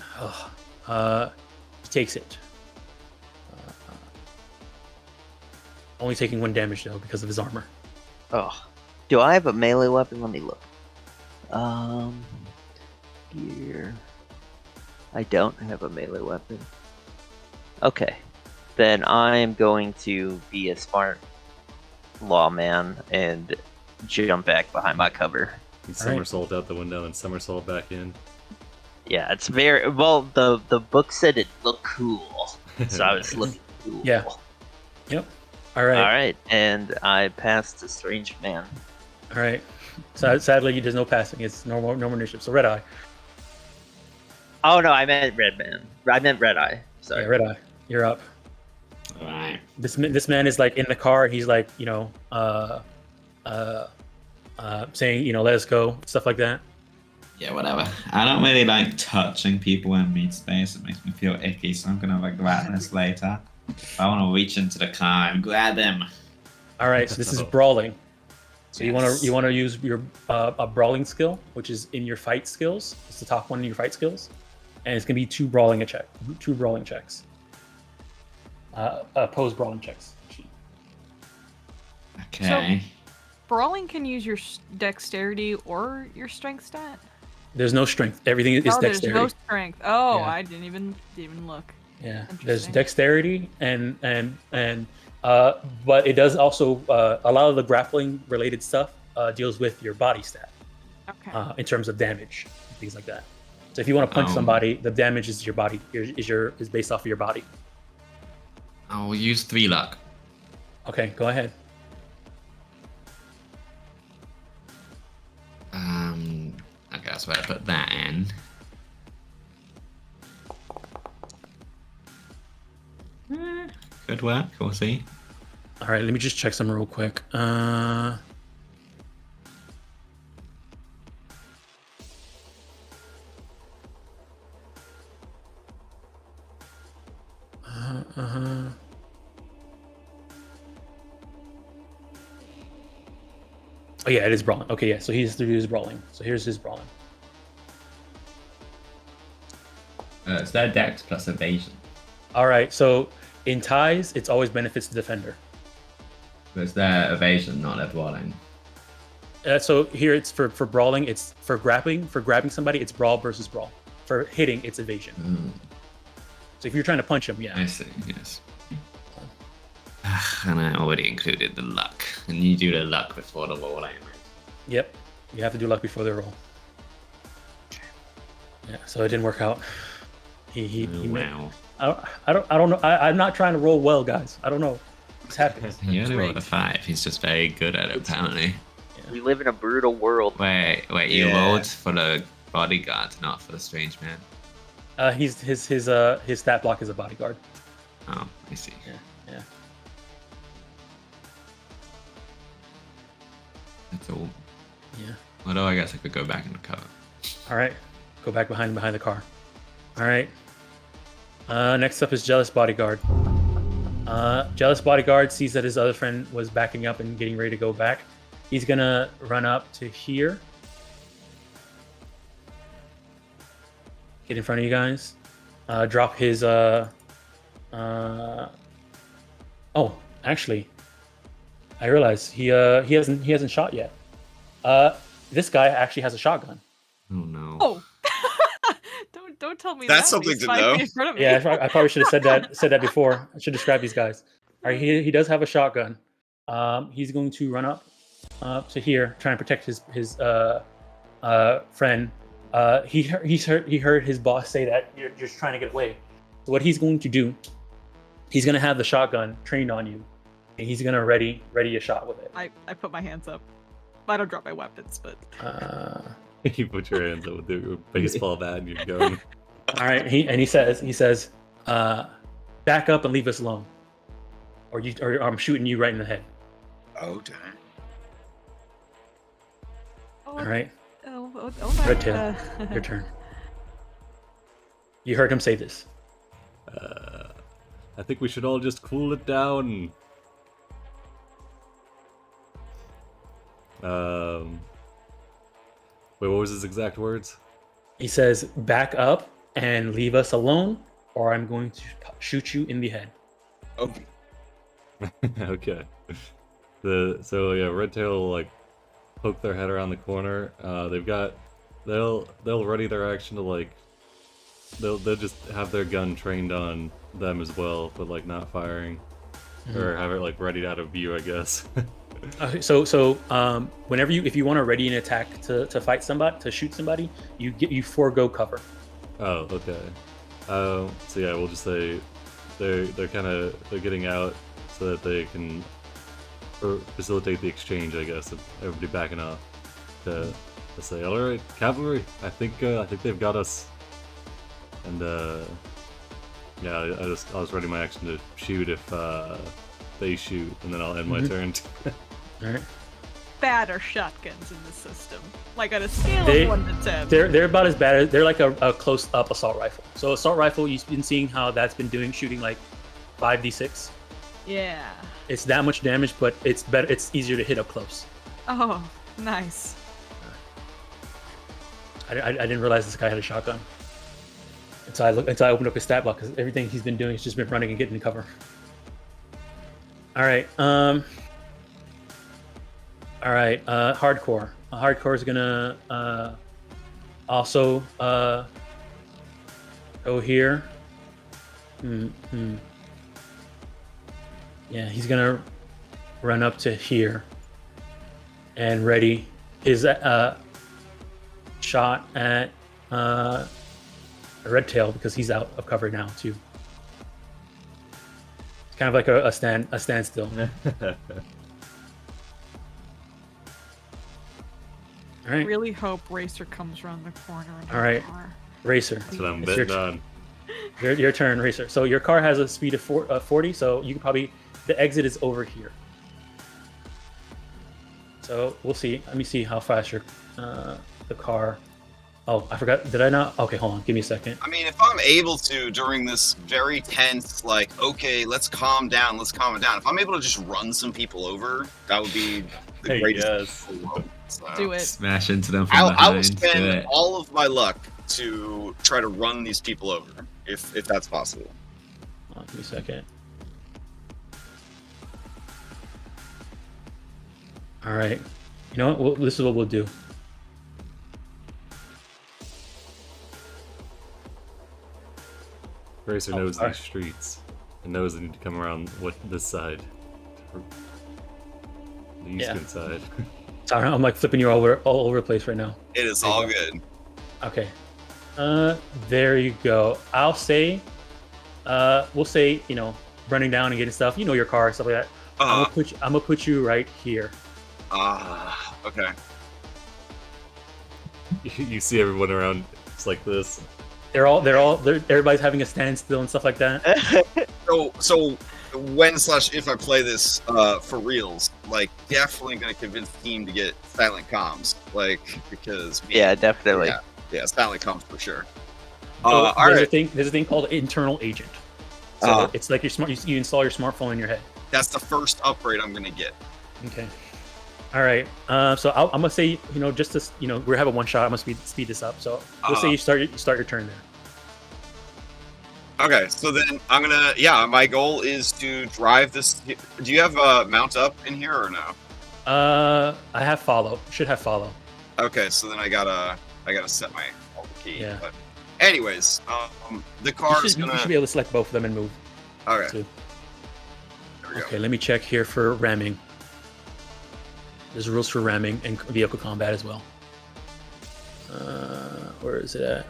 He takes it. Only taking 1 damage though because of his armor. Oh, do I have a melee weapon? Let me look. Gear. I don't have a melee weapon. Okay, then I'm going to be a smart lawman and jump back behind my cover. And All right. somersault out the window and somersault back in. Yeah, it's very well. The book said it looked cool, so I was looking cool. Yeah. Yep. All right. All right, and I passed the strange man. All right. So sadly, there's no passing. It's normal initiative. So red eye. Oh no, I meant red man. I meant red eye. Sorry. Yeah, red eye. You're up. All right. This man is like in the car. He's like saying let us go, stuff like that. Yeah, whatever. I don't really like touching people in meat space. It makes me feel icky, so I'm gonna regret this later. I want to reach into the car and grab him. All right. So this is Oh. brawling. So Yes. you want to use your a brawling skill, which is in your fight skills. It's the top one in your fight skills, and it's gonna be 2 brawling checks. Opposed brawling checks. Okay. Brawling can use your dexterity or your strength stat. There's no strength. Everything is Oh, there's dexterity. no strength. Oh, Yeah. I didn't even look. Yeah, there's Interesting. dexterity and but it does also a lot of the grappling related stuff deals with your body stat Okay. in terms of damage, things like that. So if you want to punch Oh. somebody, the damage is your body is based off of your body. I'll use 3 luck. Okay, go ahead. Okay, that's where I put that in. Good work, we'll see. All right, let me just check some real quick. Oh yeah, it is brawling. Okay, yeah. So he's brawling. So here's his brawling. It's their dex plus evasion. All right. So in ties, it's always benefits the defender. Was their evasion, not their brawling? So here it's for brawling. It's for grabbing. For grabbing somebody, it's brawl versus brawl. For hitting, it's evasion. So if you're trying to punch him, yeah. I see. Yes. And I already included the luck, and you do the luck before the roll, I imagine. Yep. You have to do luck before the roll. Yeah. So it didn't work out. He Wow. I don't know. I'm not trying to roll well, guys. I don't know. It's happening. You only rolled a 5. He's just very good at it, apparently. We live in a brutal world. Wait. You Yeah. rolled for the bodyguard, not for the strange man. His stat block is a bodyguard. Oh, I see. Yeah. That's all. Yeah. Although I guess I could go back and cover. All right. Go back behind the car. All right. Next up is Jealous Bodyguard. Jealous Bodyguard sees that his other friend was backing up and getting ready to go back. He's gonna run up to here. Get in front of you guys. Drop his oh, actually, I realized he hasn't shot yet. This guy actually has a shotgun. Oh no. Oh. Don't tell me That's that. something He's to 5 know. feet in front of me. Yeah, I probably should have said that before. I should describe these guys. All right, he does have a shotgun. He's going to run up to here, trying to protect his friend. He heard his boss say that you're just trying to get away. So what he's going to do, he's going to have the shotgun trained on you, and he's going to ready a shot with it. I put my hands up. I don't drop my weapons, but You put your hands up with your baseball bat and you're going. All right, he says, back up and leave us alone, or I'm shooting you right in the head. Oh, damn. All right, oh Red Tail, your turn. You heard him say this. I think we should all just cool it down. Wait, what was his exact words? He says, back up and leave us alone, or I'm going to shoot you in the head. Oh, Okay. Red Tail will like poke their head around the corner. They'll ready their action to like they'll just have their gun trained on them as well, but like not firing. Or have it like readied out of view, I guess. Whenever if you want to ready an attack to fight somebody, to shoot somebody, you forego cover. Oh, okay. So yeah, we'll just say they're getting out so that they can facilitate the exchange, I guess, of everybody backing off to say, all right, cavalry, I think they've got us. And yeah, I was ready my action to shoot if they shoot, and then I'll end my turn. All right. bad are shotguns in this system? Like on a scale They- of 1 to 10. They're about as bad as they're like a close up assault rifle. So assault rifle, you've been seeing how that's been shooting like 5d6. Yeah. It's that much damage, but it's better. It's easier to hit up close. Oh, nice. I didn't realize this guy had a shotgun. Until I opened up his stat block, because everything he's been doing has just been running and getting cover. All right. Hardcore. Hardcore is gonna also go here. Yeah, he's gonna run up to here and ready his shot at Red Tail, because he's out of cover now too. It's kind of like a standstill. All right, Really hope Racer comes around the corner. In All right. Car. Racer. That's what I'm It's your betting on. Your turn, Racer. So your car has a speed of 40, so you can probably, the exit is over here. So we'll see. Let me see how fast your the car. Oh, I forgot. Did I not? Okay, hold on. Give me a second. I mean, if I'm able to during this very tense, like, okay, let's calm down, if I'm able to just run some people over, that would be the Hey, greatest yes. thing in the world. So, Do it. Smash into them from I will behind. Do spend it. all of my luck to try to run these people over, if that's possible. Give me a second. All right. You know what? This is what we'll do. Racer knows alright. these streets and knows they need to come around this side. The eastern side. Sorry, I'm like flipping you all over the place right now. It is There you all go. good. Okay. There you go. I'll say, we'll say, you know, running down and getting stuff. You know your car, stuff like that. I'm gonna put you right here. Okay. You see everyone around. It's like this. Everybody's having a standstill and stuff like that. So when / if I play this for reals, like definitely gonna convince the team to get silent comms, like because Yeah, definitely. yeah, silent comms for sure. So All right, there's a thing called internal agent. So it's like you install your smartphone in your head. that's the first upgrade I'm gonna get. Okay. All right. So I'm gonna say, you know, just to, you know, we're having one shot. I'm gonna speed this up. So let's say you start your turn there. Okay, so then I'm gonna my goal is to drive this. Do you have mount up in here or no? I have follow. Should have follow. Okay, so then I gotta set my alt key. Yeah. But anyways, the car is You gonna. should be able to select both of them and move. Okay, too. there we go. Okay, let me check here for ramming. There's rules for ramming and vehicle combat as well. Where is it at?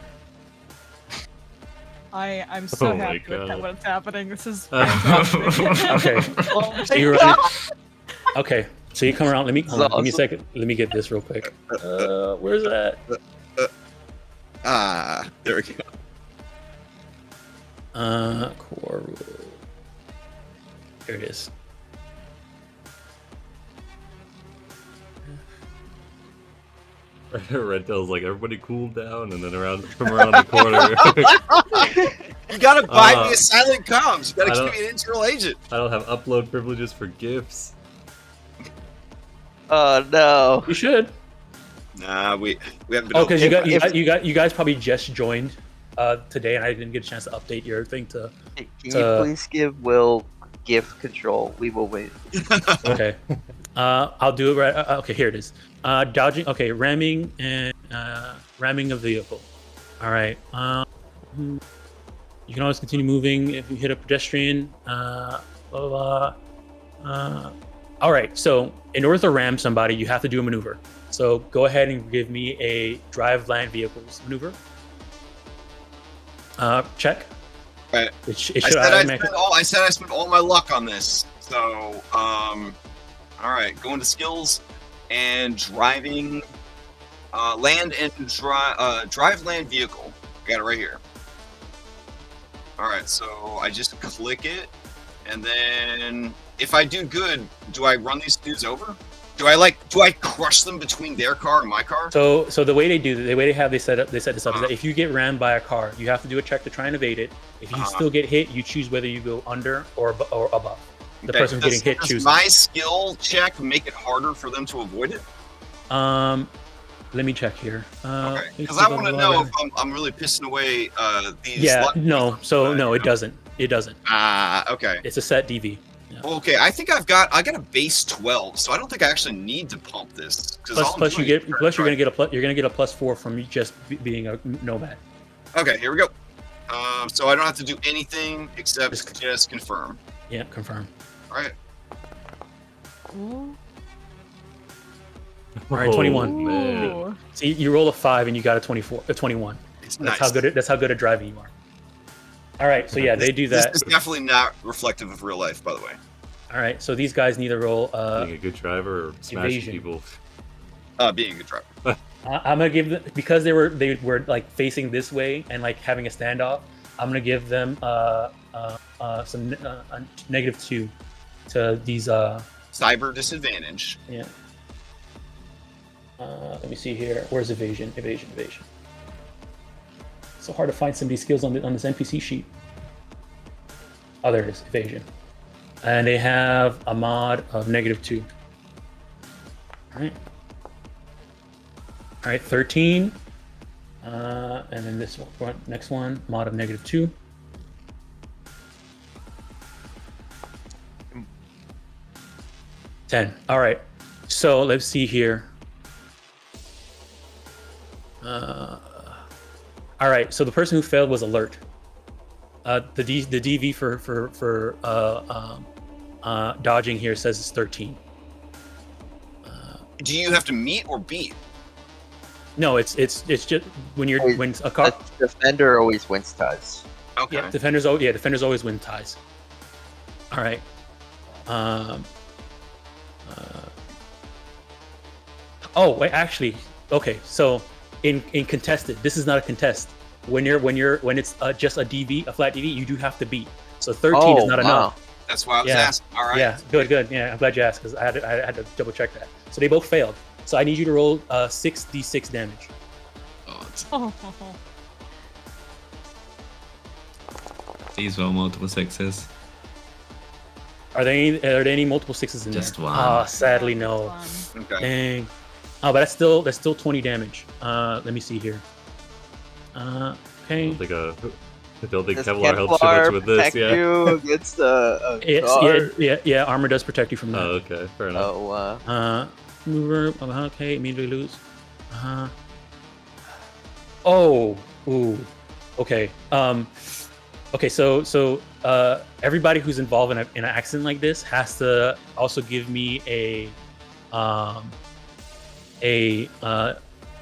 I'm so Oh my happy with God. what's happening. This is fantastic. Okay. Oh So my you're God. running. Okay, so you come around. Let me hold on, give me a awesome. second. Let me get this real quick. Where's it at? There we go. Core rule. Here it is. Red Tail's like, everybody cool down, and then from around the corner. You gotta buy Uh, me a silent comms. You I gotta don't- give me an internal agent. I don't have upload privileges for gifts. Oh no. You should. Nah, we haven't been. Oh, because If- you guys probably just joined today, and I didn't get a chance to update your thing to. Can you please give Will gift control? We will wait. Okay. I'll do it right. Okay, here it is. Dodging. Okay, ramming and ramming a vehicle. All right. You can always continue moving if you hit a pedestrian. Blah, blah, blah. All right. So in order to ram somebody, you have to do a maneuver. So go ahead and give me a drive land vehicles maneuver. Check. Right. It should I automatically. said I spent all my luck on this. So, all right, going to skills and driving, land and drive land vehicle. I got it right here. All right, so I just click it, and then if I do good, do I run these dudes over? Do I crush them between their car and my car? So the way they set this up is that if you get rammed by a car, you have to do a check to try and evade it. If you still get hit, you choose whether you go under or above. The person getting hit does chooses. my skill check make it harder for them to avoid it? Let me check here. Okay, because I want to know if I'm really pissing away these. Yeah, luck- no. So no, it doesn't. It doesn't. Okay. It's a set DV. Yeah. Okay, I think I got a base 12, so I don't think I actually need to pump this. Plus you're gonna get a +4 from just being a nomad. Okay, here we go. So I don't have to do anything except just confirm. Yeah, confirm. All right. Ooh. All right, 21. Oh, man. Ooh. See, you roll a 5 and you got a 21. It's That's nice. how good at driving you are. All right, so yeah, they do that. This is definitely not reflective of real life, by the way. All right, so these guys need to roll. Being a good driver or smashing Evasion. people. Being a good driver. I'm gonna give them, because they were like facing this way and like having a standoff. I'm gonna give them some -2 to these. Cyber disadvantage. Yeah. Let me see here. Where's evasion? Evasion. So hard to find some of these skills on this NPC sheet. Oh, there it is. Evasion. And they have a mod of -2. All right. All right, 13. And then this one, next one, mod of -2. 10. All right. So let's see here. All right. So the person who failed was alert. The DV for dodging here says it's 13. Do you have to meet or beat? No, it's just when a car. The defender always wins ties. Okay. Yeah, defenders always win ties. All right. Oh wait, actually, okay. So in contested, this is not a contest. When it's just a DV, a flat DV, you do have to beat. So 13 is not enough. That's why I was Yeah. asking. All right. Yeah, good. Yeah, I'm glad you asked because I had to double check that. So they both failed. So I need you to roll 6d6 damage. Oh. These were multiple sixes. Are there any multiple sixes in Just there? one. Ah, sadly no. Okay. Dang. Oh, but that's still 20 damage. Let me see here. I Okay. don't think Does Kevlar helps too much with this. protect Yeah. you against a It's, yeah, armor does protect you from that. Oh, okay. Fair enough. Oh, Mover. Okay, immediately lose. Oh. Ooh. Okay. Okay. So everybody who's involved in an accident like this has to also give me a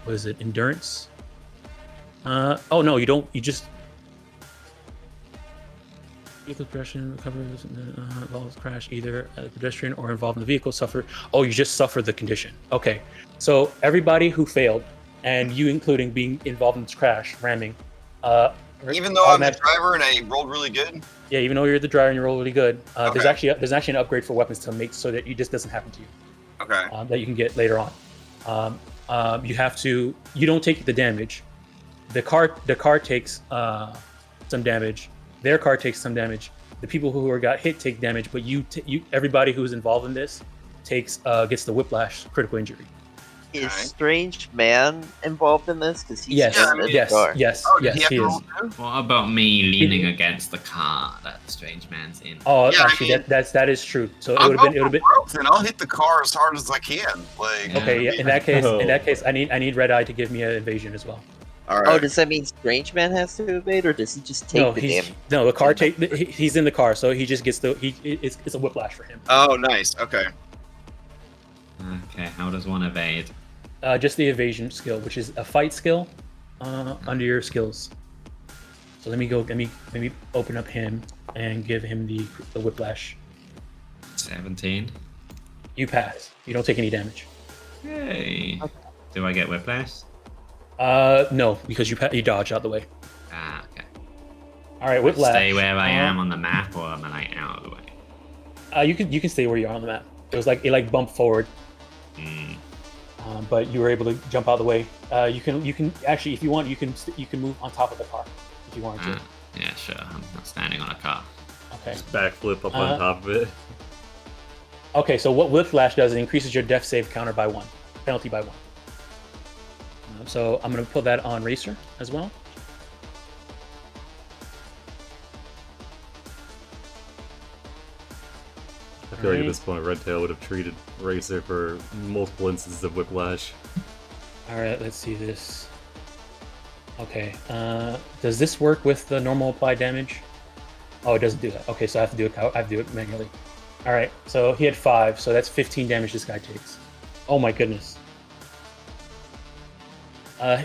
what is it? Endurance. Oh no, you don't. You just vehicle pedestrian recovers involves crash either a pedestrian or involved in the vehicle suffer. Oh, you just suffered the condition. Okay, so everybody who failed, and you including being involved in this crash, ramming. Even though I'm the driver and I rolled really good. Yeah, even though you're the driver and you roll really good, Okay. there's actually an upgrade for weapons to make so that it just doesn't happen to you. Okay. That you can get later on. You don't take the damage. The car takes some damage. Their car takes some damage. The people who got hit take damage, but everybody who's involved in this gets the whiplash critical injury. Is Strange Man involved in this? Because he's Yes, in the car. yes, Oh, did he have he to is. roll too? What about me leaning against the car that the strange man's in? Oh, Yeah, I actually, mean- that is true. So I'll it go would have been. for broke, then I'll hit the car as hard as I can. Like. Yeah. Okay, yeah. In that case, I need Red Eye to give me an evasion as well. All Oh, right. does that mean Strange Man has to evade, or does he just take No, the he's damage? no the car take. He's in the car, so he just gets it's a whiplash for him. Oh, nice. Okay. Okay, how does one evade? Just the evasion skill, which is a fight skill under your skills. So let me open up him and give him the whiplash. 17. You pass. You don't take any damage. Yay. Do I get whiplash? No, because you dodge out the way. Ah, okay. All right, whiplash. Stay where I am on the map, or am I out of the way? You can stay where you are on the map. It like bumped forward, but you were able to jump out of the way. You can actually, if you want, you can move on top of the car if you wanted to. Yeah, sure. I'm not standing on a car. Okay. Backflip up on top of it. Okay, so what whiplash does, it increases your death save counter by 1, penalty by 1. So I'm going to put that on Racer as well. I feel like at this point, Redtail would have treated Racer for multiple instances of whiplash. All right, let's see this. Okay, does this work with the normal applied damage? Oh, it doesn't do that. Okay, so I have to do it manually. All right, so he had 5, so that's 15 damage this guy takes. Oh my goodness.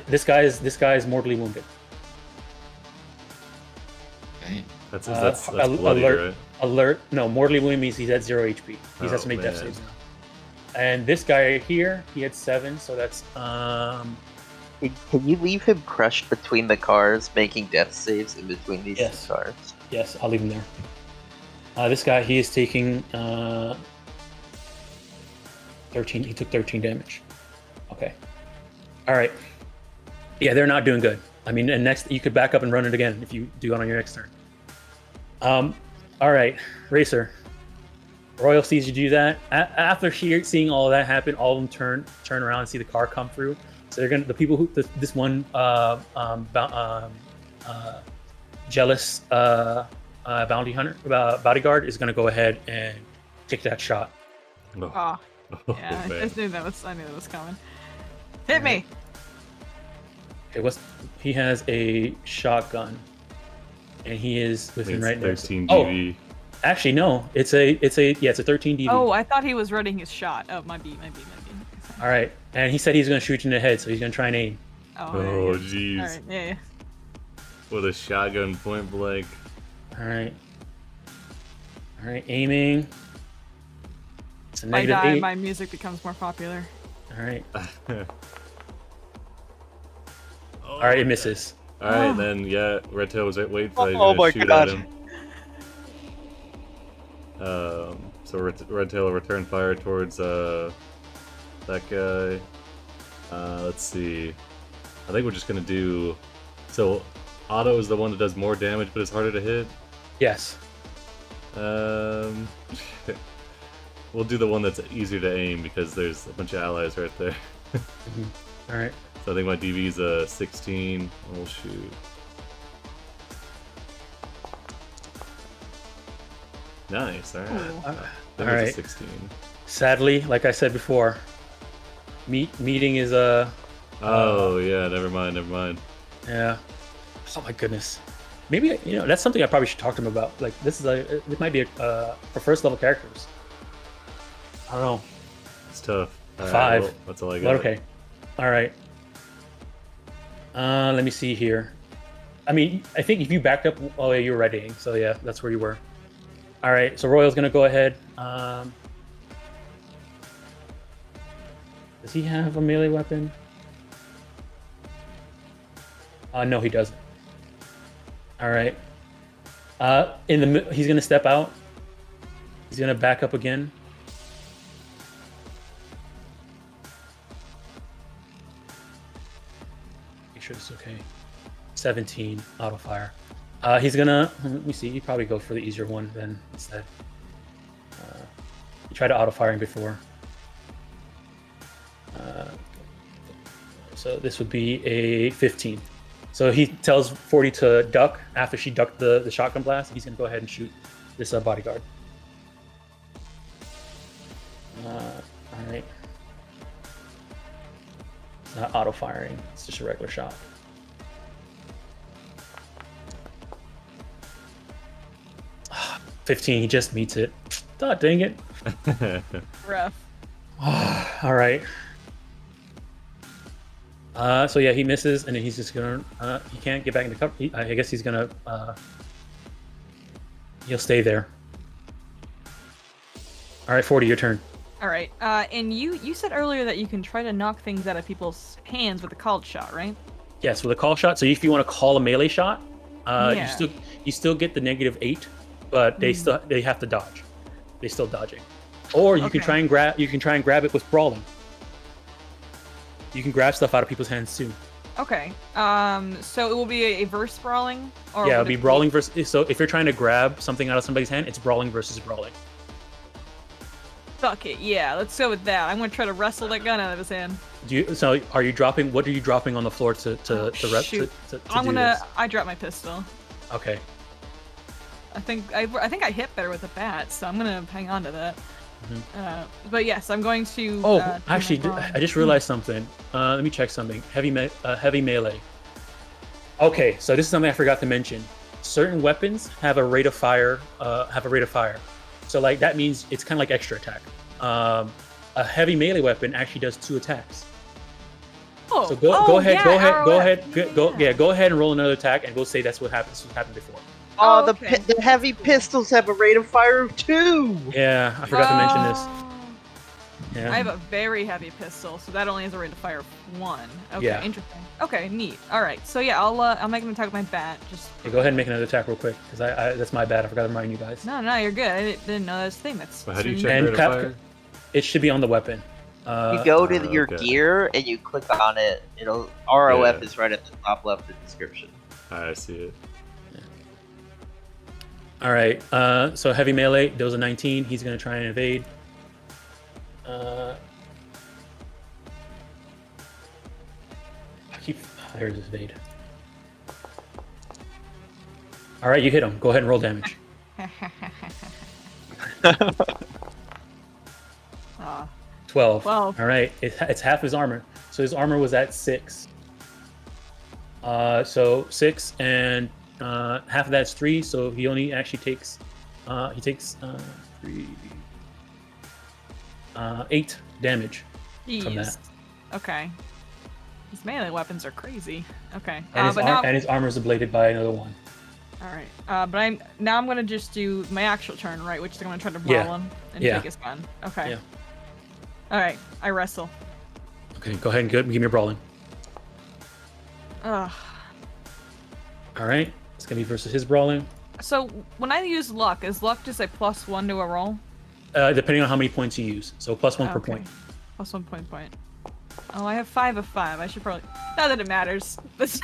This guy is mortally wounded. Okay. That's bloody, right? Alert. No, mortally wounded means he's at 0 HP. He has to make death man. saves now. And this guy here, he had 7, so that's Can you leave him crushed between the cars, making death saves in between these Yes. two cars? yes, I'll leave him there. This guy, he is taking 13. He took 13 damage. Okay. All right. Yeah, they're not doing good. I mean, and next you could back up and run it again if you do it on your next turn. All right, Racer. Royal sees you do that. After seeing all of that happen, all of them turn around and see the car come through. So they're the people who this one jealous bodyguard is gonna go ahead and take that shot. Oh, yeah. I man. just knew that was. I knew that was coming. Hit me. Okay, he has a shotgun, and he is I think within it's right next. 13 Oh, DV. actually no, it's a 13 DV. Oh, I thought he was running his shot. Oh, might be. All right, and he said he's gonna shoot you in the head, so he's gonna try and aim. Oh, All jeez. right, yeah. With a shotgun point blank. All right, aiming. It's a If I negative die, 8. my music becomes more popular. All right, Oh, all right, it misses. All right, then yeah, Red Tail was waiting for you Oh to my shoot God. at him. So Red Tail will return fire towards that guy. Let's see. I think we're just gonna do. So, Auto is the one that does more damage, but it's harder to hit. Yes. We'll do the one that's easier to aim because there's a bunch of allies right there. All right. So I think my DV is a 16. We'll shoot. Nice. All right. Ooh. That All was a right. 16. Sadly, like I said before, meeting is a. Oh yeah. Never mind. Yeah. Oh my goodness. Maybe that's something I probably should talk to him about. Like it might be for first level characters. I don't know. It's tough. All right, 5. well, that's all I But got. okay. All right. Let me see here. I mean, I think if you backed up, oh yeah, you were readying. So yeah, that's where you were. All right. So Royal's gonna go ahead. Does he have a melee weapon? No, he doesn't. All right. He's gonna step out. He's gonna back up again. Make sure it's okay. 17 auto fire. He's gonna. Let me see. He probably go for the easier one then instead. He tried to auto firing before. So this would be a 15. So he tells 40 to duck. After she ducked the shotgun blast, he's gonna go ahead and shoot this bodyguard. All right. It's not auto firing. It's just a regular shot. Ah, 15. He just meets it. Oh, dang it. Rough. All right. So yeah, he misses, and then he's just gonna. He can't get back into cover. I guess he's gonna. He'll stay there. All right, 40, your turn. All right. And you said earlier that you can try to knock things out of people's hands with a called shot, right? Yes, with a call shot. So if you want to call a melee shot, Yeah. you still get the -8, but they have to dodge. They're still dodging. Or you can Okay. try and grab it with brawling. You can grab stuff out of people's hands too. Okay. So it will be a verse brawling, or Yeah, it'll would be it brawling versus. So if you're trying to grab something out of somebody's hand, it's brawling versus brawling. Fuck it. Yeah, let's go with that. I'm gonna try to wrestle that gun out of his hand. Are you dropping? What are you dropping on the floor to shoot. to I'm do gonna. this? I drop my pistol. Okay. I think I hit better with a bat, so I'm gonna hang on to that. But yes, I'm going to. Oh, do my actually, brawling. I just realized something. Let me check something. Heavy melee. Okay, so this is something I forgot to mention. Certain weapons have a rate of fire. So like that means it's kind of like extra attack. A heavy melee weapon actually does 2 attacks. Oh, So go ahead, yeah, go ROF. ahead, go ahead and roll another attack, and we'll say that's what happened. This happened before. Oh, okay. the heavy pistols have a rate of fire of 2. Yeah, I forgot to mention this. Oh. Yeah. I have a very heavy pistol, so that only has a rate of fire of 1. Okay, Yeah. interesting. Okay, neat. All right, so yeah, I'll make an attack with my bat. Just Okay, go ahead and make another attack real quick, because I that's my bad. I forgot to remind you guys. no, you're good. I didn't know that was a thing. That's But how do you sweet. check And rate of Cap- fire? It should be on the weapon. You go to your okay. gear and you click on it. It'll ROF Yeah. is right at the top left of the description. I see it. All right. So heavy melee. There was a 19. He's gonna try and evade. There's his evade. All right, you hit him. Go ahead and roll damage. 12. 12. All right, it's half his armor. So his armor was at 6. So 6 and half of that's 3. So he only actually takes 3, 8 damage from that. Jeez. Okay. These melee weapons are crazy. Okay. And, but now, and his armor is ablated by another 1. all right. But I'm gonna just do my actual turn, right? Which is I'm gonna try to brawl him and take his gun. Okay. Yeah. All right. I wrestle. Okay, go ahead and give me a brawling. Ugh. All right, it's gonna be versus his brawling. So when I use luck, is luck just a +1 to a roll? Depending on how many points you use. So +1 per Okay. point. +1 point. Oh, I have 5 of 5. I should probably. Not that it matters. This.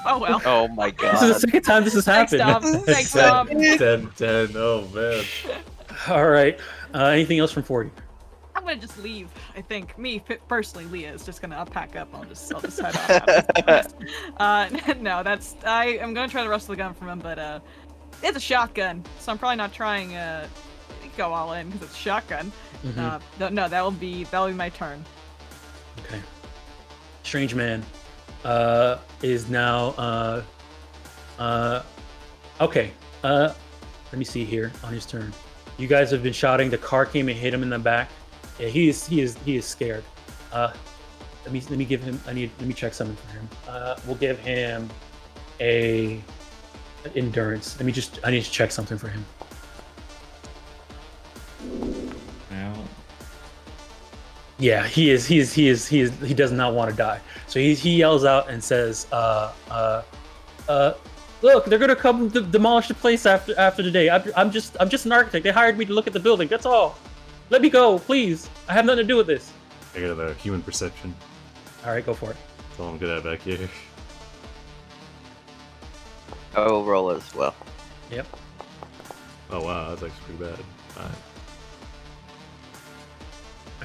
Oh well. Oh my This is the god. second time this has Thanks, happened. Dom. Thanks, Dom. 10. Oh man. All right. Anything else from 40? I'm gonna just leave. I think personally, Leah is just gonna pack up. I'll just head off. No, I'm gonna try to wrestle the gun from him, but it's a shotgun, so I'm probably not trying to go all in because it's a shotgun. No, that'll be my turn. Okay. Strange man is now okay. Let me see here on his turn. You guys have been shouting. The car came and hit him in the back. Yeah, he is scared. Let me give him. Let me check something for him. We'll give him a endurance. I need to check something for him. Well, Yeah, he does not want to die. So he yells out and says, look, they're gonna come demolish the place after the day. I'm just an architect. They hired me to look at the building. That's all. Let me go, please. I have nothing to do with this. I got a human perception. All right, go for it. That's all I'm good at back here. I will roll as well. Yep. Oh wow, that's actually pretty bad. Alright.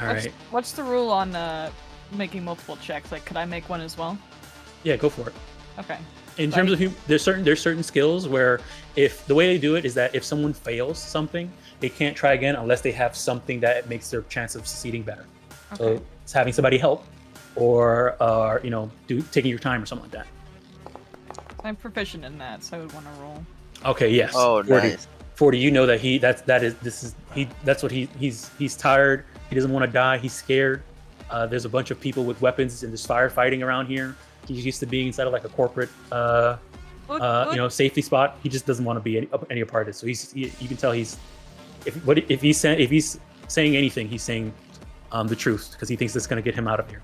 All right. What's the rule on making multiple checks? Like, could I make one as well? Yeah, go for it. Okay. In terms of there's certain skills where if the way they do it is that if someone fails something, they can't try again unless they have something that makes their chance of succeeding better. Okay. So it's having somebody help, or taking your time or something like that. I'm proficient in that, so I would want to roll. Okay. Yes. Oh, 40. nice. 40. You know that that's what he's tired. He doesn't want to die. He's scared. There's a bunch of people with weapons and there's firefighting around here. He's used to being inside of like a corporate, safety spot. He just doesn't want to be any part of it. So you can tell if he's saying anything, he's saying the truth because he thinks it's going to get him out of here.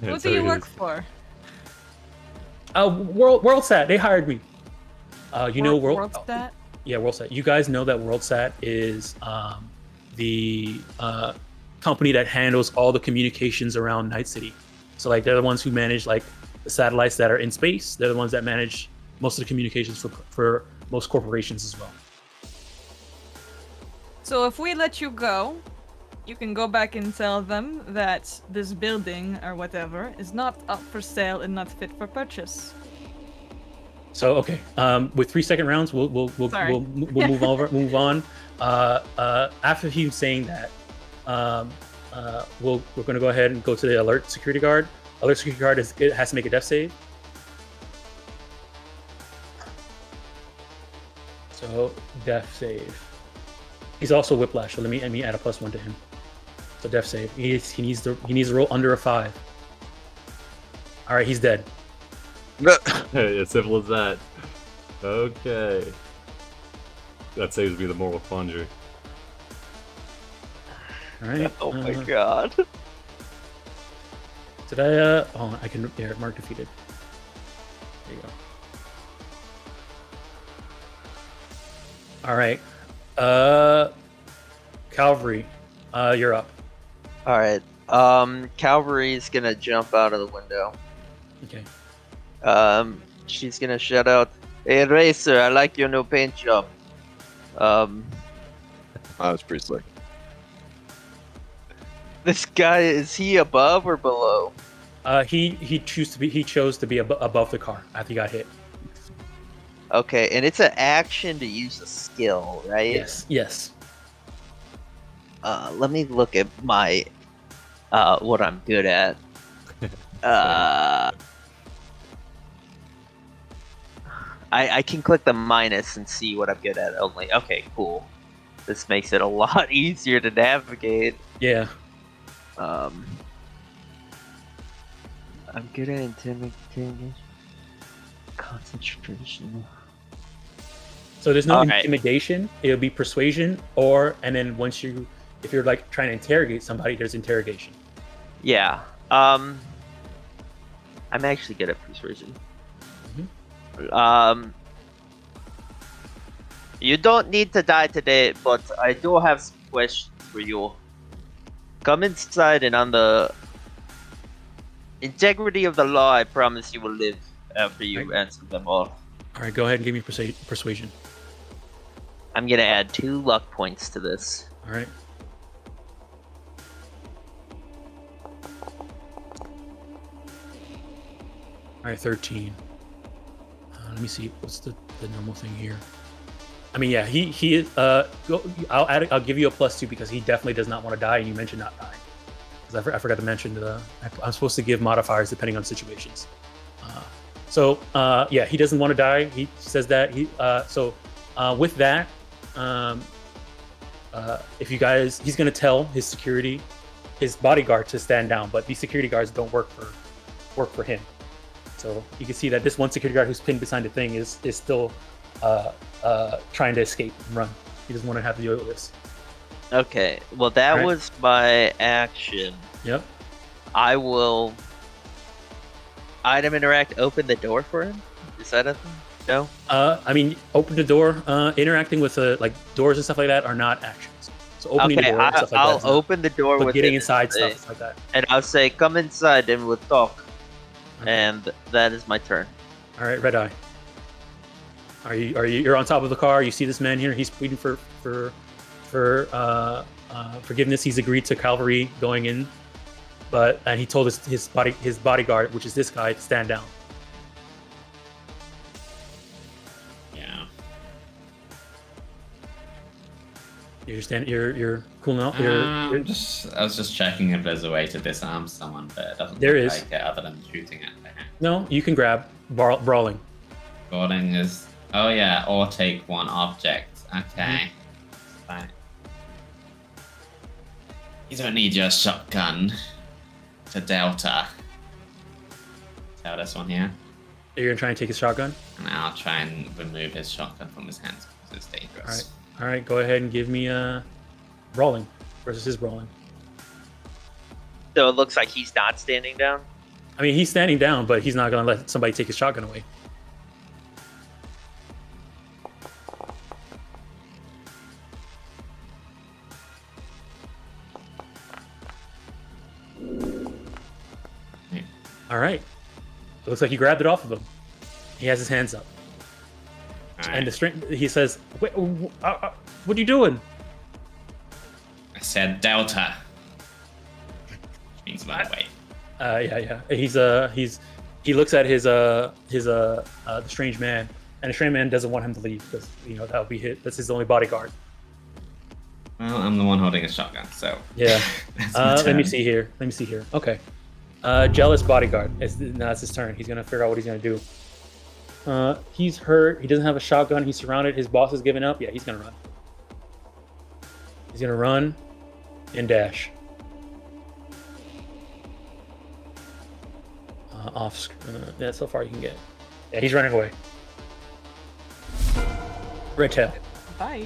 Yeah, What so do you he work is. for? WorldSat. They hired me. WorldSat? Yeah, WorldSat. You guys know that WorldSat is the company that handles all the communications around Night City. So like they're the ones who manage like the satellites that are in space. They're the ones that manage most of the communications for most corporations as well. So if we let you go, you can go back and tell them that this building or whatever is not up for sale and not fit for purchase. So okay, with 3 second rounds, we'll move on. After him saying that, we're going to go ahead and go to the alert security guard. Alert security guard has to make a death save. So death save. He's also whiplash. So let me add a +1 to him. So death save. He needs to roll under a 5. All right, he's dead. Hey, as simple as that. Okay. That saves me the moral quandary. All right. Oh my god. Did I? I can. Yeah, mark defeated. There you go. All right. Calvary, you're up. All right. Calvary's gonna jump out of the window. Okay. She's gonna shout out, "Hey Racer, I like your new paint job." That's pretty slick. This guy, is he above or below? He chose to be above the car after he got hit. Okay, and it's an action to use a skill, right? Yes. Let me look at my what I'm good at. I can click the minus and see what I'm good at only. Okay, cool. This makes it a lot easier to navigate. Yeah. I'm good at intimidating, concentration. So there's no Alright. intimidation. It'll be persuasion, and then if you're like trying to interrogate somebody, there's interrogation. Yeah. I'm actually good at persuasion. You don't need to die today, but I do have some questions for you. Come inside, and on the integrity of the law, I promise you will live after you answer them all. All right, go ahead and give me persuasion. I'm gonna add 2 luck points to this. All right. All right, 13. Let me see. What's the normal thing here? I mean, yeah, he is. I'll give you a +2 because he definitely does not want to die, and you mentioned not dying. Because I forgot to mention I'm supposed to give modifiers depending on situations. Yeah, he doesn't want to die. He says that with that, if you guys, he's gonna tell his bodyguard to stand down, but these security guards don't work for him. So you can see that this one security guard who's pinned behind the thing is still trying to escape and run. He doesn't want to have to deal with this. Okay, well that Alright. was my action. Yep. I will item interact, open the door for him. Is that a thing? No. I mean, open the door. Interacting with like doors and stuff like that are not actions. So opening Okay, the door and stuff like I'll that is not. open the door But with getting him inside and say- stuff like that. and I'll say, "Come inside and we'll talk." Okay. And that is my turn. All right, Red Eye. You're on top of the car. You see this man here. He's pleading for forgiveness. He's agreed to cavalry going in, and he told his bodyguard, which is this guy, to stand down. Yeah. You're cool now. I was just checking if there's a way to disarm someone, but it doesn't There look is. like it other than shooting at them. No, you can grab brawling. Boarding is. Oh yeah, or take one object. Okay. Fine. You don't need your shotgun to Delta. So this one here. You're gonna try and take his shotgun. And I'll try and remove his shotgun from his hands because it's dangerous. All right. Go ahead and give me brawling versus his brawling. So it looks like he's not standing down. I mean, he's standing down, but he's not gonna let somebody take his shotgun away. All right. It looks like you grabbed it off of him. He has his hands up, and he says, "Wait, what are you doing?" I said Delta. Which means run away. Yeah. He looks at the strange man, and the strange man doesn't want him to leave because that would be hit. That's his only bodyguard. Well, I'm the one holding a shotgun, so Yeah. that's my Let me turn. see here. Okay. Jealous bodyguard. Now it's his turn. He's gonna figure out what he's gonna do. He's hurt. He doesn't have a shotgun. He's surrounded. His boss has given up. Yeah, he's gonna run. He's gonna run and dash. Yeah, so far you can get. Yeah, he's running away. Red tail. Bye.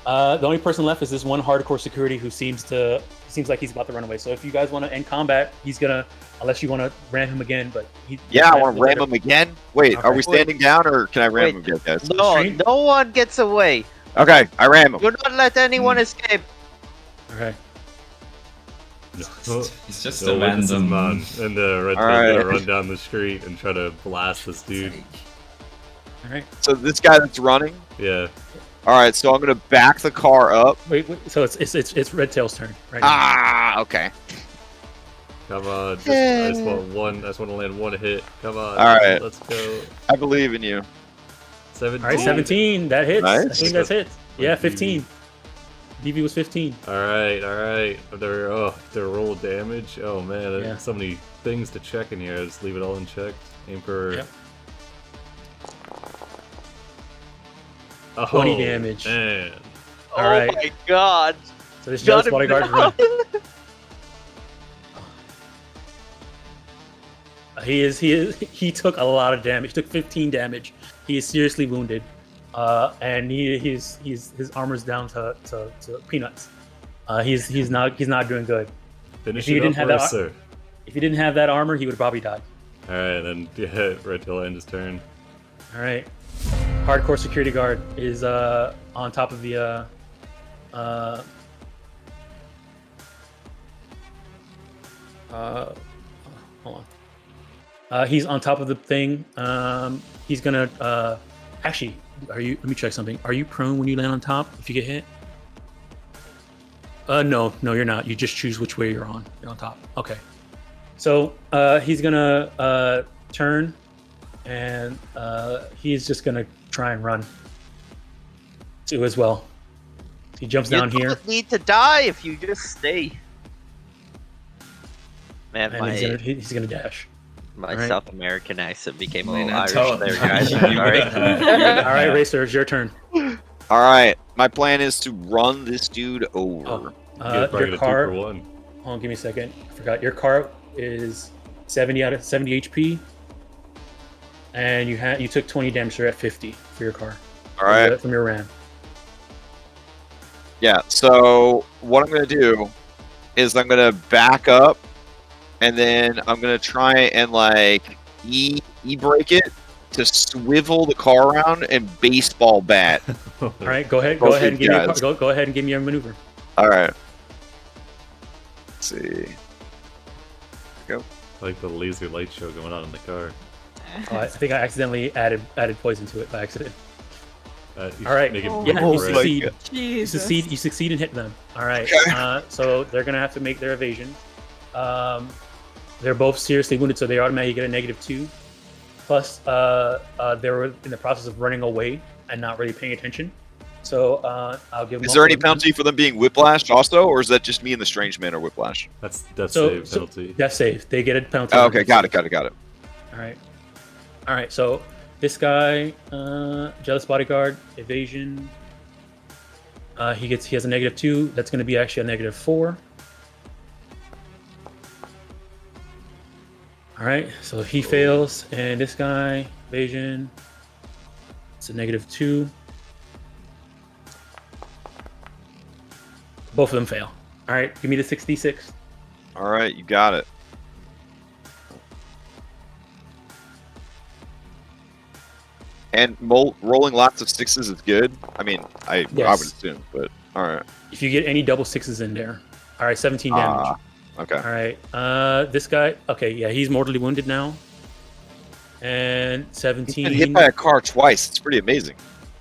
The only person left is this one hardcore security who seems like he's about to run away. So if you guys want to end combat, he's gonna, unless you want to ram him again, but Yeah, I want to ram him again. Wait, are we Okay. standing down or can I ram Wait. him again, guys? No, Strange- no one gets away. Okay, I ram him. Do not let anyone escape. Okay. It's just No a witnesses, random man. And the red tail's Alright. gonna run down the street and try to blast this dude. All right. So this guy that's running. Yeah. All right, so I'm gonna back the car up. Wait. So it's Red Tail's turn right now. Ah, okay. Come on. I just want to land one hit. Come on. Alright. Let's go. I believe in you. 17. All right, 17. That hits. I Nice. think that's hits. Yeah, 15. DV was 15. All right. Their roll damage. Oh man, Yeah. there's so many things to check in here. I just leave it all unchecked. Aim for. Yep. Oh, 20 damage. Man. All oh right. my god. So this jealous Got him bodyguard down. run. He took a lot of damage. He took 15 damage. He is seriously wounded, and his armor's down to peanuts. He's not doing good. Finish If you it didn't up, have that- Mercer. If he didn't have that armor, he would have probably died. All right, then yeah, Red Tail end his turn. All right. Hardcore security guard is on top of the hold on. He's on top of the thing. He's gonna actually. Let me check something. Are you prone when you land on top if you get hit? No, you're not. You just choose which way you're on. You're on top. Okay. So he's gonna turn, and he's just gonna try and run too as well. He jumps down You here, don't need to die if you just stay. Man, and he's gonna dash. my alright. South American accent became a Man, little I Irish told- there, guys. You Sorry. got that. All right, Racer, it's your turn. All right, my plan is to run this dude over. Probably get Your a 2 car. for 1. Hold on, give me a second. I forgot. Your car is 70 out of 70 HP, and you took 20 damage. So you're at 50 for your car. All right. From your ram. Yeah. So what I'm gonna do is I'm gonna back up, and then I'm gonna try and like e-brake it to swivel the car around and baseball bat. All right, go ahead. Both Go ahead and these give me your guys. go ahead and give me your maneuver. All right. Let's see. Like the laser light show going on in the car. I think I accidentally added poison to it by accident. You All right. Make it Oh, Yeah, Oh you my succeed. God. Jesus. You succeed and hit them. All right. So they're gonna have to make their evasion. They're both seriously wounded, so they automatically get a -2. Plus, they were in the process of running away and not really paying attention. So I'll give them. Is there any all- penalty for them being whiplashed also, or is that just me and the strange man are whiplash? That's death So- save so- penalty. Death save. They get a penalty. Oh, okay, got it. All right. All right. So this guy, jealous bodyguard, evasion. He has a -2. That's going to be actually a -4. All right. So he fails, and this guy evasion. It's a -2. Both of them fail. All right. Give me the 66. All right, you got it. And rolling lots of 6s is good. I mean, I would Yes. assume, but all right. If you get any double 6s in there. All right. 17 damage. Okay. All right. This guy. Okay. Yeah, he's mortally wounded now. And He's 17. been hit by a car twice. It's pretty amazing.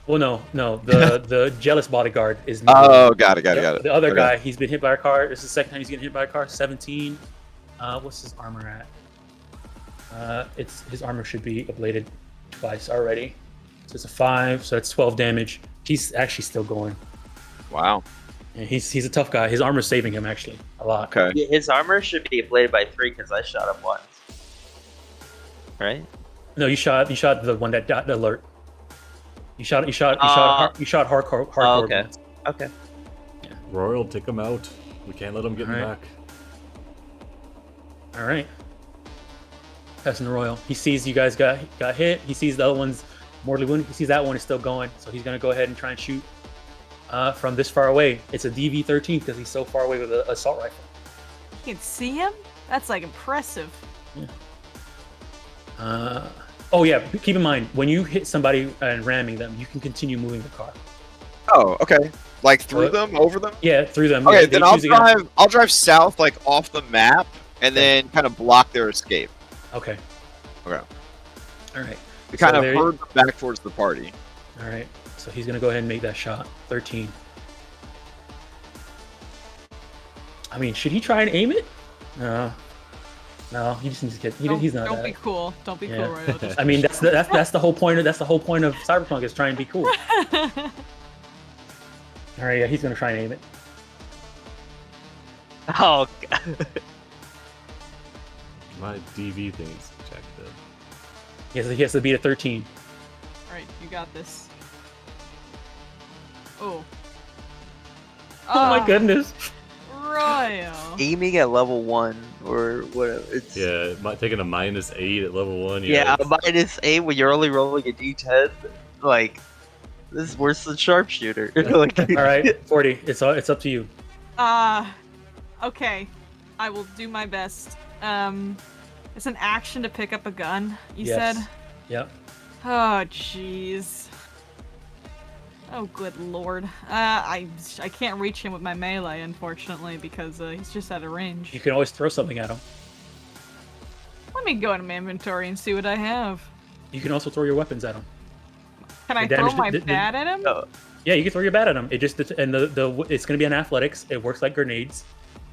Well, no. The jealous bodyguard is. Oh, got it. The other Okay. guy, he's been hit by a car. This is the second time he's getting hit by a car. 17. What's his armor at? His armor should be ablated twice already. So it's a 5. So that's 12 damage. He's actually still going. Wow. And he's a tough guy. His armor's saving him actually a lot. Okay. Yeah, his armor should be ablated by 3 because I shot him once. Right? No, you shot the one that got the alert. You shot hardcore. Oh, okay. once. Okay. Royal, take him out. We can't let him get him Alright. back. All right. Passing the Royal. He sees you guys got hit. He sees the other one's mortally wounded. He sees that one is still going, so he's gonna go ahead and try and shoot from this far away. It's a DV-13 because he's so far away with an assault rifle. You can see him? That's like impressive. Oh yeah. Keep in mind when you hit somebody and ramming them, you can continue moving the car. Oh, okay. Like through What? them, over them. Yeah, through them. Okay, Yeah, then they choose again. I'll drive south, like off the map, and then kind of block their escape. Okay. Okay. All right. To kind So of there- herd them back towards the party. All right. So he's gonna go ahead and make that shot. 13. I mean, should he try and aim it? No. He just needs to get. He's not. Don't that. be cool. Don't be Yeah. cool, Royal. Just I mean, that's the whole point. That's the whole point of Cyberpunk is trying to be cool. All right, yeah, he's gonna try and aim it. Oh, God. My DV thing's checked up. He has to beat a 13. All right, you got this. Oh. Oh my goodness. Royal. Aiming at level 1 or whatever. It's Yeah, taking a -8 at level 1. yeah, it's- -8 when you're only rolling a d10. Like, this is worse than sharpshooter. Like, All right, 40. It's up to you. Okay. I will do my best. It's an action to pick up a gun, you Yes. said? Yep. Oh, jeez. Oh, good lord. I can't reach him with my melee, unfortunately, because he's just out of range. You can always throw something at him. Let me go into my inventory and see what I have. You can also throw your weapons at him. Can I The throw damage- my the- bat at him? Yeah, you can throw your bat at him. It just and it's gonna be an athletics. It works like grenades,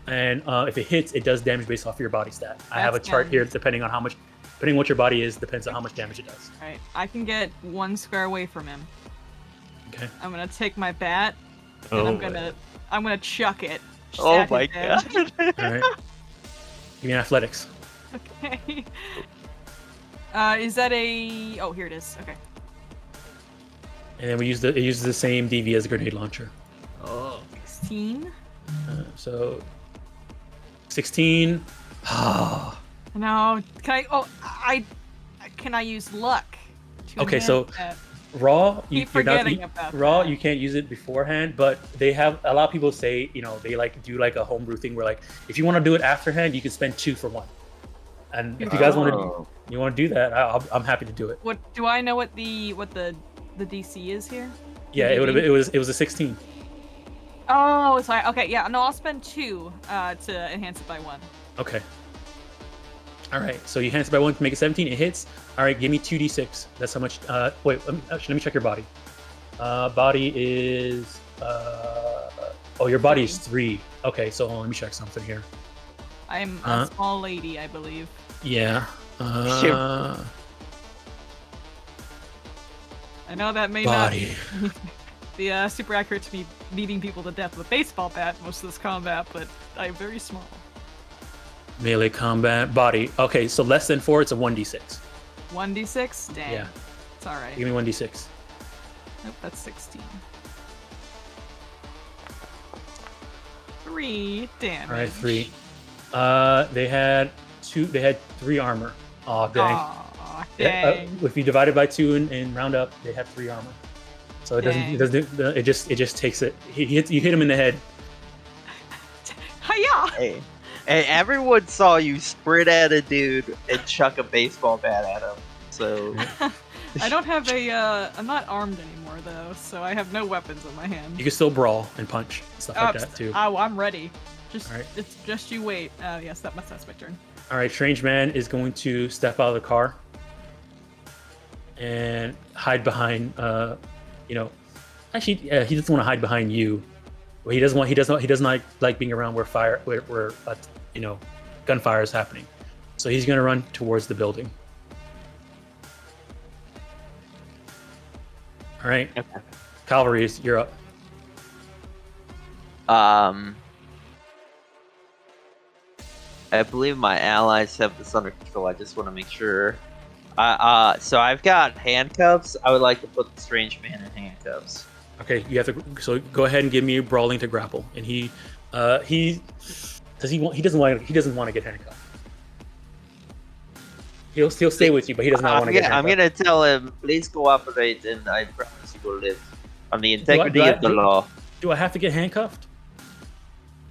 and if it hits, it does damage based off your body stat. I have a That's chart here damage. depending on what your body is, depends on how much damage it does. Alright, I can get 1 square away from him. Okay. I'm gonna take my bat, and Oh, I'm gonna chuck it. just oh at my his head. god. All right. Give me an athletics. Okay. Is that a... Oh, here it is. Okay. And then it uses the same DV as a grenade launcher. Oh. 16? So 16. Oh. No. Can I... Oh, Can I use luck? to Okay, enhance so that? Raw, Keep forgetting about raw. that. You can't use it beforehand, but they have a lot of people say they like do like a homebrew thing where like if you want to do it afterhand, you can spend 2 for 1. And if you guys want to do that, I'm happy to do it. What... Do I know what the DC is here? Yeah, it was a 16. Oh, sorry. Okay, yeah. No, I'll spend 2 to enhance it by 1. Okay. All right, so you enhance it by 1 to make it 17. It hits. All right, give me 2d6. That's how much. Wait, let me check your body. Body is. Oh, your body is 3. Okay, so hold on, let me check something here. I'm a small lady, I believe. Yeah. Sure. I know that may Body. not be super accurate to me beating people to death with a baseball bat most of this combat, but I'm very small. Melee combat. Body. Okay, so less than 4, it's a 1d6. 1d6? Dang. Yeah. It's alright. Give me 1d6. Nope, that's 16. 3 damage. All right, 3. They had 3 armor. Oh, dang. Aw, Yeah, dang. if you divide it by 2 and round up, they have 3 armor. So it Dang. it just takes it. You hit him in the head. Hiya! Hey, everyone saw you sprint at a dude and chuck a baseball bat at him. So I don't have I'm not armed anymore though, so I have no weapons in my hand. You can still brawl and punch and stuff like that too. Oh, I'm ready. Alright. It's just you wait. Yes, that's my turn. All right, Strange Man is going to step out of the car and hide behind. Actually, he doesn't want to hide behind you. Well, he doesn't like being around where gunfire is happening. So he's going to run towards the building. All right, okay. Cavalry, you're up. I believe my allies have this under control. I just want to make sure. So I've got handcuffs. I would like to put the strange man in handcuffs. Okay, you have to. So go ahead and give me brawling to grapple, and he doesn't want to get handcuffed. He'll stay with you, but he does not want to get handcuffed. I'm gonna tell him, please cooperate, and I promise you will live on the integrity of the law. Do I have to get handcuffed?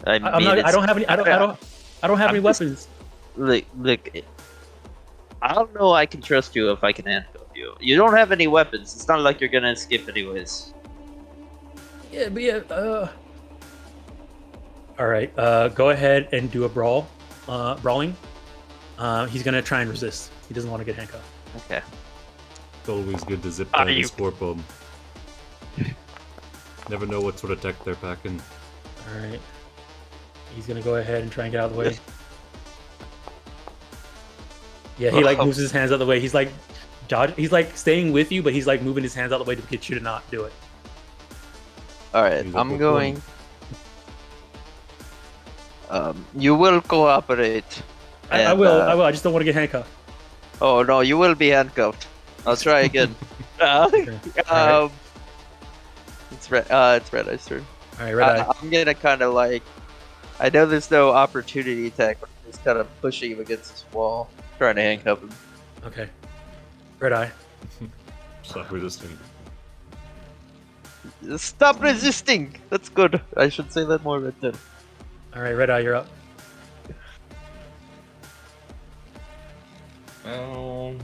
I don't have any. I don't have any weapons. Look, I don't know. I can trust you if I can handcuff you. You don't have any weapons. It's not like you're gonna escape anyways. Yeah, but yeah. All right. Go ahead and do a brawling. He's gonna try and resist. He doesn't want to get handcuffed. Okay. It's always good to zip down and scorp them. Never know what sort of tech they're packing. All right. He's gonna go ahead and try and get out of the way. Yeah, he moves his hands out of the way. He's like dodge. He's like staying with you, but he's like moving his hands out of the way to get you to not do it. All right, He's up I'm with going. You will cooperate. I and, will. I will. I just don't want to get handcuffed. Oh no, you will be handcuffed. I'll try again. Okay. All right. It's red. It's red ice turn. All right, red eye. I'm gonna kind of like. I know there's no opportunity attack, but I'm just kind of pushing him against this wall, trying to handcuff him. Okay. Red eye. Stop resisting. Stop resisting. That's good. I should say that more right then. All right, red eye, you're up. Well,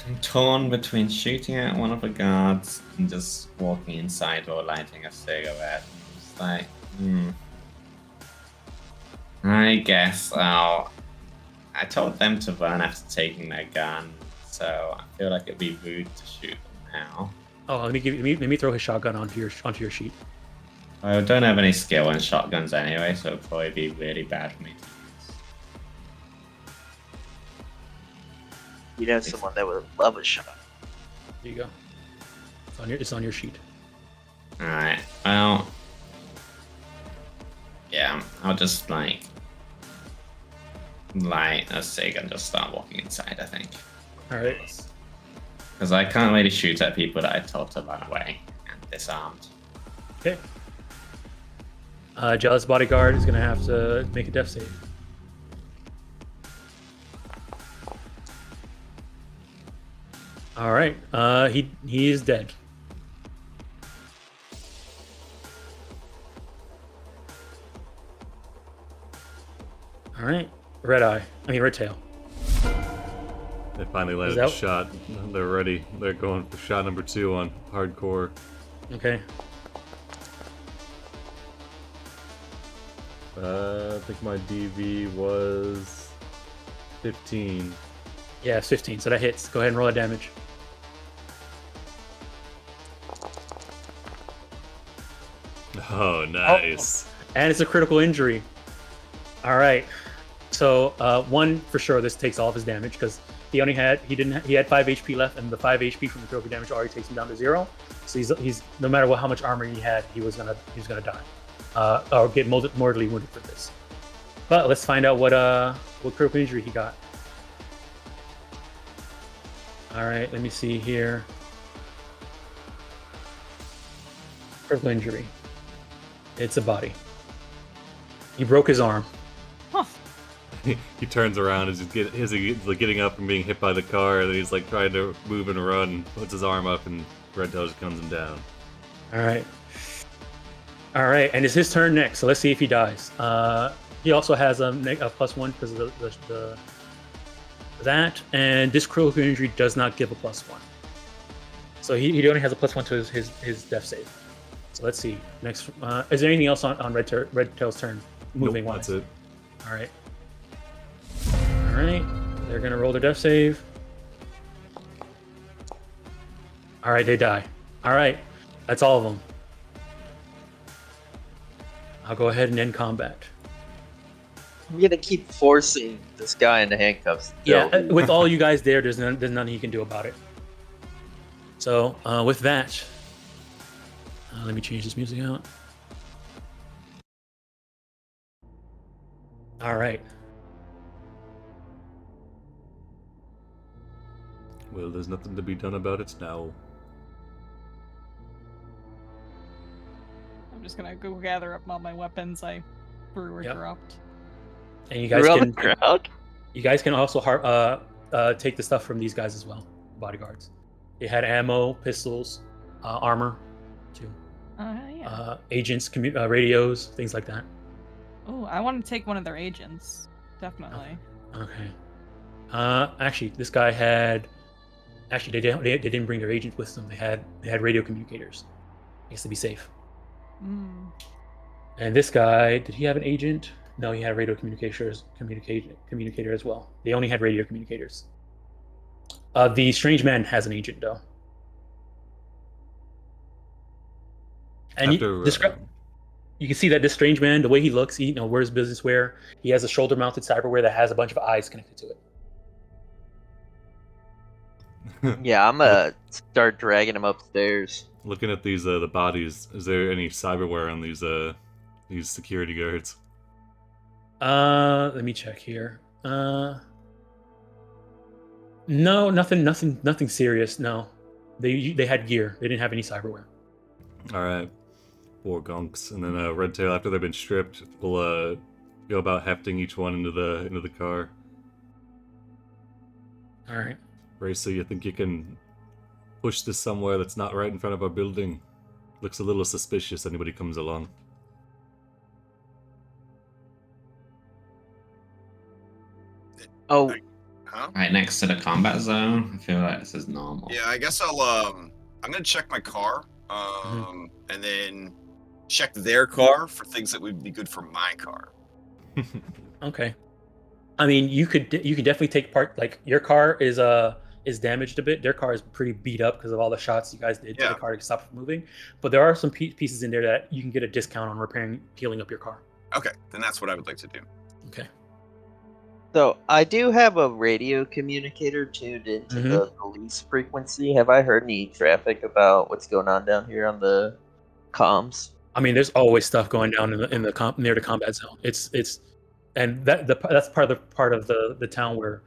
I'm torn between shooting at one of the guards and just walking inside or lighting a cigarette. It's like, I guess I told them to run after taking their gun, so I feel like it'd be rude to shoot them now. Oh, let me throw his shotgun onto your sheet. I don't have any skill in shotguns anyway, so it'd probably be really bad for me to use. You know someone that would love a shot. There you go. It's on your sheet. Alright, well, yeah, I'll just light a cig and just start walking inside, I think. All right. Because I can't really shoot at people that I told to run away and disarmed. Okay. Jealous bodyguard is gonna have to make a death save. All right. He is dead. All right. Red tail. They finally landed that- a shot. They're ready. They're going for shot number 2 on hardcore. Okay. I think my DV was 15. Yeah, it's 15, so that hits. Go ahead and roll that damage. Oh, nice. And it's a critical injury. All right. So one for sure, this takes all of his damage because he had 5 HP left, and the 5 HP from the critical damage already takes him down to 0. So he's no matter how much armor he had, he was gonna die, or get mortally wounded for this. But let's find out what critical injury he got. All right, let me see here. Critical injury. It's a body. He broke his arm. Huh. He turns around as he's like getting up and being hit by the car, and then he's like trying to move and run, puts his arm up, and Red Tail just guns him down. All right, and it's his turn next. So let's see if he dies. He also has a +1 because of the that, and this critical injury does not give a +1. So he only has a +1 to his death save. So let's see. Next, is there anything else on Red Tail's turn? Moving Nope, wise. that's it. All right. All right. They're gonna roll their death save. All right, they die. All right, that's all of them. I'll go ahead and end combat. I'm gonna keep forcing this guy into handcuffs. Yeah, with all you guys there, there's nothing he can do about it. So with that, let me change this music out. All right. Well, there's nothing to be done about it now. I'm just gonna go gather up all my weapons I threw or Yep. dropped. And you guys You're on the can ground. also take the stuff from these guys as well, bodyguards. They had ammo, pistols, armor, too. Yeah. Agents, radios, things like that. Oh, I want to take one of their agents. Definitely. Okay. Actually, this guy had. Actually, they didn't bring their agent with them. They had radio communicators. I guess to be safe. Mm. And this guy, did he have an agent? No, he had a radio communicator as well. They only had radio communicators. The strange man has an agent though. And you can see that this strange man, the way he looks, he wears business wear. He has a shoulder-mounted cyberware that has a bunch of eyes connected to it. Yeah, I'm gonna start dragging him upstairs. Looking at these the bodies, is there any cyberware on these security guards? Let me check here. No, nothing serious. No, they had gear. They didn't have any cyberware. All right, poor gunks. And then Red Tail, after they've been stripped, will go about hefting each one into the car. All right. Racer, you think you can push this somewhere that's not right in front of our building? Looks a little suspicious. Anybody comes along. Oh, Huh? Right next to the combat zone. I feel like this is normal. Yeah, I guess I'm gonna check my car, and then check their car for things that would be good for my car. Okay. I mean, you could definitely take part. Like your car is damaged a bit. Their car is pretty beat up because of all the shots you guys did to Yeah. the car to stop it from moving. But there are some pieces in there that you can get a discount on repairing, peeling up your car. Okay, then that's what I would like to do. Okay. so I do have a radio communicator tuned into Mhm. the police frequency. Have I heard any traffic about what's going on down here on the comms? I mean, there's always stuff going down near the combat zone. And that's part of the town where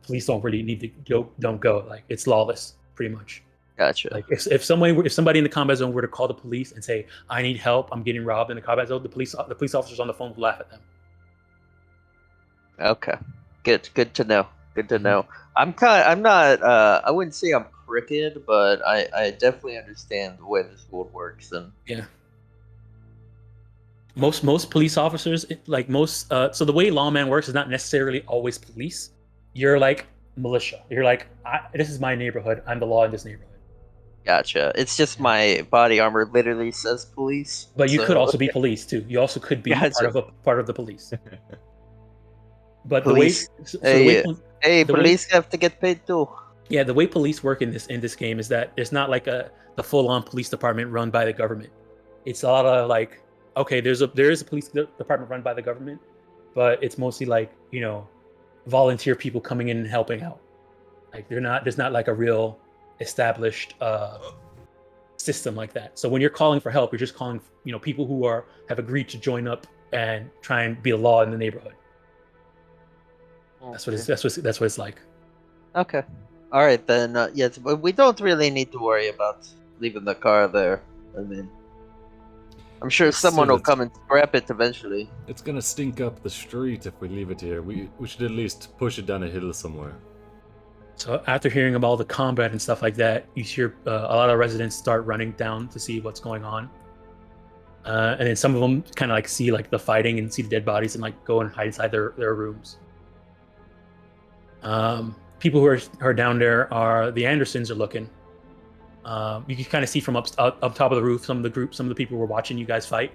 police don't really need to don't go. Like it's lawless, pretty much. Gotcha. Like if somebody in the combat zone were to call the police and say, "I need help, I'm getting robbed in the combat zone," the police officers on the phone would laugh at them. Okay. Good to know. Good to Mhm. know. I'm not I wouldn't say I'm crooked, but I definitely understand the way this world works and Yeah. Most police officers, so the way lawman works is not necessarily always police. You're like militia. You're like, this is my neighborhood. I'm the law in this neighborhood. gotcha. It's just my body armor literally says police. But you could so- also be police too. You also could be Gotcha. part of the police. But Police. the way, Hey, the way- police have to get paid too. yeah, the way police work in this game is that it's not like the full-on police department run by the government. It's a lot of like, okay, there is a police department run by the government, but it's mostly like, volunteer people coming in and helping out. Like there's not like a real established system like that. So when you're calling for help, you're just calling people who have agreed to join up and try and be the law in the neighborhood. That's what it's like. Okay. All right then. Yes, but we don't really need to worry about leaving the car there. I mean, I'm sure someone will come and scrap it eventually. It's gonna stink up the street if we leave it here. We should at least push it down a hill somewhere. So after hearing about all the combat and stuff like that, you hear a lot of residents start running down to see what's going on. And then some of them kind of like see like the fighting and see the dead bodies and like go and hide inside their rooms. People who are down there are the Andersons are looking. You can kind of see from up top of the roof some of the people were watching you guys fight.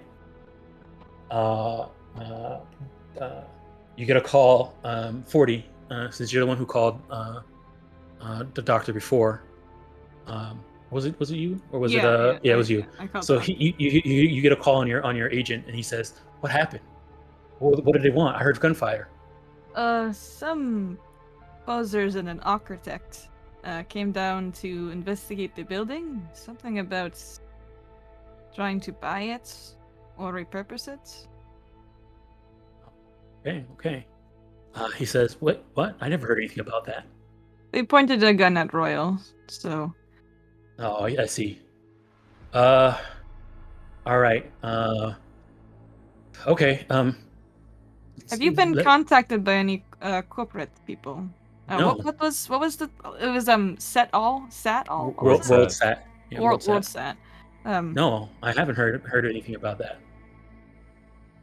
You get a call, 40, since you're the one who called the doctor before. Was it you or was it? It was you. I called So them. you get a call on your agent, and he says, "What happened? What did they want? I heard gunfire." Some posers and an architect came down to investigate the building. Something about trying to buy it or repurpose it. Okay. He says, "What? I never heard anything about that." They pointed a gun at Royal, so Oh, I see. All right. Okay. have you been contacted by any corporate people? No. What was the? It was Sat All. What World was it? Sat? Yeah, World Sat. No, I haven't heard anything about that.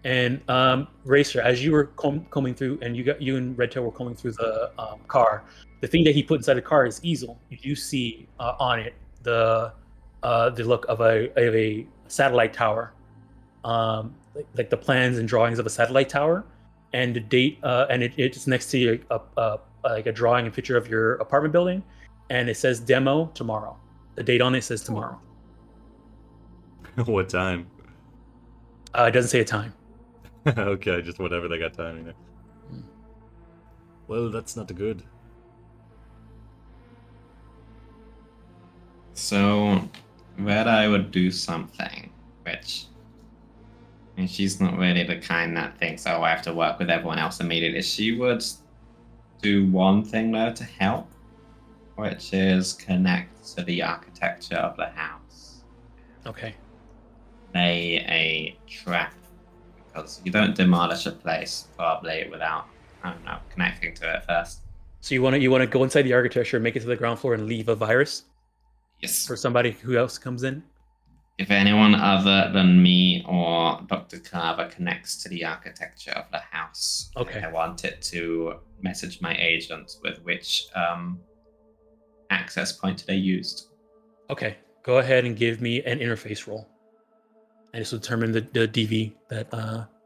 And Racer, as you were combing through, and you and Red Tail were combing through the car, the thing that he put inside the car is easel. You see on it the look of a satellite tower, like the plans and drawings of a satellite tower, and the date, and it's next to like a drawing and picture of your apartment building, and it says demo tomorrow. The date on it says tomorrow. What time? It doesn't say a time. Okay, just whatever they got timing there. Well, that's not good. So, Red Eye would do something, which. And she's not really the kind that thinks, oh, I have to work with everyone else immediately. She would do one thing, though, to help, which is connect to the architecture of the house. Okay. Lay a trap, because you don't demolish a place probably without, I don't know, connecting to it first. So you want to go inside the architecture, make it to the ground floor, and leave a virus Yes. for somebody who else comes in? If anyone other than me or Dr. Carver connects to the architecture of the house, Okay. I want it to message my agent with which access point they used. Okay. Go ahead and give me an interface roll. And this will determine the DV that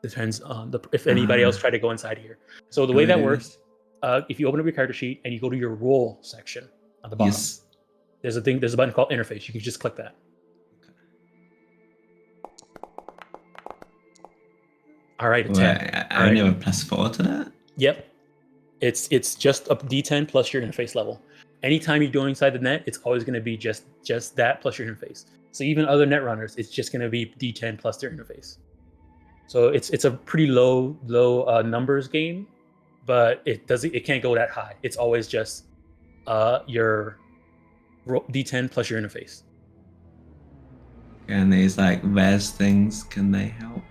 depends on if anybody else tried to go inside here. So the way that works, if you open up your character sheet and you go to your role section at the bottom, Yes. there's a button called interface. You can just click that. All right, a 10. I only have a +4 to that? Yep. It's just a D10 plus your interface level. Anytime you're going inside the net, it's always going to be just that plus your interface. So even other net runners, it's just going to be D10 plus their interface. So it's a pretty low numbers game, but it can't go that high. It's always just your D10 plus your interface. And these like res things, can they help?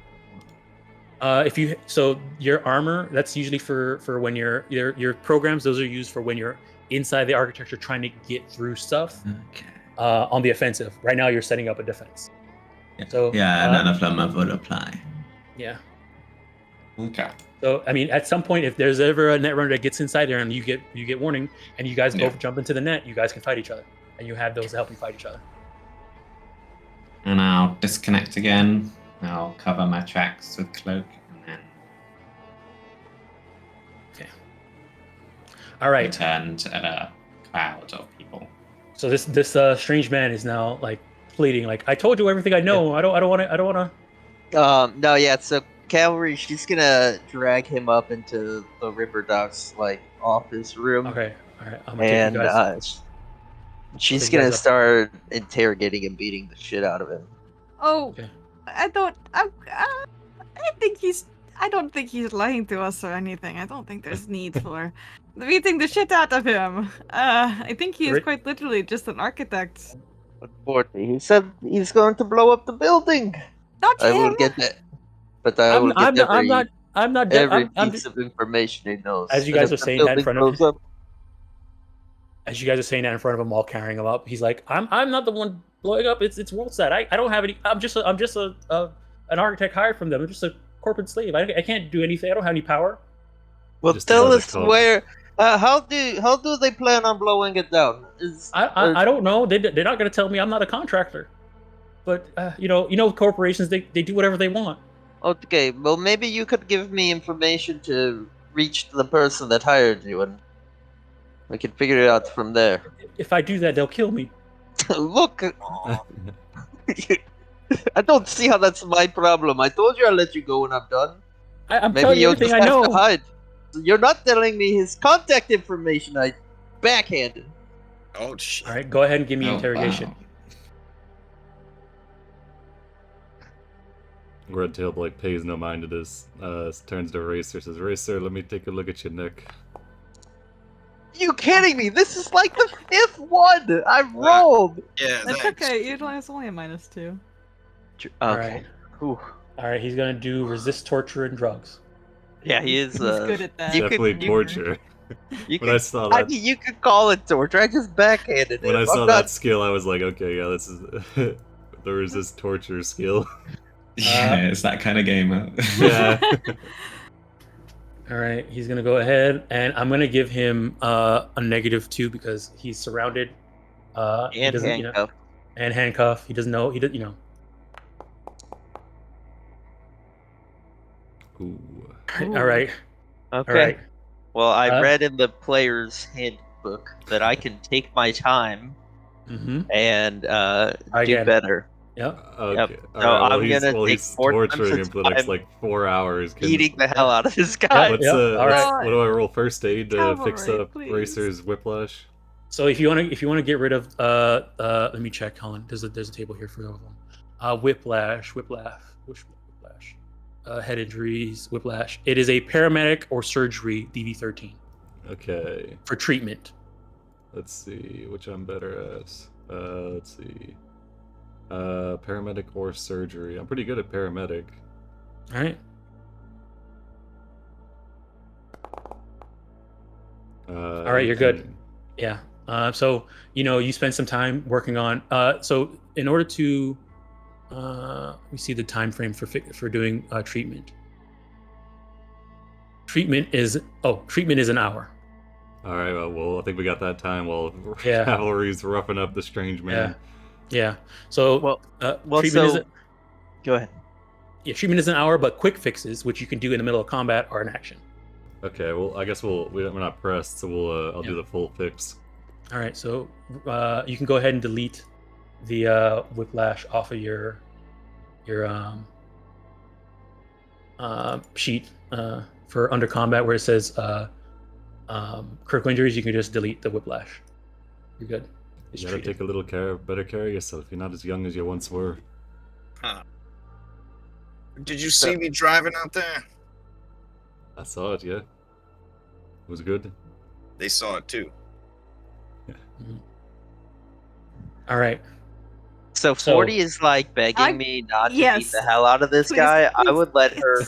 So your armor, that's usually for when your programs, those are used for when you're inside the architecture trying to get through stuff. Okay. On the offensive. Right now you're setting up a defense. Yeah. So yeah, none of them would apply. Yeah. Okay. So I mean, at some point, if there's ever a net runner that gets inside there and you get warning, and you guys go jump into the net, you guys can fight each other, and you have those to help you fight each other. And I'll disconnect again. I'll cover my tracks with cloak, and then All right. return to a cloud of people. So this strange man is now like pleading, like, I told you everything I know. I don't want to. No, yeah. So Cavalry, she's gonna drag him up into the Ripper Doc's like office room. Okay. All right. I'm gonna take you guys. She's take you gonna guys up. start interrogating and beating the shit out of him. Oh, Okay. I don't think he's lying to us or anything. I don't think there's need for beating the shit out of him. I think he is Right. quite literally just an architect. Unfortunately, he said he's going to blow up the building. Not I him. will get that, but I will get I'm not. every I'm piece of information he knows. As you And guys if are the saying that in building front of blows up, As you guys are saying that in front of him, while carrying him up, he's like, I'm not the one blowing up. It's WorldSat. I don't have any. I'm just an architect hired from them. I'm just a corporate slave. I can't do anything. I don't have any power. well, Just tell another us cult. where. How do they plan on blowing it down? I don't know. They're not going to tell me. I'm not a contractor. But you know corporations, they do whatever they want. Okay, well maybe you could give me information to reach the person that hired you, and we can figure it out from there. If I do that, they'll kill me. Look, I don't see how that's my problem. I told you I'll let you go when I'm done. I'm Maybe telling you you'll everything just I have know. to hide. You're not telling me his contact information. I backhanded. Oh shit. All right, go ahead and give me Oh, interrogation. wow. Red Tail like pays no mind to this. Turns to Racer, says, "Racer, let me take a look at your neck." You kidding me? This is like the 5th one I've rolled. Yeah, That's thanks. okay. It's only a -2. All Okay. right. Whew. All right, he's gonna do resist torture and drugs. Yeah, he is. He's good at that. you could- Definitely torture. You When I could, saw I that, mean, you could call it torture. I just backhanded when him. I saw I'm that not- skill, I was like, okay, yeah, this is the resist torture skill. Yeah, it's that kind of game. Huh? Yeah. All right, he's gonna go ahead, and I'm gonna give him a -2 because he's surrounded. He and doesn't, handcuff. and handcuff. He doesn't know. He does, Ooh. All right. Okay. All right. Well, I Uh, read in the player's handbook that I can take my time Mm-hmm. and do Again. better. Yep. Okay. Yep. All So right, well, I'm he's, gonna well, take he's 4 times torturing the him for the next time like 4 hours. Beating the hell out of this guy. What's Yep, all what's- right. what do I roll first aid to fix Cavalry, up please. Racer's whiplash? So if you want to get rid of let me check, Colin. There's a table here for all of them. Whiplash, head injuries, whiplash. It is a paramedic or surgery DV13 Okay. for treatment. Let's see which I'm better at. Let's see. Paramedic or surgery. I'm pretty good at paramedic. All right. All right, you're good. 18. Yeah. So you spend some time working on. So in order to, we see the time frame for doing treatment. Treatment is an hour. All right. Well, I think we got that time while Yeah. cavalry's roughing up the strange man. Yeah. So Well, treatment is so go ahead. treatment is an hour, but quick fixes, which you can do in the middle of combat, are an action. Okay. Well, I guess we're not pressed, so I'll do the full fix. All right. So you can go ahead and delete the whiplash off of your sheet for under combat where it says critical injuries. You can just delete the whiplash. You're good. It's You gotta treated. take a little better care of yourself. You're not as young as you once were. Did you see me driving out there? I saw it. Yeah. It was good. They saw it too. All right. So 40 is like begging me not to beat the hell out of this Please, guy. I please. would let her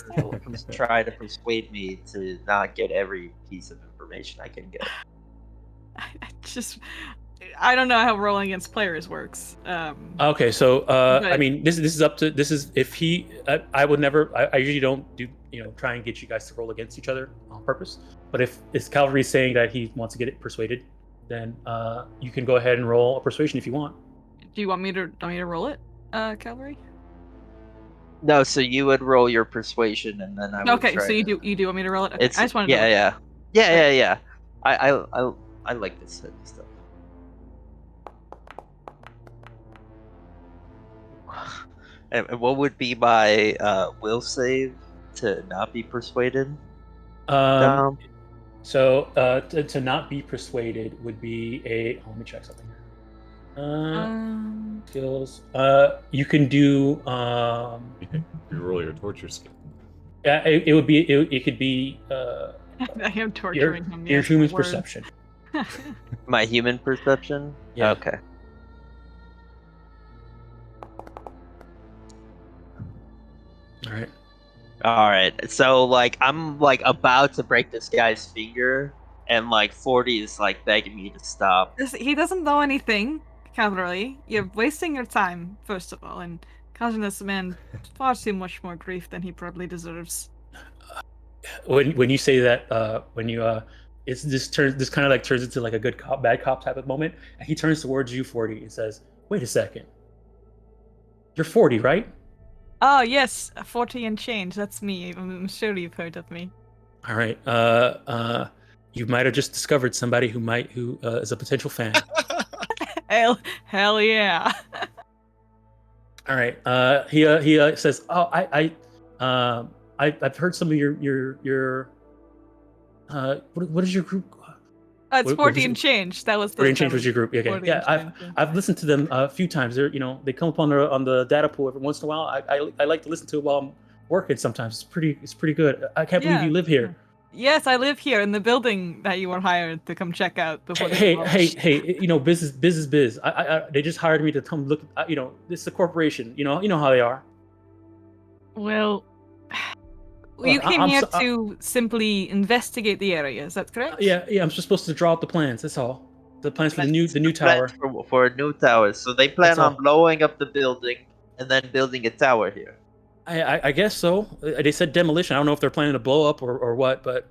try to persuade me to not get every piece of information I can get. I don't know how rolling against players works. Okay, so I But- mean, this is if he. I would never. I usually don't do try and get you guys to roll against each other on purpose. But if Calvary is saying that he wants to get it persuaded, then you can go ahead and roll a persuasion if you want. Do you want me to roll it, Calvary? No, so you would roll your persuasion, and then I would Okay, try so you to- do want me to roll it? Okay, It's I just wanted to yeah. I like this stuff. And what would be my will save to not be persuaded? So to not be persuaded would be a. Let me check something here. Skills. You can do. You roll your torture skill. Yeah, it would be. It could be. I am torturing him. Your yes, human's word. perception. My human perception? Yeah. Okay. All right. All right. So like I'm like about to break this guy's finger, and like 40 is like begging me to stop. He doesn't know anything, Calvary. You're wasting your time, first of all, and causing this man far too much more grief than he probably deserves. When you say that, when you this kind of like turns into like a good cop bad cop type of moment, and he turns towards you, 40, and says, "Wait a second. You're 40, right?" Oh yes, 40 and change. That's me. I'm sure you've heard of me. All right. You might have just discovered somebody who is a potential fan. Hell yeah. All right. He says, "Oh, I've heard some of your what is your group?" It's What 40 was and it? change. That was the 40 and change was your group. Okay. 40 Yeah, and change, I've listened to them a few times. They come up on the data pool every once in a while. I like to listen to it while I'm working. Sometimes it's pretty good. I can't believe you live here. Yes, I live here in the building that you were hired to come check out before. Hey, business is biz. They just hired me to come look. This is a corporation. You know how they are. Well, Well, you came here to simply investigate the area. Is that correct? Yeah. I'm just supposed to draw up the plans. That's all. The plans for the new tower. For a new tower. So they plan That's on all. blowing up the building and then building a tower here. I guess so. They said demolition. I don't know if they're planning to blow up or what, but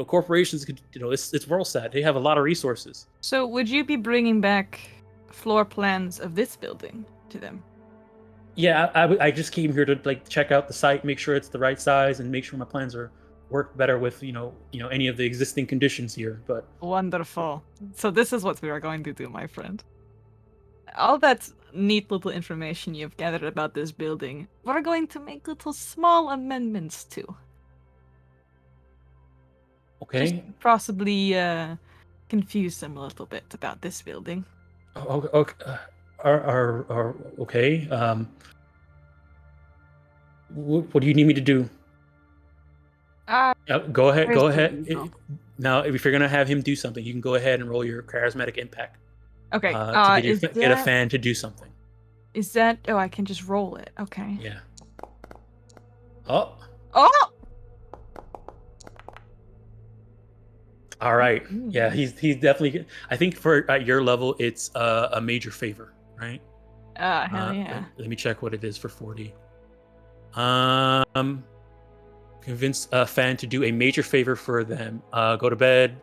corporations could. It's Worldsat. They have a lot of resources. So would you be bringing back floor plans of this building to them? Yeah, I just came here to check out the site, make sure it's the right size, and make sure my plans work better with any of the existing conditions here. But Wonderful. So this is what we are going to do, my friend. All that neat little information you've gathered about this building, we're going to make little small amendments to. okay, Just possibly confused him a little bit about this building. Oh, okay. Okay. What do you need me to do? Go ahead. Go where's the ahead. info? Now, if you're gonna have him do something, you can go ahead and roll your charismatic impact. Okay. To Is get a fan to do something. Is that? Oh, I can just roll it. Okay. Yeah. Oh. Oh. All right. Yeah, he's definitely. I think for at your level, it's a major favor, right? Hell yeah. Let me check what it is for 40. Convince a fan to do a major favor for them. Go to bed.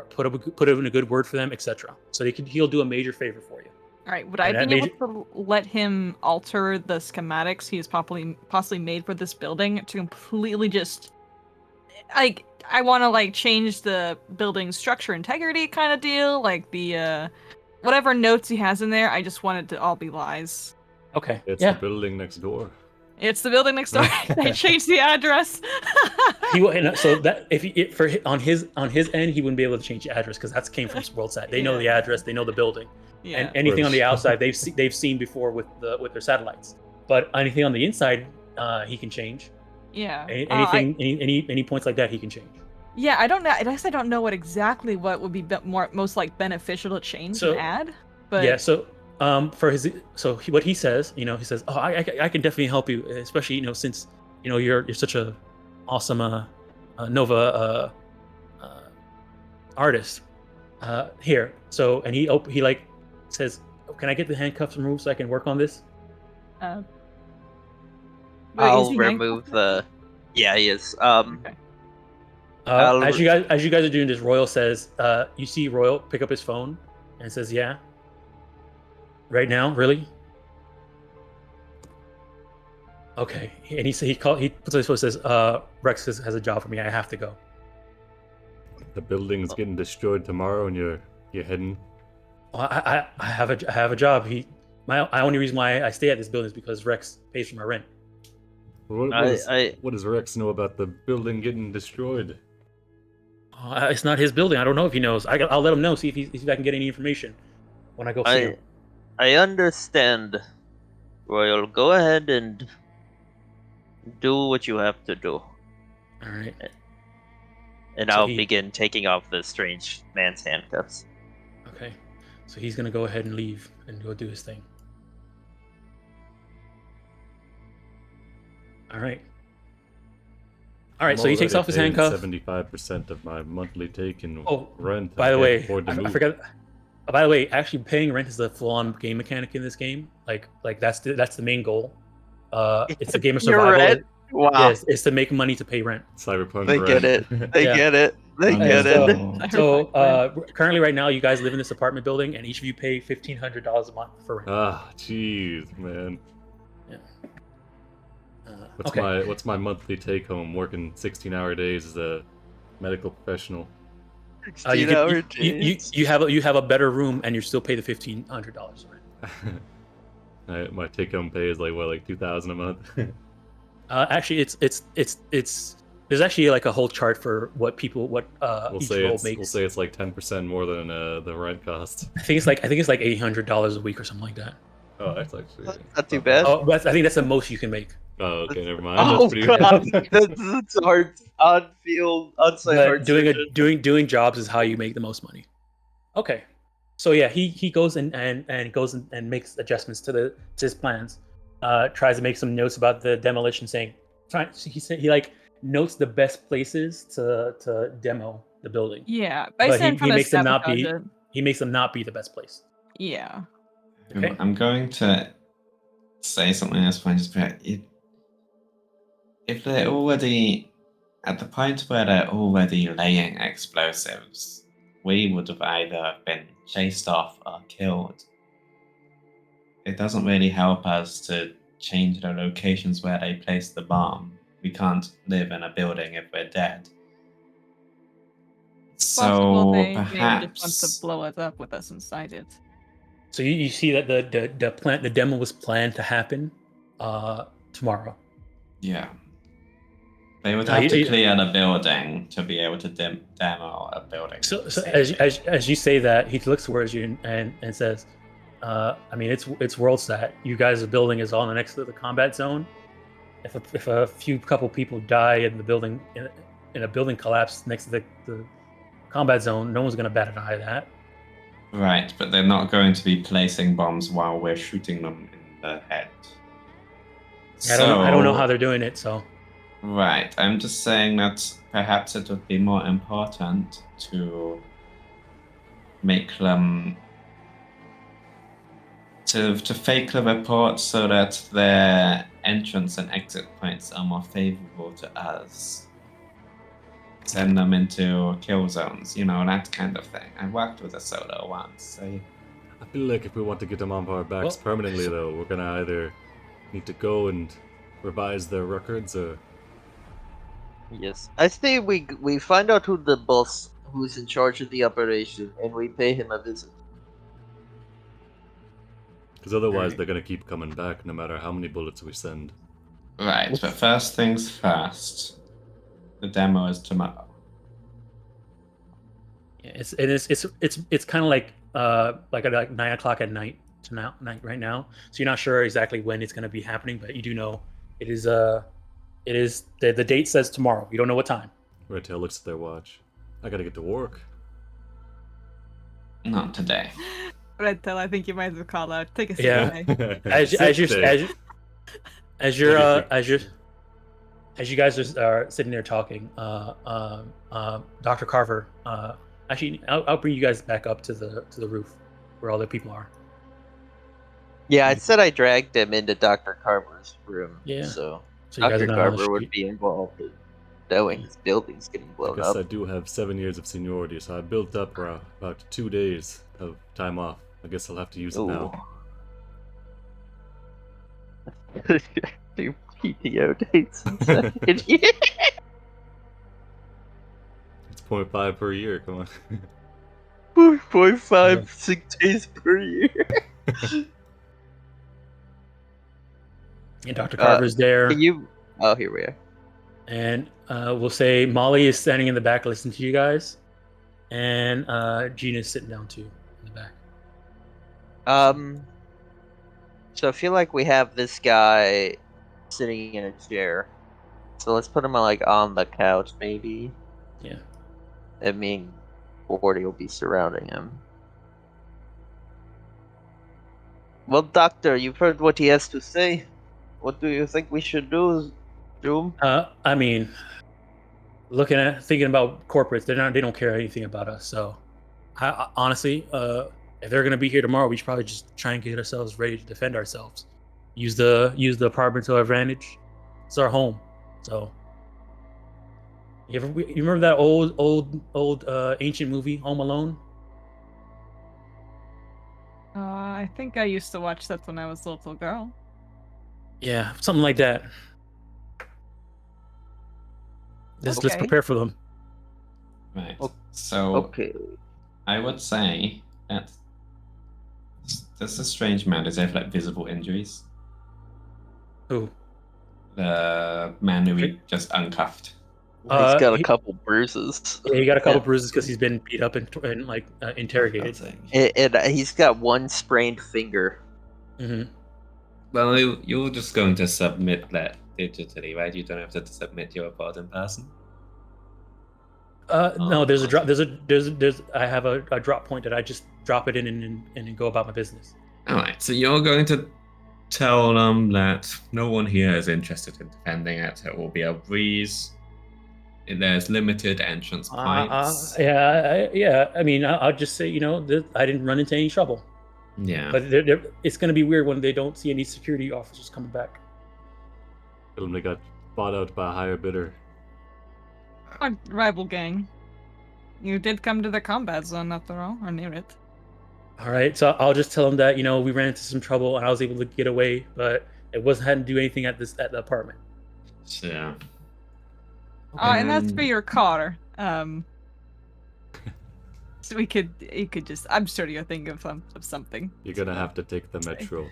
Put in a good word for them, etc. So he'll do a major favor for you. All right. Would I And be that able to let him alter the schematics he's possibly made for this building to completely just like I want to like change the building structure integrity kind of deal, like the whatever notes he has in there. I just want it to all be lies. Okay. It's yeah. the building next door. It's the building next door. They changed the address. So that on his end, he wouldn't be able to change the address because that came from WorldSat. They know the address, they know the building, and anything on the outside they've seen before with their satellites. But anything on the inside, he can change. Yeah. Any points like that, he can change. Yeah, I don't know. I guess I don't know what would be most like beneficial to change and add. But yeah, what he says, he says, oh, I can definitely help you, especially since you're such a awesome Nova artist here. So and he like says, oh, can I get the handcuffs removed so I can work on this? I'll remove the. Yeah, he is. Okay. As you guys are doing this, Royal says, you see Royal pick up his phone and says, yeah. Right now, really? Okay. And he puts on his phone and says, Rex has a job for me. I have to go. The building's getting destroyed tomorrow, and you're heading. Well, I have a job. My only reason why I stay at this building is because Rex pays for my rent. What does Rex know about the building getting destroyed? It's not his building. I don't know if he knows. I'll let him know. See if I can get any information when I go see him. I understand, Royal. Go ahead and do what you have to do. All right. And I'll begin taking off the strange man's handcuffs. Okay. So he's gonna go ahead and leave and go do his thing. All right. All right. So he takes off his handcuff. 75% of my monthly take in rent. By the way, I forgot. By the way, actually paying rent is the full-on game mechanic in this game. Like that's the main goal. It's a game of survival. Red? Wow. Yes, it's to make money to pay rent. Cyberpunk They RED. get it. They get it. They get it. So currently, right now, you guys live in this apartment building, and each of you pay $1,500 a month for rent. Ah, jeez, man. Yeah. What's my monthly take home working 16-hour days as a medical professional? You have a better room and you still pay the $1,500 rent. My take home pay is like $2,000 a month. Actually, it's there's actually like a whole chart for what each role makes. We'll say it's like 10% more than the rent cost. I think it's like $800 a week or something like that. Oh, that's actually not too bad. Oh, I think that's the most you can make. Oh, okay, never mind. Oh That's god, that's hard. Doing jobs is how you make the most money. Okay, so yeah, he goes and goes and makes adjustments to his plans. Tries to make some notes about the demolition, he like notes the best places to demo the building. Yeah, but he makes them not be. He makes them not be the best place. Yeah. Okay. I'm going to say something at this point. Just if they're already at the point where they're already laying explosives, we would have either been chased off or killed. It doesn't really help us to change the locations where they place the bomb. We can't live in a building if we're dead. So they perhaps just want to blow us up with us inside it. So you see that the demo was planned to happen tomorrow. Yeah. They would No, have to you- clear the building to be able to demo a building. So safely. as you say that, he looks towards you and says, I mean, it's world stat. You guys' building is all next to the combat zone. If a few couple people die in the building in a building collapse next to the combat zone, no one's gonna bat an eye at that. Right, but they're not going to be placing bombs while we're shooting them in the head. I don't know how they're doing it. So Right, I'm just saying that perhaps it would be more important to make them to fake the report so that their entrance and exit points are more favorable to us. Send them into kill zones, you know, that kind of thing. I worked with a solo once. I feel like if we want to get them on our backs Well, permanently, though, we're gonna either need to go and revise their records, or Yes, I say we find out who the boss who's in charge of the operation, and we pay him a visit. because otherwise Alright. they're gonna keep coming back no matter how many bullets we send. Right, but first things first. The demo is tomorrow. yeah, it's kind of like at 9 o'clock at night right now. So you're not sure exactly when it's gonna be happening, but you do know it is the date says tomorrow. You don't know what time. Redtail looks at their watch. I gotta get to work. Not today. Red Tail, I think you might have called out. Take a seat. Yeah. Okay? As you guys are sitting there talking, Dr. Carver, actually, I'll bring you guys back up to the roof where all the people are. Yeah, I said I dragged him into Dr. Carver's room. Yeah. So So you guys Dr. are not on the Carver would street. be involved in knowing his building's getting I blown guess up. I do have 7 years of seniority, so I built up about 2 days of time off. I guess I'll have to use it now. Do PTO dates in second year. It's 0.5 per year, come on. 4.5 sick days per year. And Dr. Carver's there. Can you? Oh, here we are. And we'll say Molly is standing in the back listening to you guys. And Gina's sitting down too in the back. So I feel like we have this guy sitting in a chair. So let's put him on the couch, maybe. Yeah. I mean, 40 will be surrounding him. Well, Doctor, you've heard what he has to say. What do you think we should do, Doom? I mean, thinking about corporates, they don't care anything about us. So, honestly, if they're gonna be here tomorrow, we should probably just try and get ourselves ready to defend ourselves. Use the apartment to our advantage. It's our home. So, you remember that old ancient movie, Home Alone? I think I used to watch that when I was a little girl. Yeah, something like that. Let's Okay. prepare for them. Right. Oh, So Okay. I would say that there's a strange man. Does he have like visible injuries? Who? The man who we just uncuffed. He's got a he- couple bruises. Yeah, he got a couple Yeah. bruises because he's been beat up and interrogated. And he's got one sprained finger. Hmm. Well, you're just going to submit that digitally, right? You don't have to submit your report in person. No, there's a drop. I have a drop point that I just drop it in and then go about my business. All right. So you're going to tell them that no one here is interested in defending it. It will be a breeze. There's limited entrance points. Yeah. I mean, I'll just say, I didn't run into any trouble. Yeah. But it's going to be weird when they don't see any security officers coming back. Tell them they got bought out by a higher bidder. Our rival gang. You did come to the combat zone after all, or near it. All right, so I'll just tell them that we ran into some trouble and I was able to get away, but it hadn't do anything at the apartment. Yeah. And that's for your car. So you could just. I'm sure you're thinking of something. You're gonna have to take the metro.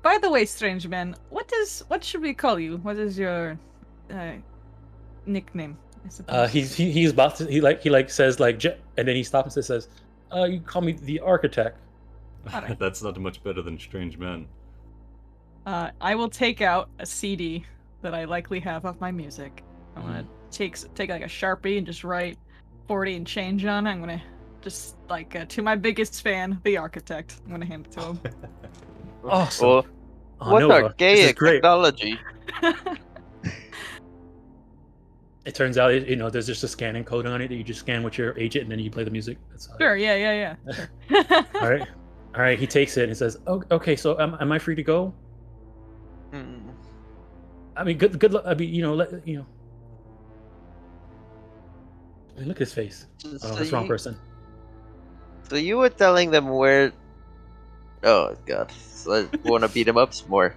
By the way, strange man, what should we call you? What is your nickname? I suppose. He's about to he says and then he stops and says, you call me the architect. Alright. That's not much better than strange man. I will take out a CD that I likely have of my music. I'm gonna take like a Sharpie and just write 40 and change on it. I'm gonna just to my biggest fan, the architect. I'm gonna hand it to him. Awesome. Well, Oh, what Nova, this is archaic great. technology? It turns out, there's just a scanning code on it that you just scan with your agent and then you play the music. That's how Sure, yeah. Sure. All right. He takes it and says, "Oh, okay. So am I free to go? Hmm. I mean, good luck. I mean, look at his face. Oh, So that's the wrong you- person. So you were telling them where? Oh God! So I want to beat him up some more.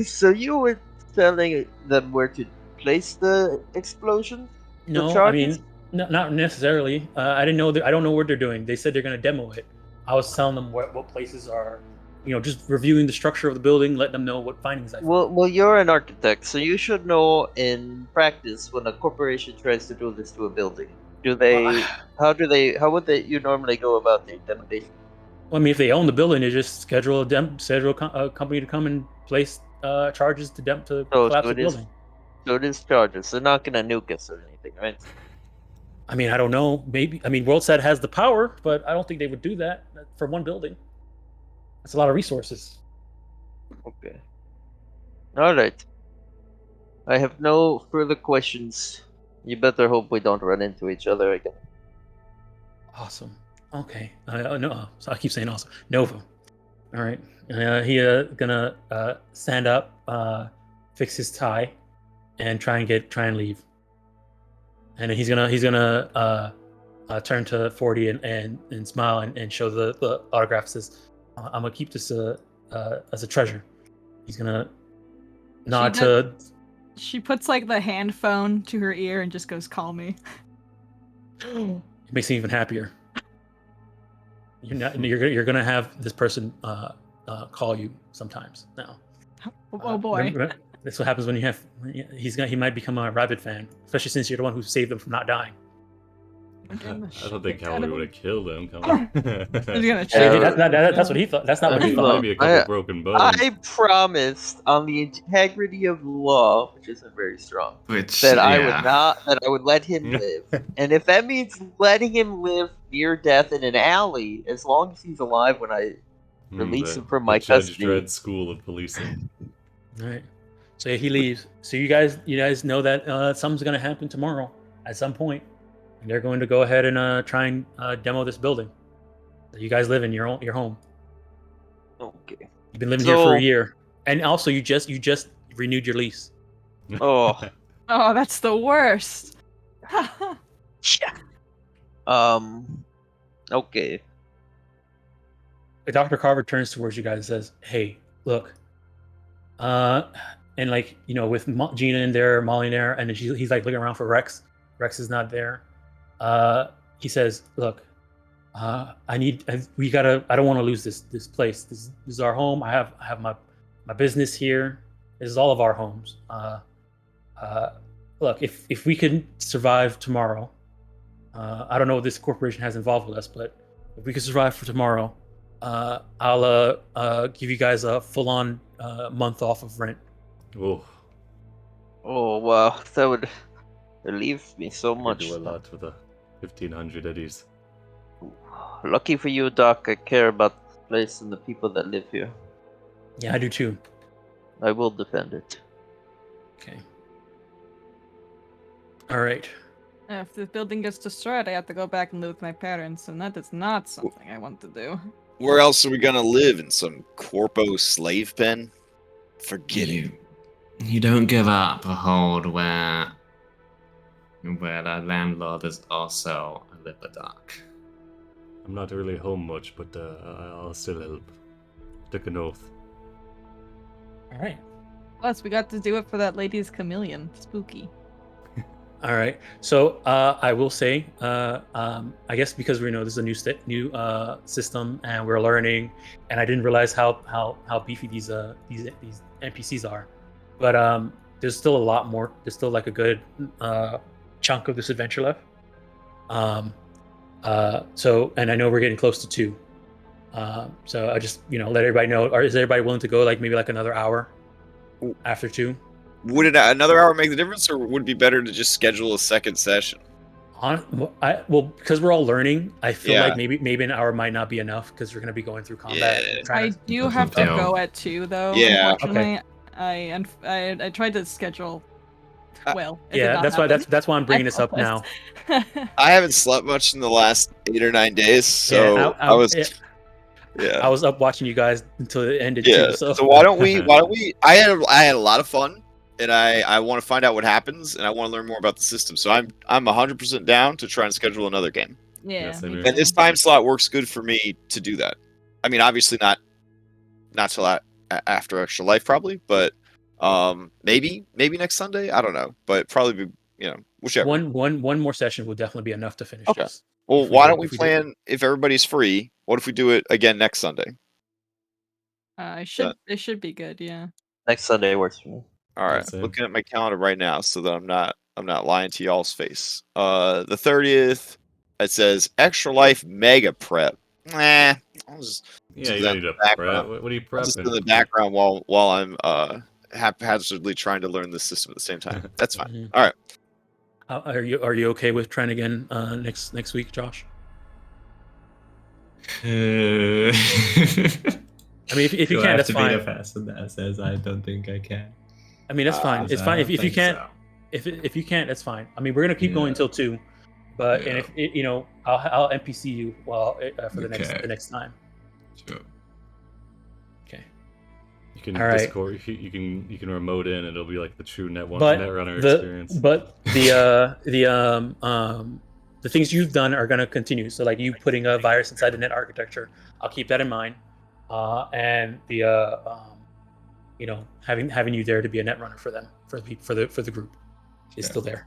So you were telling them where to place the explosion? No, I charges? mean, not necessarily. I didn't know. I don't know what they're doing. They said they're going to demo it. I was telling them what places are, just reviewing the structure of the building, letting them know what findings I found. Well, you're an architect, so you should know in practice when a corporation tries to do this to a building. Do they? How would you normally go about the demolition? Well, I mean, if they own the building, they just schedule a company to come and place charges to collapse the building. So it is charges. They're not gonna nuke us or anything, right? I mean, I don't know. Maybe. I mean, WorldSat has the power, but I don't think they would do that for one building. That's a lot of resources. Okay. All right. I have no further questions. You better hope we don't run into each other again. Awesome. Okay. No, so I keep saying awesome. Nova. All right. He gonna stand up, fix his tie, and try and leave. And then he's gonna turn to 40 and smile and show the autograph. Says, "I'm gonna keep this as a treasure." He's gonna nod to. She puts the hand phone to her ear and just goes, "Call me." It makes me even happier. You're gonna have this person call you sometimes now. Oh boy. Remember, that's what happens when he might become a rabid fan, especially since you're the one who saved him from not dying. I don't think Shit out Cavalry of would him. have killed him. Come on. He's gonna That's what he thought. That's not what he Maybe, thought. maybe a couple I- broken bones. I promised on the integrity of the law, which isn't very strong, Which that I yeah. would let him live. And if that means letting him live near death in an alley, as long as he's alive when I release him from my the Judge custody. Dredd School of Policing. All right. So yeah, he leaves. So you guys know that something's gonna happen tomorrow at some point, and they're going to go ahead and try and demo this building that you guys live in your home. Okay. You've been living here for a So- year, and also you just renewed your lease. Oh. Oh, that's the worst. Okay. Dr. Carver turns towards you guys and says, "Hey, look." And with Gina in there, Molly in there, and then he's looking around for Rex. Rex is not there. He says, "Look, I don't want to lose this place. This is our home. I have my business here. This is all of our homes. Look, if we can survive tomorrow, I don't know what this corporation has involved with us, but if we can survive for tomorrow, I'll give you guys a full-on month off of rent." Oh, Oh wow, that would relieve me so could much. do a lot with the 1,500 eddies. Lucky for you, Doc. I care about the place and the people that live here. Yeah, I do too. I will defend it. Okay. All right. If the building gets destroyed, I have to go back and live with my parents, and that is not something I want to do. Where else are we gonna live? In some corpo slave pen? Forget it. You don't give up a hold where the landlord is also a Lipidoc. I'm not really home much, but I'll still help. Took an oath. All right. Plus, we got to do it for that lady's chameleon. Spooky. All right. So I will say, I guess because we know this is a new system and we're learning, and I didn't realize how beefy these NPCs are, but there's still a lot more. There's still like a good chunk of this adventure left. So and I know we're getting close to 2. So I just let everybody know. Or is everybody willing to go like maybe like another hour after 2? Would it another hour make the difference, or would it be better to just schedule a second session? Because we're all learning, I feel Yeah. like maybe an hour might not be enough because we're gonna be going through combat. Yeah. and I trying to, do have to down. go at 2 though. Yeah. Unfortunately, I tried to schedule. Well, it did yeah, not that's why happen. that's why I'm bringing I this up now. apologize. I haven't slept much in the last 8 or 9 days, so Yeah, I was. I Yeah. was up watching you guys until it ended Yeah. too. So So why don't we? I had a lot of fun, and I want to find out what happens, and I want to learn more about the system. So I'm 100% down to try and schedule another game. Yeah. same me here. too. And this time slot works good for me to do that. I mean, obviously not till after Extra Life probably, but maybe next Sunday. I don't know, but probably be whichever. one more session would definitely be enough to finish Okay. this. Well, if why do- don't we if do- plan if everybody's free? What if we do it again next Sunday? It should be good. Yeah. Next Sunday works for me. All right, same. looking at my calendar right now, so that I'm not lying to y'all's face. The 30th, it says Extra Life Mega Prep. Nah, I'll just Yeah, do you that don't in need the to background. prep. What are you I'll just prepping? do the background while I'm haphazardly trying to learn this system at the same time. That's fine. Mhm. All right. Are you okay with trying again next week, Josh? I mean, if you can't, that's fine. Fast and that says I don't think I can. I mean, that's fine. It's I fine don't if you think can't. so. If you can't, that's fine. I mean, we're gonna keep going until 2, but and Yeah. if I'll NPC you for the Okay. next time. Sure. Okay. You can All right. Discord. You can remote in, and it'll be like the true But Netrunner the experience. the things you've done are gonna continue. So like you putting a virus inside the net architecture, I'll keep that in mind. And having you there to be a net runner for them for the group is still there.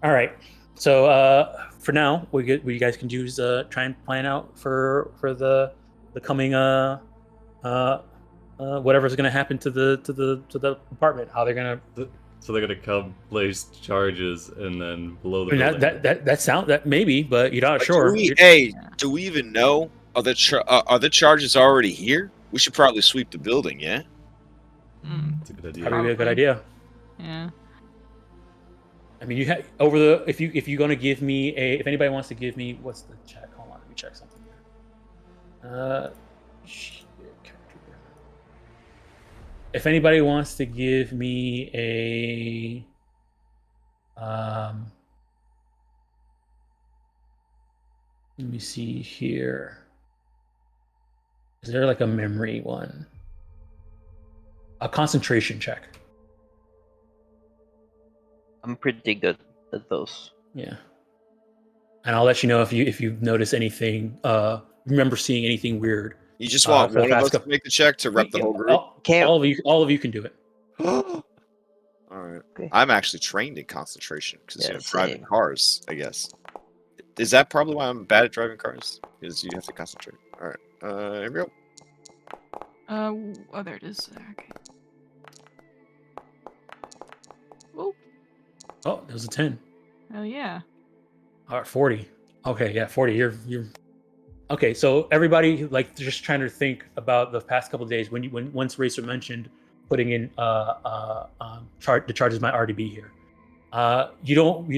All right. So for now, what you guys can do is try and plan out for the coming whatever's gonna happen to the apartment. How they're gonna. So they're gonna come place charges and then blow the I mean, building. that maybe, but you're not sure. Do we even know? Are the charges already here? We should probably sweep the building. Yeah. That's a good idea. Probably be a good Probably. idea. Yeah. I mean, you have if you're gonna give me if anybody wants to give me what's the check? Hold on, let me check something here. If anybody wants to give me let me see here. Is there like a memory one? A concentration check. I'm pretty good at those. Yeah. And I'll let you know if you notice anything. Remember seeing anything weird. You just want for the one of past us to couple- make the check to rep the whole group. All of you can do it. All right. Okay. I'm actually trained in concentration because Yeah, driving same. cars. I guess. Is that probably why I'm bad at driving cars? Because you have to concentrate. All right. Here we go. Oh, there it is. Okay. Oh, Oh, there was a 10. hell yeah. All right, 40. Okay, yeah, 40. You're okay. So everybody, like, just trying to think about the past couple of days when once Racer mentioned putting in the charges might already be here. You don't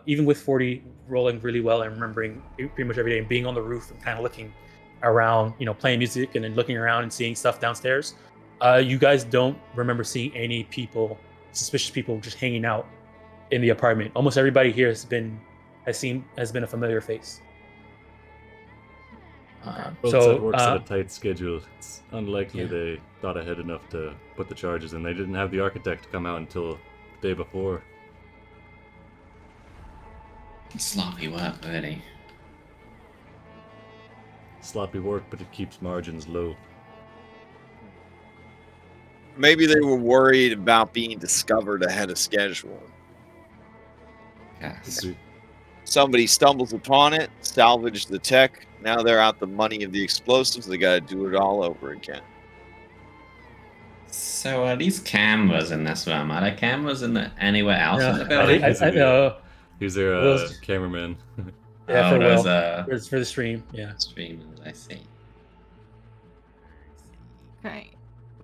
even with 40 rolling really well and remembering pretty much every day and being on the roof and kind of looking around, playing music and then looking around and seeing stuff downstairs. You guys don't remember seeing any suspicious people just hanging out in the apartment. Almost everybody here has been a familiar face. Both So side works at a tight schedule. It's unlikely Yeah. they thought ahead enough to put the charges in. They didn't have the architect come out until the day before. Sloppy work, really. Sloppy work, but it keeps margins low. Maybe they were worried about being discovered ahead of schedule. Yes. See. Somebody stumbles upon it, salvaged the tech. Now they're out the money of the explosives. They got to do it all over again. So are these cameras in this room? Are there cameras anywhere else in the I building? think He's their Will's- cameraman. yeah, for those Will. For the stream, yeah. streamers, I see. Okay.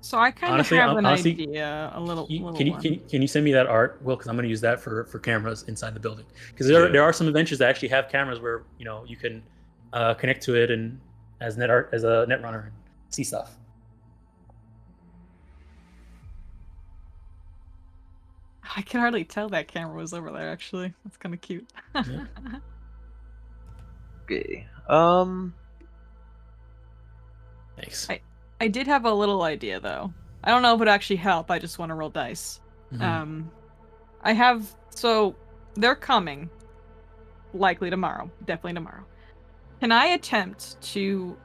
So I kind of Honestly, have an honestly, idea, a little Can one. you send me that art, Will? Because I'm going to use that for cameras inside the building. Because Yeah. there are some adventures that actually have cameras where you can connect to it and as a net runner and see stuff. I can hardly tell that camera was over there. Actually, that's kind of cute. Yeah. Okay. Thanks. I did have a little idea though. I don't know if it would actually help. I just want to roll dice. Mhm. So they're coming, likely tomorrow. Definitely tomorrow. Can I attempt to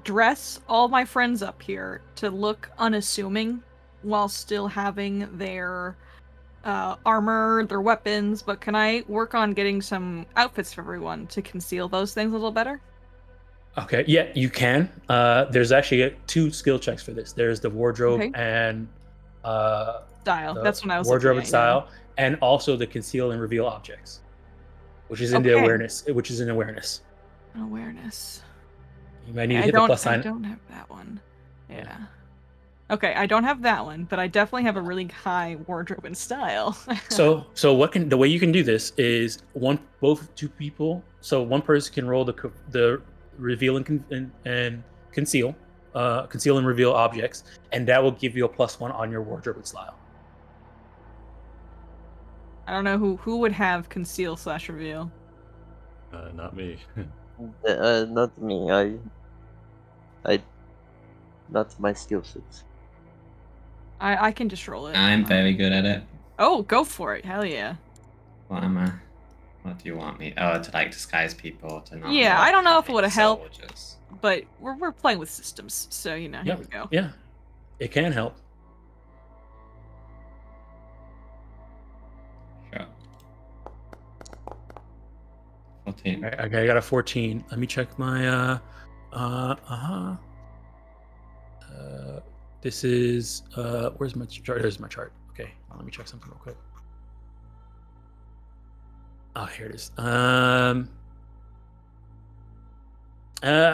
dress all my friends up here to look unassuming while still having their armor, their weapons, but can I work on getting some outfits for everyone to conceal those things a little better? Okay, yeah, you can. There's actually 2 skill checks for this. There's the wardrobe Okay. and Style. the That's when I was wardrobe looking and at, yeah. style, and also the conceal and reveal objects, which is in the Okay. awareness. Which is in awareness. Awareness. You might need to hit the plus I sign. don't have that one. Yeah. Yeah. Okay, I don't have that one, but I definitely have a really high wardrobe and style. So the way you can do this is two people. So one person can roll the reveal and conceal, conceal and reveal objects, and that will give you a +1 on your wardrobe and style. I don't know who would have conceal/reveal. Not me. Not me. I, not my skill sets. I can just roll it. I'm very good at it. Oh, go for it! Hell yeah. What am I? What do you want me? Oh, to like disguise people to not. Yeah, look I don't know if it like would've helped. soldiers. But we're playing with systems, so here Yeah, we go. yeah, it can help. Sure. 14. All right, I got a 14. Let me check my this is where's my chart? There's my chart. Okay, let me check something real quick. Oh, here it is. I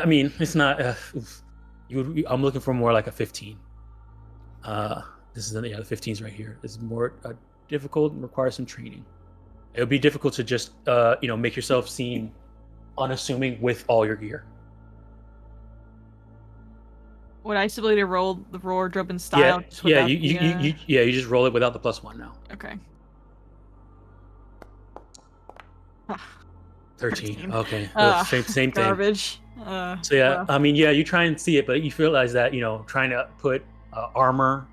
mean, it's not. I'm looking for more like a 15. This is the 15's right here. It's more difficult and requires some training. It would be difficult to just make yourself seem unassuming with all your gear. Would I still be able to roll the wardrobe and style? Just without you just roll it without the +1 now. Okay. 13. Okay. Same thing. Garbage. So yeah, well. I mean, yeah, you try and see it, but you realize that trying to put armor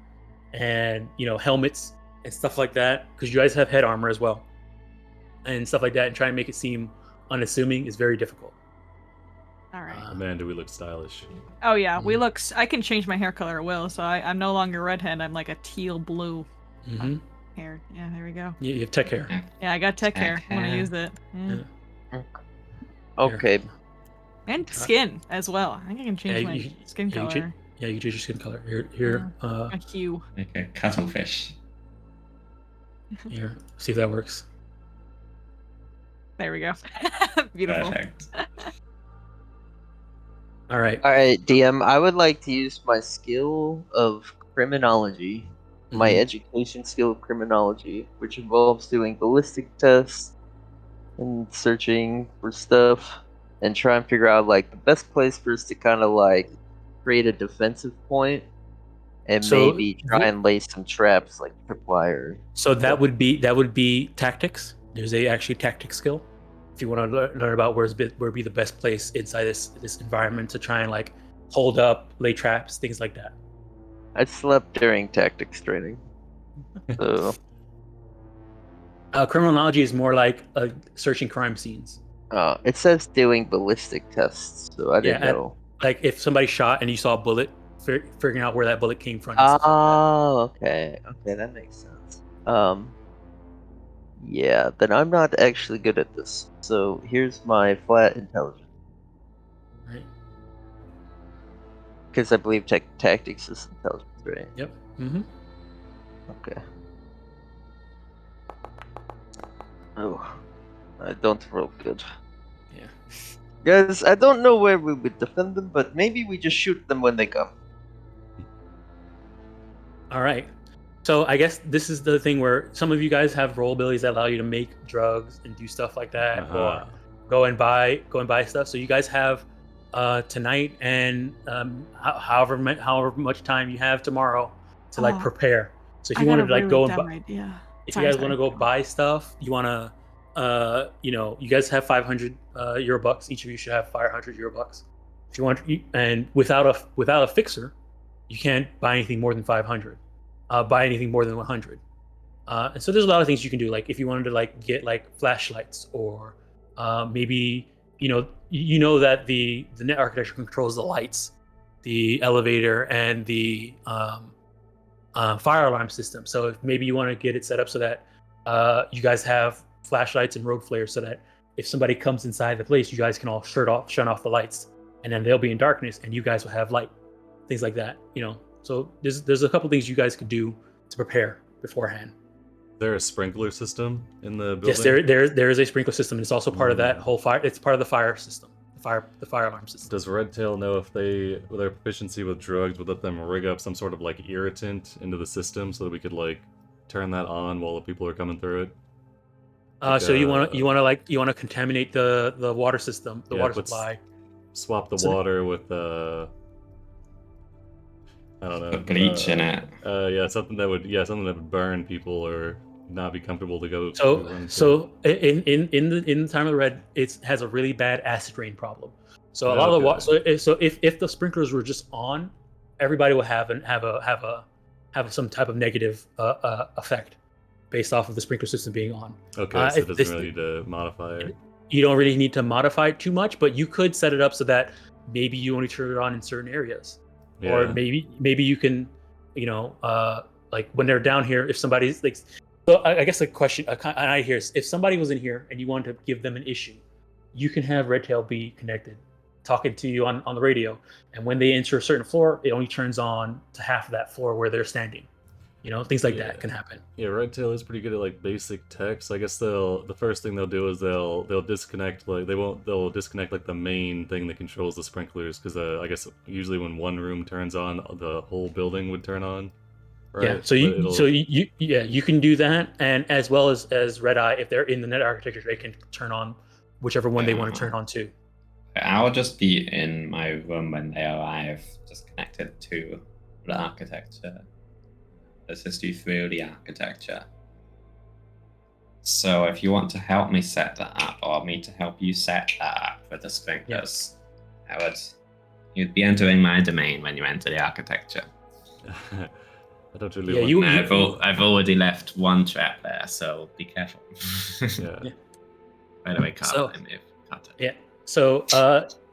and helmets and stuff like that, because you guys have head armor as well, and stuff like that, and try and make it seem unassuming is very difficult. All right. Oh, man, do we look stylish? Oh yeah, we look. I can change my hair color at will, so I'm no longer redhead. I'm like a teal blue hair. Yeah, there we go. You have tech hair. Yeah, I got tech hair. I'm gonna hair. use it. Yeah. Yeah. Okay. And skin as well. I think I can change Yeah, my skin color. You change your skin color. Here, A hue. Like a cuttlefish. here. See if that works. There we go. Beautiful. Perfect. All right. All right, DM. I would like to use my skill of criminology, my Mhm. education skill of criminology, which involves doing ballistic tests and searching for stuff, and try and figure out like the best place for us to kind of like create a defensive point, and So, maybe try and lay some traps like tripwire. So that would be tactics. There's actually tactics skill. If you want to learn about where would be the best place inside this environment to try and like hold up, lay traps, things like that. I slept during tactics training, so Criminology is more like searching crime scenes. it says doing ballistic tests, so I didn't Yeah, know. Like if somebody shot and you saw a bullet, figuring out where that bullet came from. and stuff like that. Oh, okay, that makes sense. Yeah, then I'm not actually good at this. So here's my flat intelligence. Right. Because I believe tactics is intelligence, right? Yep. Mm-hmm. Okay. Oh, I don't roll good. Yeah. Guys, I don't know where we would defend them, but maybe we just shoot them when they come. All right. So I guess this is the thing where some of you guys have role abilities that allow you to make drugs and do stuff like that, or go and buy stuff. So you guys have tonight and however much time you have tomorrow to like Oh, prepare. So if I you got wanted a to like really go and dumb buy, idea. if Sorry, you guys sorry. want to go buy stuff, you want to, you guys have 500 euro bucks. Each of you should have 500 euro bucks. If you want, and without a fixer, you can't buy anything more than 500. Buy anything more than 100. And so there's a lot of things you can do. Like if you wanted to like get like flashlights, or maybe you know that the net architecture controls the lights, the elevator, and the fire alarm system. So if maybe you want to get it set up so that you guys have flashlights and road flares, so that if somebody comes inside the place, you guys can all shut off the lights, and then they'll be in darkness, and you guys will have light, things like that. So there's a couple things you guys could do to prepare beforehand. Is there a sprinkler system in the building? Yes, there is a sprinkler system. And it's also part of that whole fire. It's part of the fire system, the fire alarm system. Does Redtail know if with their proficiency with drugs, would let them rig up some sort of like irritant into the system so that we could like turn that on while the people are coming through it? Like, so you want to contaminate the water system, the water supply. Swap the water with I don't know. Put bleach in it. Something that would burn people or not be comfortable to go. So in the time of the red, it has a really bad acid rain problem. So a lot of the water. So if the sprinklers were just on, everybody will have some type of negative effect based off of the sprinkler system being on. Okay, so it doesn't really need to modify it. You don't really need to modify it too much, but you could set it up so that maybe you only turn it on in certain areas. Yeah. Or maybe you can, like when they're down here, if somebody's like, so I guess the question I hear is, if somebody was in here and you wanted to give them an issue, you can have Redtail be connected, talking to you on the radio, and when they enter a certain floor, it only turns on to half of that floor where they're standing. Things like that can happen. Yeah, Redtail is pretty good at like basic tech. So I guess the first thing they'll do is they'll disconnect they'll disconnect like the main thing that controls the sprinklers, because I guess usually when one room turns on, the whole building would turn on. Right? Yeah, so you can do that, and as well as Red Eye, if they're in the net architecture, they can turn on whichever one they want to turn on to. I'll just be in my room when they arrive, just connected to the architecture. Assist you through the architecture. So if you want to help me set that up, or me to help you set that up with the sprinklers, you'd be entering my domain when you enter the architecture. I don't really want I've already left one trap there, so be careful. Yeah. By the way, Carl, Yeah. So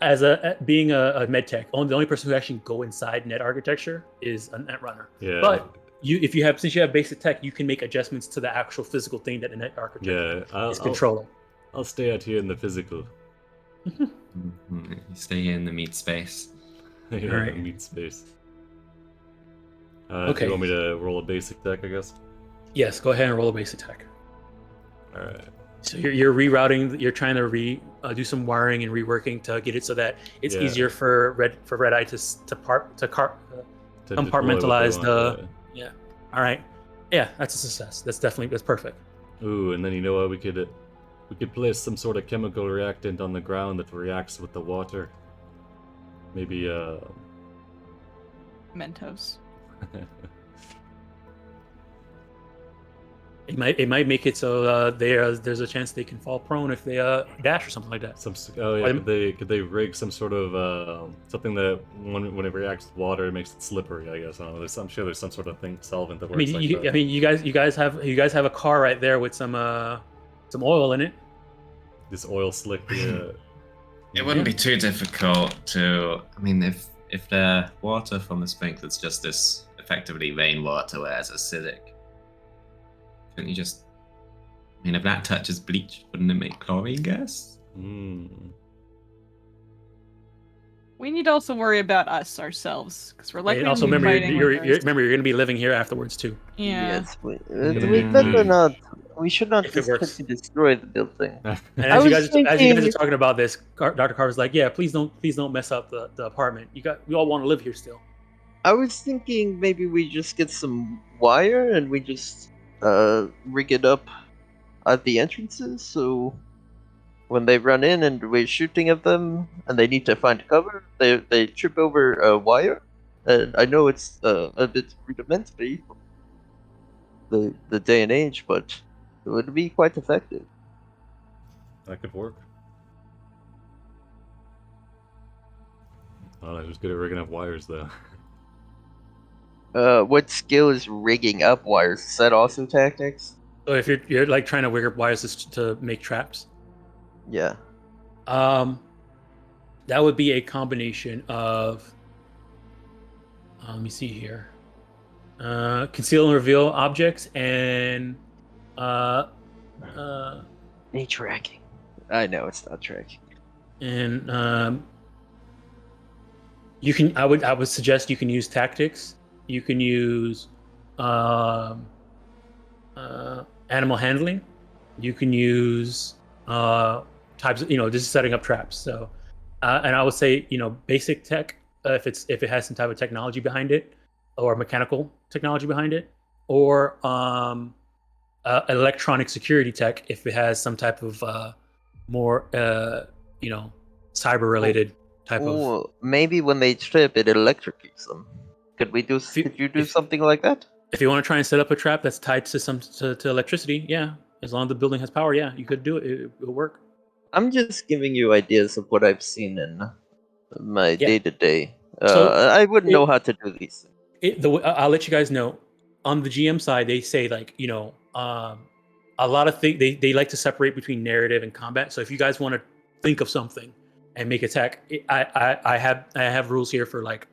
as being a med tech, the only person who actually go inside net architecture is a net runner. Yeah. But since you have basic tech, you can make adjustments to the actual physical thing that the net architecture is controlling. I'll stay out here in the physical. You stay here in the meat space. Yeah, all right. Meat space. Okay. Do you want me to roll a basic tech, I guess? Yes, go ahead and roll a basic tech. All right. So you're rerouting. You're trying to do some wiring and reworking to get it so that it's easier for Red Eye to compartmentalize the. Yeah. All right. Yeah, that's a success. That's perfect. Ooh, and then you know what? We could place some sort of chemical reactant on the ground that reacts with the water. Maybe Mentos. It might make it so there's a chance they can fall prone if they dash or something like that. Could they rig some sort of something that when it reacts with water, it makes it slippery? I guess I don't know. I'm sure there's some sort of solvent that works. You guys have a car right there with some oil in it. This oil slick. Yeah. It wouldn't be too difficult to. I mean, if the water from the sprinklers just this effectively rainwater where it's acidic. Couldn't you just mean, if that touches bleach, wouldn't it make chlorine gas? We need to also worry about us ourselves because we're likely And also to be remember, fighting. remember, you're going to be living here afterwards too. Yeah. Yes, we Yeah. better not. We should not If it just works. to destroy the building. And I as you was guys are thinking- talking about this, Dr. Carver's like, yeah, please don't mess up the apartment. We all want to live here still. I was thinking maybe we just get some wire and we just rig it up at the entrances so when they run in and we're shooting at them and they need to find cover, they trip over a wire. And I know it's a bit rudimentary for the day and age, but it would be quite effective. That could work. Oh, I was good at rigging up wires though. What skill is rigging up wires? Is that also tactics? So if you're like trying to rig up wires to make traps, Yeah. that would be a combination of. Let me see here. Conceal and reveal objects and Tracking. I know it's not tracking. and you can. I would suggest you can use tactics. You can use animal handling. You can use types of, just setting up traps. So, and I would say, basic tech, if it has some type of technology behind it, or mechanical technology behind it, or electronic security tech if it has some type of more cyber related type of. Oh, maybe when they trip, it electrocutes them. Could you do something like that? If you want to try and set up a trap that's tied to to electricity, yeah, as long as the building has power, yeah, you could do it. It'll work. I'm just giving you ideas of what I've seen in my Yeah. day to day. So, I wouldn't know how to do these things. I'll let you guys know. On the GM side, they say a lot of things. They like to separate between narrative and combat. So if you guys want to think of something and make attack, I have rules here for like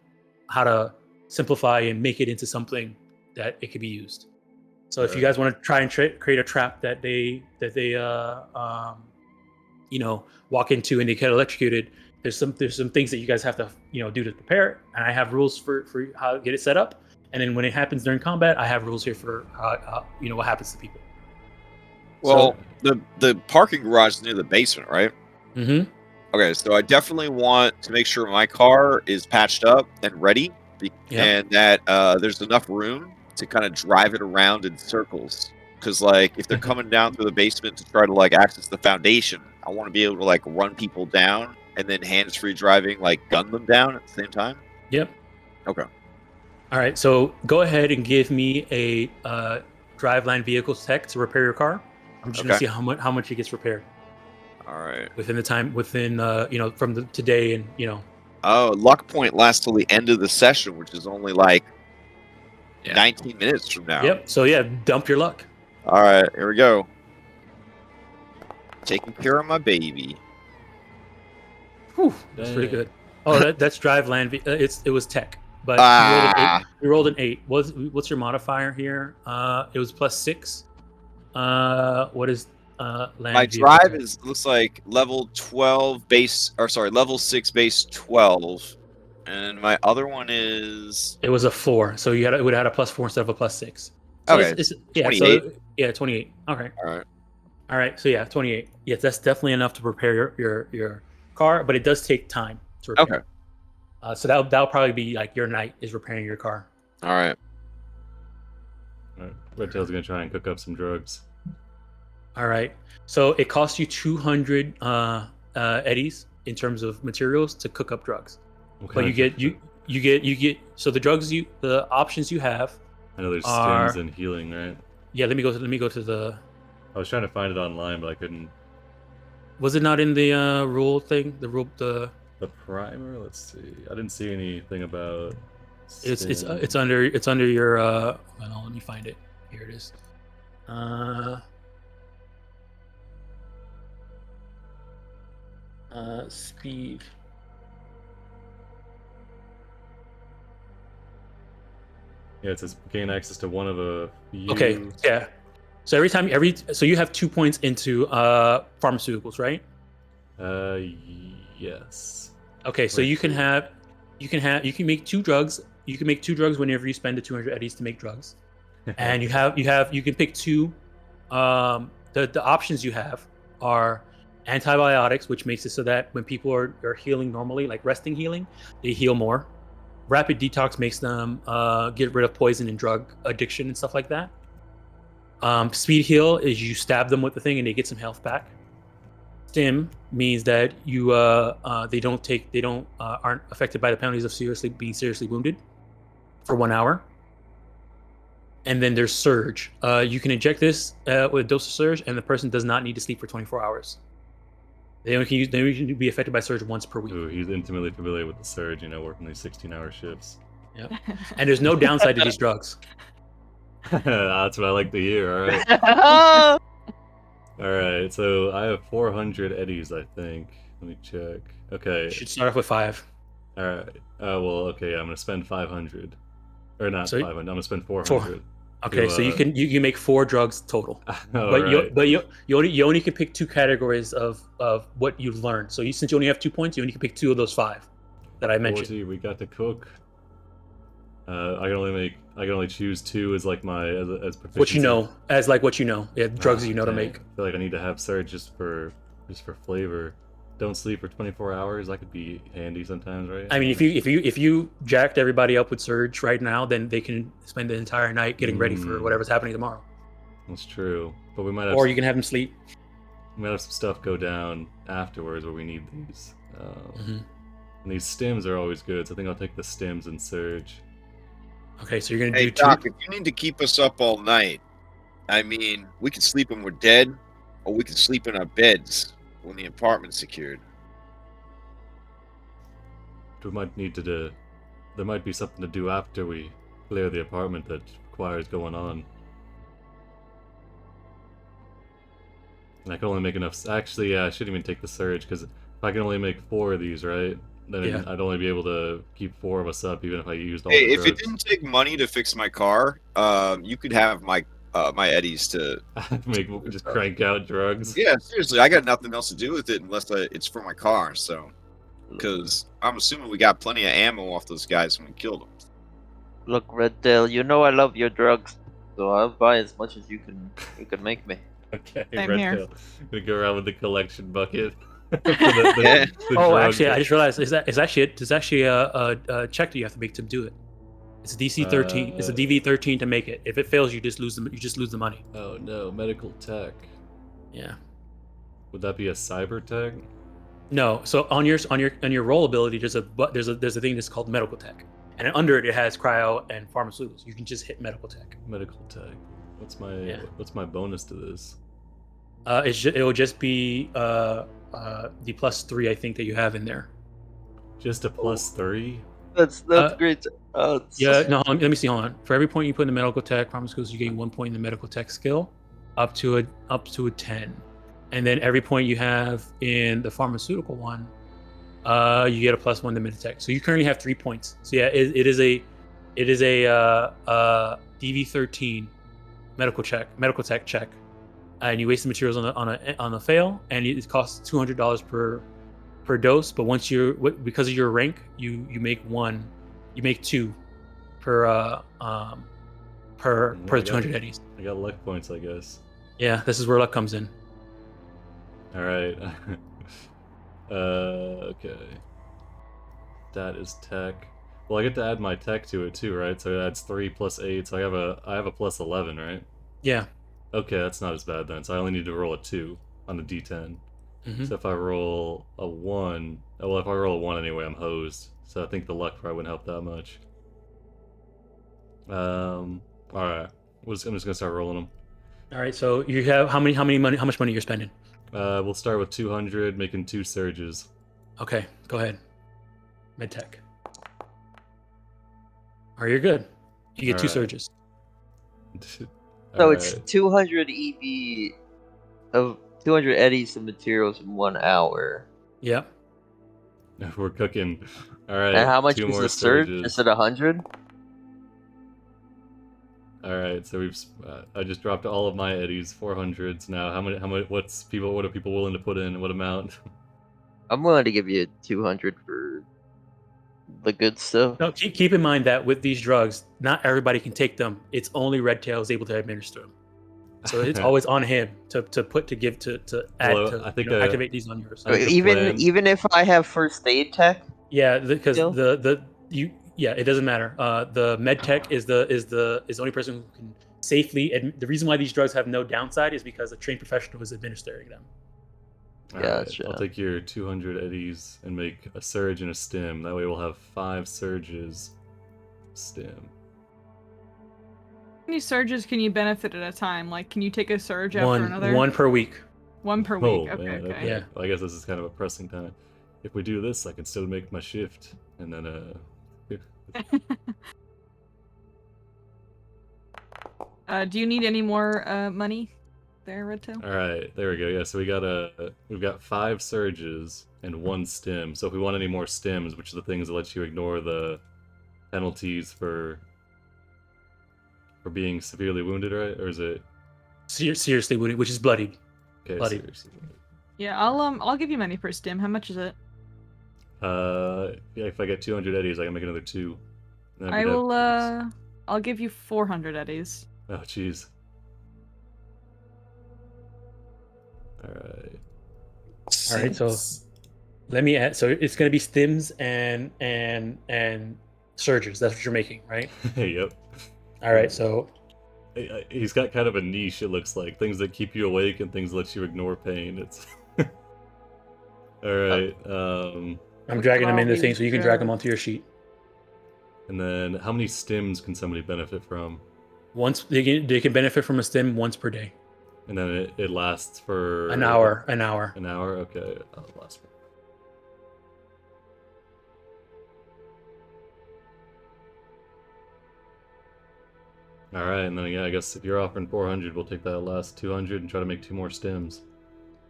how to simplify and make it into something that it could be used. So if you guys want to try and create a trap that they walk into and they get electrocuted, there's some things that you guys have to do to prepare it, and I have rules for how to get it set up. And then when it happens during combat, I have rules here for what happens to people. Well, the parking garage is near the basement, right? Mm-hmm. Okay, so I definitely want to make sure my car is patched up and ready, and that there's enough room to kind of drive it around in circles. Because, like, if they're coming down through the basement to try to, like, access the foundation, I want to be able to, like, run people down and then hands-free driving, like, gun them down at the same time. Yep. Okay. All right, so go ahead and give me a driveline vehicles tech to repair your car. I'm just gonna see how much it gets repaired. All right. Within from today and Oh, luck point lasts till the end of the session, which is only like 19 minutes from now. Yep. So yeah, dump your luck. All right, here we go. Taking care of my baby. Whew, that's pretty good. Oh, that's driveline. It was tech, but you rolled an 8. What's your modifier here? It was +6. What is land? My drive looks like level 12 base, or sorry, level 6 base 12, and my other one is. It was a 4, so it would have had a +4 instead of a +6. So Okay. it's 28. So 28. Okay. All right. So yeah, 28. Yes, that's definitely enough to repair your car, but it does take time to repair. Okay. So that'll probably be like your night is repairing your car. All right. Red Tail's gonna try and cook up some drugs. All right. So it costs you 200 eddies in terms of materials to cook up drugs. Okay. But you get so the options you have. I know there's stims and healing, right? Yeah, let me go to the. I was trying to find it online, but I couldn't. Was it not in the rule thing? The primer. Let's see. I didn't see anything about. It's under your. Hold on, let me find it. Here it is. Speed. Yeah, it says gain access to one of a few. Okay, yeah. So so you have 2 points into pharmaceuticals, right? Yes. Okay, so Wait, you can two. make 2 drugs. You can make 2 drugs whenever you spend the 200 eddies to make drugs, and you can pick 2. The options you have are antibiotics, which makes it so that when people are healing normally, like resting healing, they heal more. Rapid detox makes them get rid of poison and drug addiction and stuff like that. Speed heal is you stab them with the thing and they get some health back. Stim means that you aren't affected by the penalties of being seriously wounded for 1 hour. And then there's surge. You can inject this with a dose of surge, and the person does not need to sleep for 24 hours. They only can be affected by surge once per week. Ooh, he's intimately familiar with the surge, working these 16-hour shifts. Yep. And there's no downside to these drugs. That's what I like to hear. All right. Oh, All right. So I have 400 eddies, I think. Let me check. Okay. You should start off with 5. All right. Well, okay. I'm gonna spend 500, or not So- 500. I'm gonna spend 400. Okay, so you can make 4 drugs total. You only can pick 2 categories of what you've learned. So since you only have 2 points, you only can pick 2 of those 5 that I mentioned. 40, we got to cook. I can only choose 2 as like my as proficiency. What you know, yeah, drugs you know to Dang. make. I feel like I need to have surge just for flavor. Don't sleep for 24 hours. That could be handy sometimes, right? I mean, if you jacked everybody up with surge right now, then they can spend the entire night getting ready for whatever's happening tomorrow. That's true, but we might have. Or you can have them sleep. We might have some stuff go down afterwards where we need these. And these stims are always good, so I think I'll take the stims and surge. Okay, so you're gonna Hey do 2. Doc, if you need to keep us up all night, I mean, we can sleep when we're dead, or we can sleep in our beds when the apartment's secured. We might need to do. There might be something to do after we clear the apartment that requires going on. And I can only make enough. Actually, yeah, I shouldn't even take the surge because if I can only make 4 of these, right? Then Yeah. I'd only be able to keep 4 of us up, even if I used all Hey, the if drugs. it didn't take money to fix my car, you could have my eddies to. Just crank out drugs. Yeah, seriously, I got nothing else to do with it unless it's for my car. So, because I'm assuming we got plenty of ammo off those guys when we killed them. look, Red Tail, you know I love your drugs, so I'll buy as much as you can make me. Okay, Same Red here. Tail. Gonna go around with the collection bucket. For Yeah. the Oh, drug actually, I that- just realized there's actually a check that you have to make to do it. It's a DC 13. It's a DV 13 to make it. If it fails, you just lose the money. Oh no, medical tech. Yeah. Would that be a cyber tech? No. So on your roll ability, there's a thing that's called medical tech, and under it has cryo and pharmaceuticals. You can just hit medical tech. Medical tech. What's Yeah. my bonus to this? It will just be the +3 I think that you have in there. Just a +3? That's Uh, great. Yeah, no, let me see. Hold on. For every point you put in the medical tech pharmaceuticals, you gain 1 point in the medical tech skill, up to a 10, and then every point you have in the pharmaceutical one, you get a +1 to meditech. So you currently have 3 points. So yeah, it is a DV 13 medical tech check, and you waste the materials on a fail, and it costs $200 per dose. But once because of your rank, you make 2 per I 200 eddies. I got luck points, I guess. Yeah, this is where luck comes in. All right. Okay. That is tech. Well, I get to add my tech to it too, right? So it adds 3 + 8. So I have a +11, right? Yeah. Okay, that's not as bad then. So I only need to roll a 2 on the D10. Mhm. So if I roll a 1, well, if I roll a 1 anyway, I'm hosed. So I think the luck probably wouldn't help that much. All right. I'm just gonna start rolling them. All right. So you have how much money you're spending? We'll start with 200, making 2 surges. Okay, go ahead. Medtech. Or you're good. You get 2 Alright. surges. So it's 200 EV of 200 eddies of materials in 1 hour. Yep. We're cooking. All right. And how much 2 was more the surge? surges. Is it 100? All right, so I just dropped all of my eddies, 400s now. How many? What are people willing to put in? What amount? I'm willing to give you 200 for the good stuff. No, keep in mind that with these drugs, not everybody can take them. It's only Red Tail is able to administer them. So it's always on him to add Well, to I think, activate these on yours. I think the plan- Even if I have first aid tech. Yeah, because Still? it doesn't matter. The med tech is the only person who can safely. The reason why these drugs have no downside is because a trained professional is administering them. All right, Gotcha. I'll take your 200 eddies and make a surge and a stim. That way we'll have 5 surges, stim. How many surges can you benefit at a time? Like, can you take a surge after another? One per week. One per week. Oh, Okay, man, okay. Yeah. Well, I guess this is kind of a pressing time. If we do this, I can still make my shift, and then Do you need any more money there, Red Tail? All right, there we go. Yeah, so we've got 5 surges and 1 stim. So if we want any more stims, which are the things that let you ignore the penalties for being severely wounded, right? Or is it Seriously wounded, which is bloodied. okay? Bloody. Seriously. Yeah, I'll give you money per stim. How much is it? Yeah, if I get 200 eddies, I can make another 2. That'd I be will dope. I'll give you 400 eddies. Oh, jeez. Alright. All right, so let me add. So it's going to be stims and surges. That's what you're making, right? Yep. All right, so He's got kind of a niche, it looks like. Things that keep you awake and things that let you ignore pain. It's... Alright, I'm dragging them in the All thing these so you can drag them drugs. onto your sheet. and then how many stims can somebody benefit from? Once they can benefit from a stim once per day. And then it lasts for... An hour. An hour? Okay. Last one. Alright, and then yeah, I guess if you're offering 400, we'll take that last 200 and try to make 2 more stims.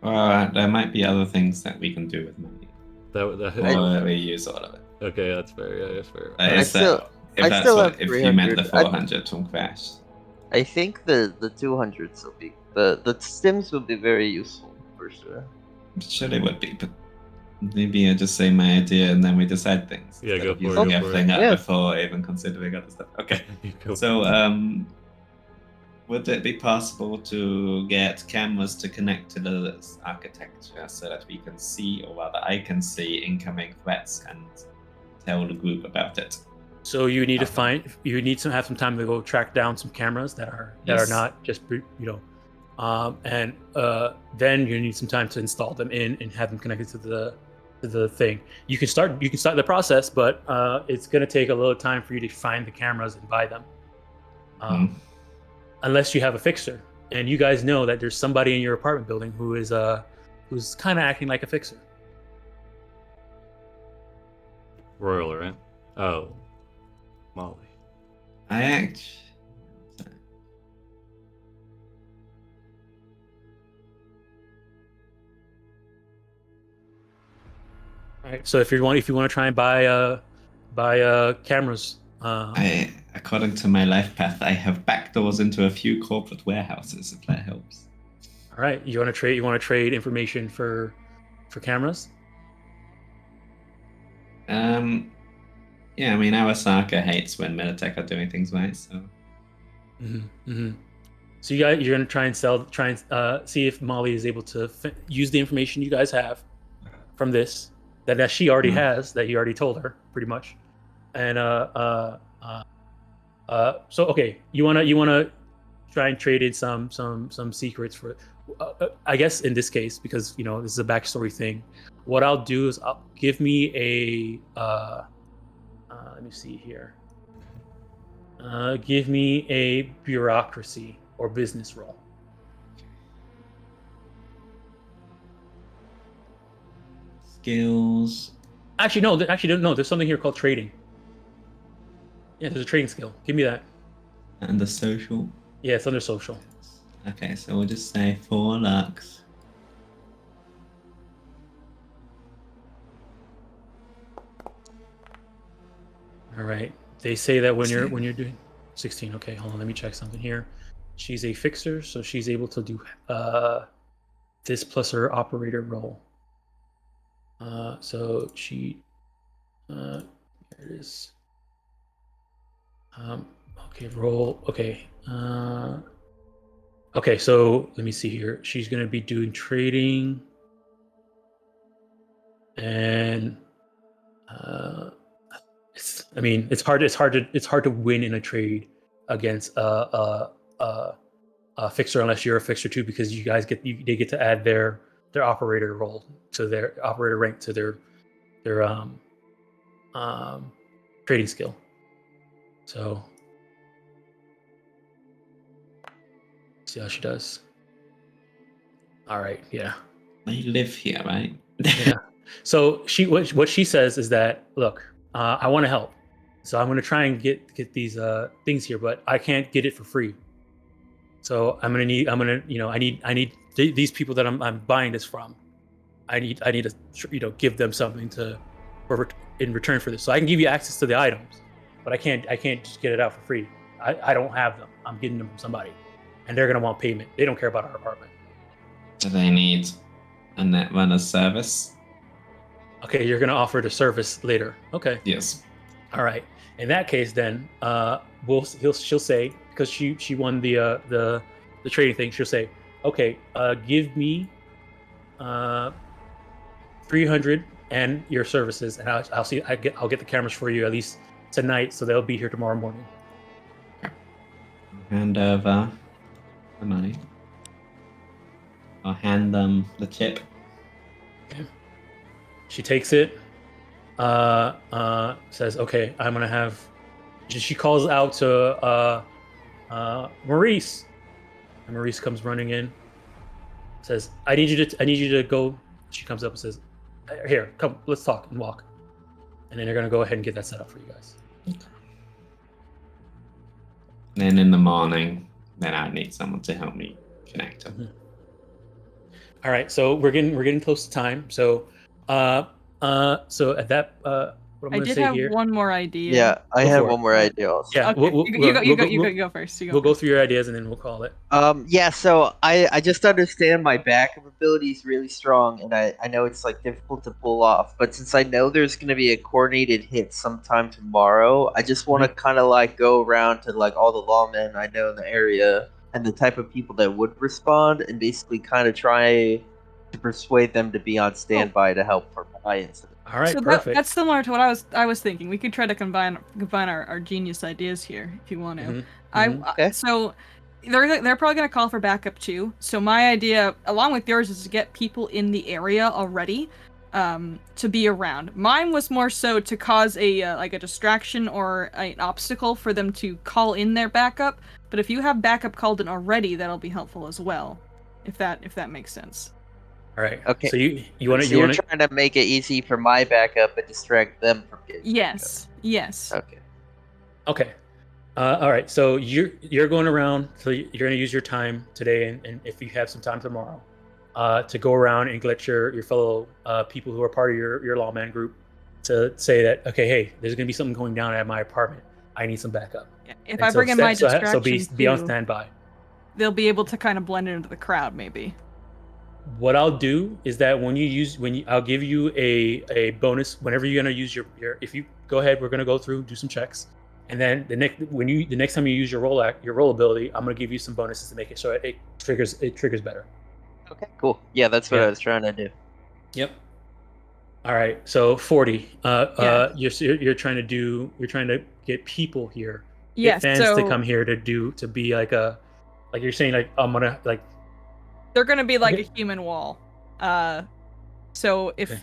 There might be other things that we can do with money. Or we use all of it. Okay, that's fair. Yeah, that's fair. I still have If you meant the 300. 400 from Crash. I think the 200s will be the stims will be very useful for sure. I'm sure they would be, but maybe I just say my idea and then we decide things. Yeah, instead go of for it, using go for everything it. up Yeah. before even considering other stuff. Okay. Go So, would it be possible to get cameras to connect to the architecture so that we can see, or rather I can see, incoming threats and tell the group about it? So you need to have some time to go track down some cameras that are Yes. not just and then you need some time to install them in and have them connected to the thing. You can start the process, but it's going to take a little time for you to find the cameras and buy them. Unless you have a fixer, and you guys know that there's somebody in your apartment building who's kind of acting like a fixer. Royal, right? Oh. Molly. I act. All right. So if you want to try and buy cameras, According to my life path, I have backdoors into a few corporate warehouses. If that helps. all right. You want to trade information for cameras? Yeah, I mean, Awasaka hates when Militech are doing things right, so. So you're gonna try and see if Molly is able to use the information you guys have from this that she already has, that you already told her pretty much, and so okay, you wanna try and trade in some secrets for, I guess in this case, because this is a backstory thing. What I'll do is give me a let me see here. Give me a bureaucracy or business roll. Skills. Actually, no. There's something here called trading. Yeah, there's a trading skill. Give me that. And the social. Yeah, it's under social. Okay, so we'll just say 4 lux. All right. They say that when you're doing 16. Okay, hold on. Let me check something here. She's a fixer, so she's able to do this plus her operator role. So she, here it is. Okay, roll. Okay. Okay, so let me see here. She's gonna be doing trading, and it's hard to win in a trade against a fixer unless you're a fixer too, because you guys they get to add their operator role to their operator rank to their trading skill. So see how she does. All right, yeah. They live here, right? Yeah. So what she says is that, look, I want to help, so I'm going to try and get these things here, but I can't get it for free. So I need these people that I'm buying this from. I need to give them something in return for this. So I can give you access to the items, but I can't just get it out for free. I don't have them. I'm getting them from somebody, and they're going to want payment. They don't care about our apartment. Do they need a net runner service? Okay, you're gonna offer the service later. Okay. Yes. All right. In that case, then she'll say, because she won the trading thing. She'll say, okay, give me 300 and your services, and I'll get the cameras for you at least tonight, so they'll be here tomorrow morning. Hand over the money. I'll hand them the chip. Okay. She takes it. Says, "Okay, I'm gonna have." She calls out to Maurice, and Maurice comes running in. Says, "I need you to go." She comes up and says, "Here, come, let's talk and walk." And then they're gonna go ahead and get that set up for you guys. Then in the morning, then I need someone to help me connect them. Mm-hmm. All right, so we're getting close to time. So, so at that, what I'm I gonna did say have here. one more idea. Yeah, I Go have for it. one more idea also. Yeah, Okay. You go first. We'll go through your ideas and then we'll call it. Yeah, so I just understand my backup ability is really strong, and I know it's like difficult to pull off. But since I know there's gonna be a coordinated hit sometime tomorrow, I just want to kind of like go around to like all the lawmen I know in the area and the type of people that would respond, and basically kind of try to persuade them to be on standby to help for my incident. All right, So perfect. that's similar to what I was thinking. We could try to combine our genius ideas here if you want to. Okay. So they're probably gonna call for backup too. So my idea, along with yours, is to get people in the area already, to be around. Mine was more so to cause a like a distraction or an obstacle for them to call in their backup. But if you have backup called in already, that'll be helpful as well. If that makes sense. All right. Okay. So you want to So you're trying to make it easy for my backup and distract them from getting Yes. Yes. backup. Okay. Okay. All right. So you're going around. So you're going to use your time today, and if you have some time tomorrow, to go around and let your fellow people who are part of your lawman group to say that, okay, hey, there's going to be something going down at my apartment. I need some backup. If And I bring in my distraction, so be on too, standby. they'll be able to kind of blend into the crowd, maybe. What I'll do is that I'll give you a bonus whenever you're gonna use your if you go ahead, we're gonna go through, do some checks, and then the next time you use your roll ability, I'm gonna give you some bonuses to make it so it triggers better. Okay. Cool. Yeah, that's what Yeah. I was trying to do. Yep. All right. So 40. Yeah. You're trying to get people here. Yes. Get fans So to come here to be like you're saying, like, I'm gonna like. they're gonna be like Okay. a human wall. So if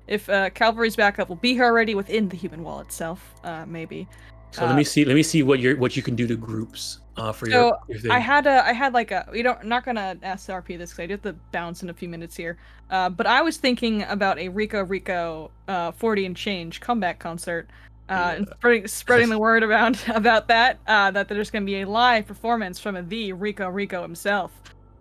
Okay. Cavalry's backup will be here already within the human wall itself, maybe. So let me see what you can do to groups for So your thing. I had like a I'm not gonna SRP this because I did the bounce in a few minutes here. But I was thinking about a Rico 40 and change comeback concert. And spreading the word about that that there's gonna be a live performance from the Rico himself.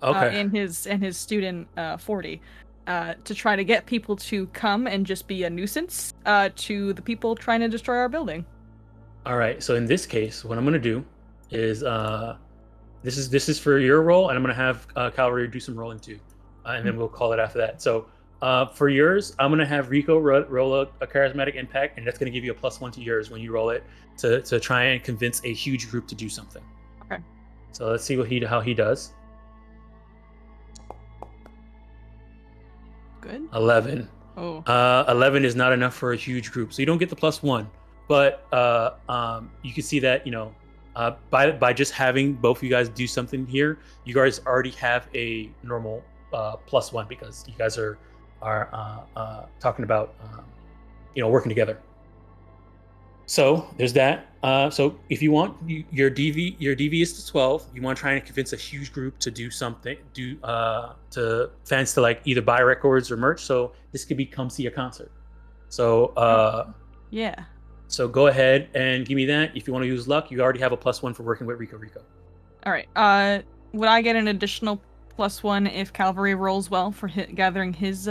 Okay. And his student 40, to try to get people to come and just be a nuisance to the people trying to destroy our building. All right. So in this case, what I'm gonna do is this is for your roll, and I'm gonna have Cavalry do some rolling too, and then we'll call it after that. So for yours, I'm gonna have Rico roll a charismatic impact, and that's gonna give you a +1 to yours when you roll it to try and convince a huge group to do something. Okay. So let's see how he does. Good. 11. Oh. 11 is not enough for a huge group, so you don't get the +1. But you can see that by just having both of you guys do something here, you guys already have a normal +1 because you guys are talking about working together. So there's that. So if you want, your DV is to 12. You want to try and convince a huge group to do something, to fans to like either buy records or merch. So this could be come see a concert. So yeah. So go ahead and give me that. If you want to use luck, you already have a +1 for working with Rico. All right. Would I get an additional +1 if Cavalry rolls well for gathering his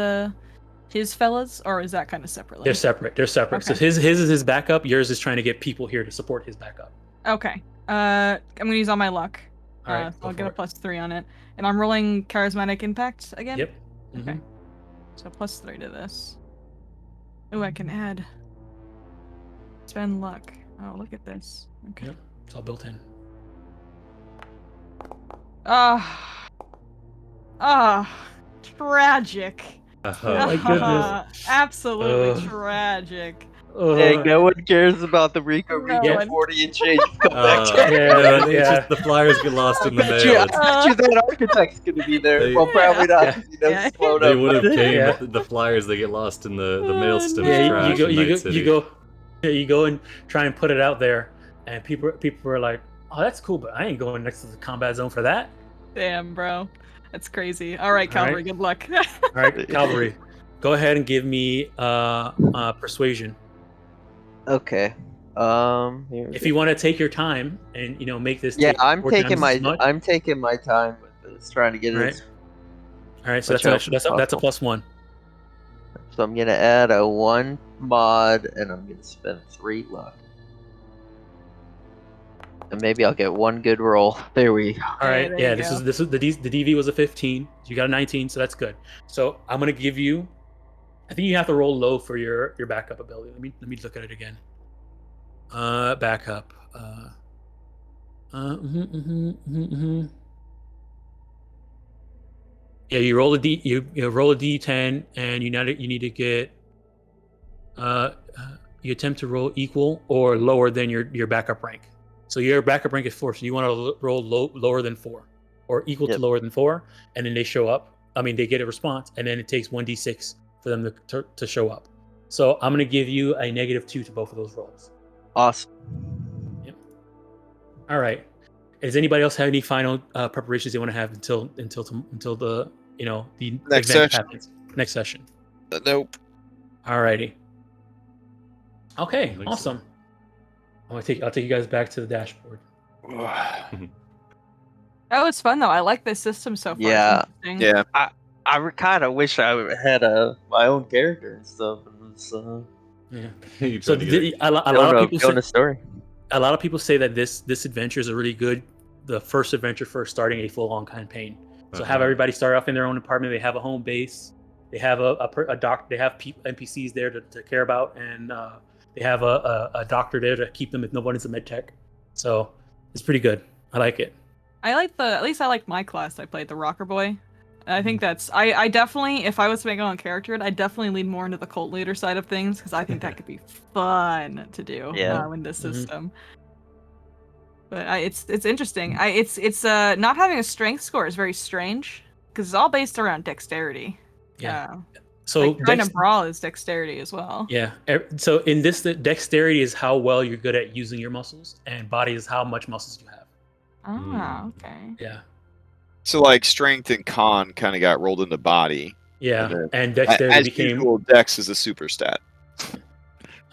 fellas, or is that kind of separately? They're separate. Okay. So his is his backup. Yours is trying to get people here to support his backup. Okay. I'm gonna use all my luck. All right. So I'll get a +3 on it, and I'm rolling charismatic impact again. Yep. Okay. So +3 to this. Oh, I can add. Spend luck. Oh, look at this. Okay. Yep. It's all built in. Tragic. Oh my goodness. Absolutely tragic. Hey, no one cares about the Rico No one. 40 and change comeback. It's just the flyers get lost in the I mail. bet you that architect's gonna be there. They- Well, probably not. 'Cause he knows Yeah. it's slowed They up. would have but- came, Yeah. but the flyers they get lost in the mail system. Yeah, is trash in Night City. you go and try and put it out there, and people are like, "Oh, that's cool, but I ain't going next to the combat zone for that." Damn, bro. That's crazy. All right, Cavalry, good luck. All right, Cavalry, go ahead and give me persuasion. Okay. Here we If go. you want to take your time and make this. Yeah, take I'm 4 taking times as much. I'm taking my time with this, trying to get Right. it. All right, so much that's help as that's a possible. +1. So I'm gonna add a 1 mod, and I'm gonna spend 3 luck. And maybe I'll get 1 good roll. There we go. All right, there yeah, you this go. is the DV was a 15. You got a 19, so that's good. So I'm gonna give you. I think you have to roll low for your backup ability. Let me look at it again. Backup. Yeah, you roll a D. You roll a D10, and you need to get. You attempt to roll equal or lower than your backup rank. So your backup rank is 4, so you want to roll lower than 4, or equal to Yep. lower than 4, and then they show up. I mean, they get a response, and then it takes 1d6 for them to show up. So I'm gonna give you a -2 to both of those rolls. Awesome. All right. Does anybody else have any final preparations they want to have until the the Next event session. happens? Next session. Nope. Alrighty. Okay, think so. awesome. I'll take you guys back to the dashboard. That was fun, though. I like this system so far. Yeah. It's interesting. Yeah. I kind of wish I had my own character and stuff. It was, Yeah. You So tried to get it. a lot of people building say, a story. a lot of people say that this adventure is a really good, the first adventure for starting a full-on campaign. So have everybody start off in their own apartment. They have a home base. They have a doc. They have NPCs there to care about, and they have a doctor there to keep them if nobody's a med tech. So it's pretty good. I like it. At least I like my class. I played the Rocker Boy. I think that's I definitely, if I was to make my own character, I'd definitely lean more into the cult leader side of things because I think that could be fun to do Yeah. in this system. But it's interesting. It's not having a strength score is very strange because it's all based around dexterity. Yeah. So Like, kind of brawl is dexterity as well. Yeah. So in this, the dexterity is how well you're good at using your muscles, and body is how much muscles you have. Ah, okay. Yeah. So like strength and con kind of got rolled into body. Yeah. then And dexterity As became. usual, Dex is a super stat.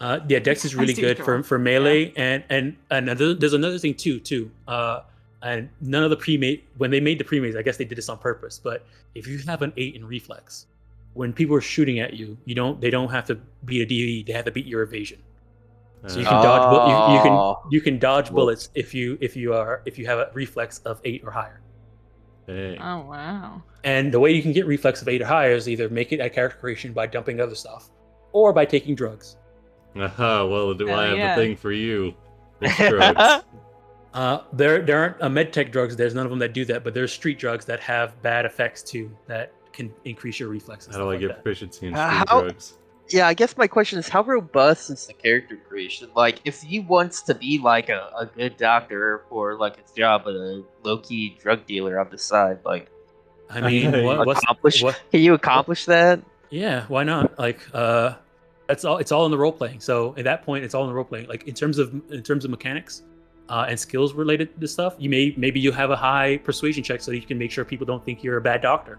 Yeah, Dex is really As good usual. for melee, and there's another thing too. And none of the pre-made, when they made the pre-mades, I guess they did this on purpose. But if you have an 8 in reflex, when people are shooting at you, they don't have to beat a DV, they have to beat your evasion. So you can dodge. Oh. You can dodge Whoops. bullets if you have a reflex of 8 or higher. Dang. Oh wow. And the way you can get reflex of 8 or higher is either make it at character creation by dumping other stuff, or by taking drugs. Aha, well, do I have yeah. the thing for you? It's drugs. There aren't medtech drugs. There's none of them that do that, but there's street drugs that have bad effects too that can increase your reflexes. How do I get proficiency in street How- drugs? Yeah, I guess my question is how robust is the character creation? Like, if he wants to be like a good doctor for like his job, but a low key drug dealer on the side, like, I mean, can you accomplish that? Yeah, why not? Like, that's all. It's all in the role playing. So at that point, it's all in the role playing. Like in terms of mechanics, and skills related to stuff, maybe you have a high persuasion check so you can make sure people don't think you're a bad doctor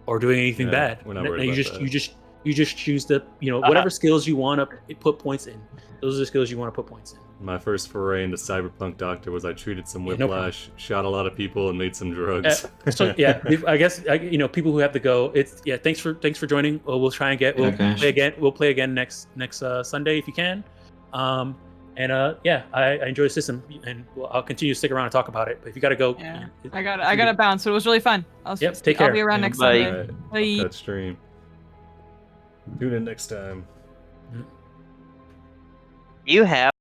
or doing anything Yeah, bad. we're not And worried you about just that. you just choose to whatever skills you want to put points in. Those are the skills you want to put points in. My first foray into Cyberpunk Doctor was I treated some Yeah, no whiplash, shot a lot of people, and made some drugs. So yeah, I guess people who have to go. It's Thanks for joining. We'll try and get. We'll Okay. play again. We'll play again next Sunday if you can. I enjoy the system, and I'll continue to stick around and talk about it. But if you gotta go, Yeah. I gotta bounce. It was really fun. Yep, take care. I'll be around Yeah, next bye. Sunday. Alright, Bye. that stream. Tune in next time. You have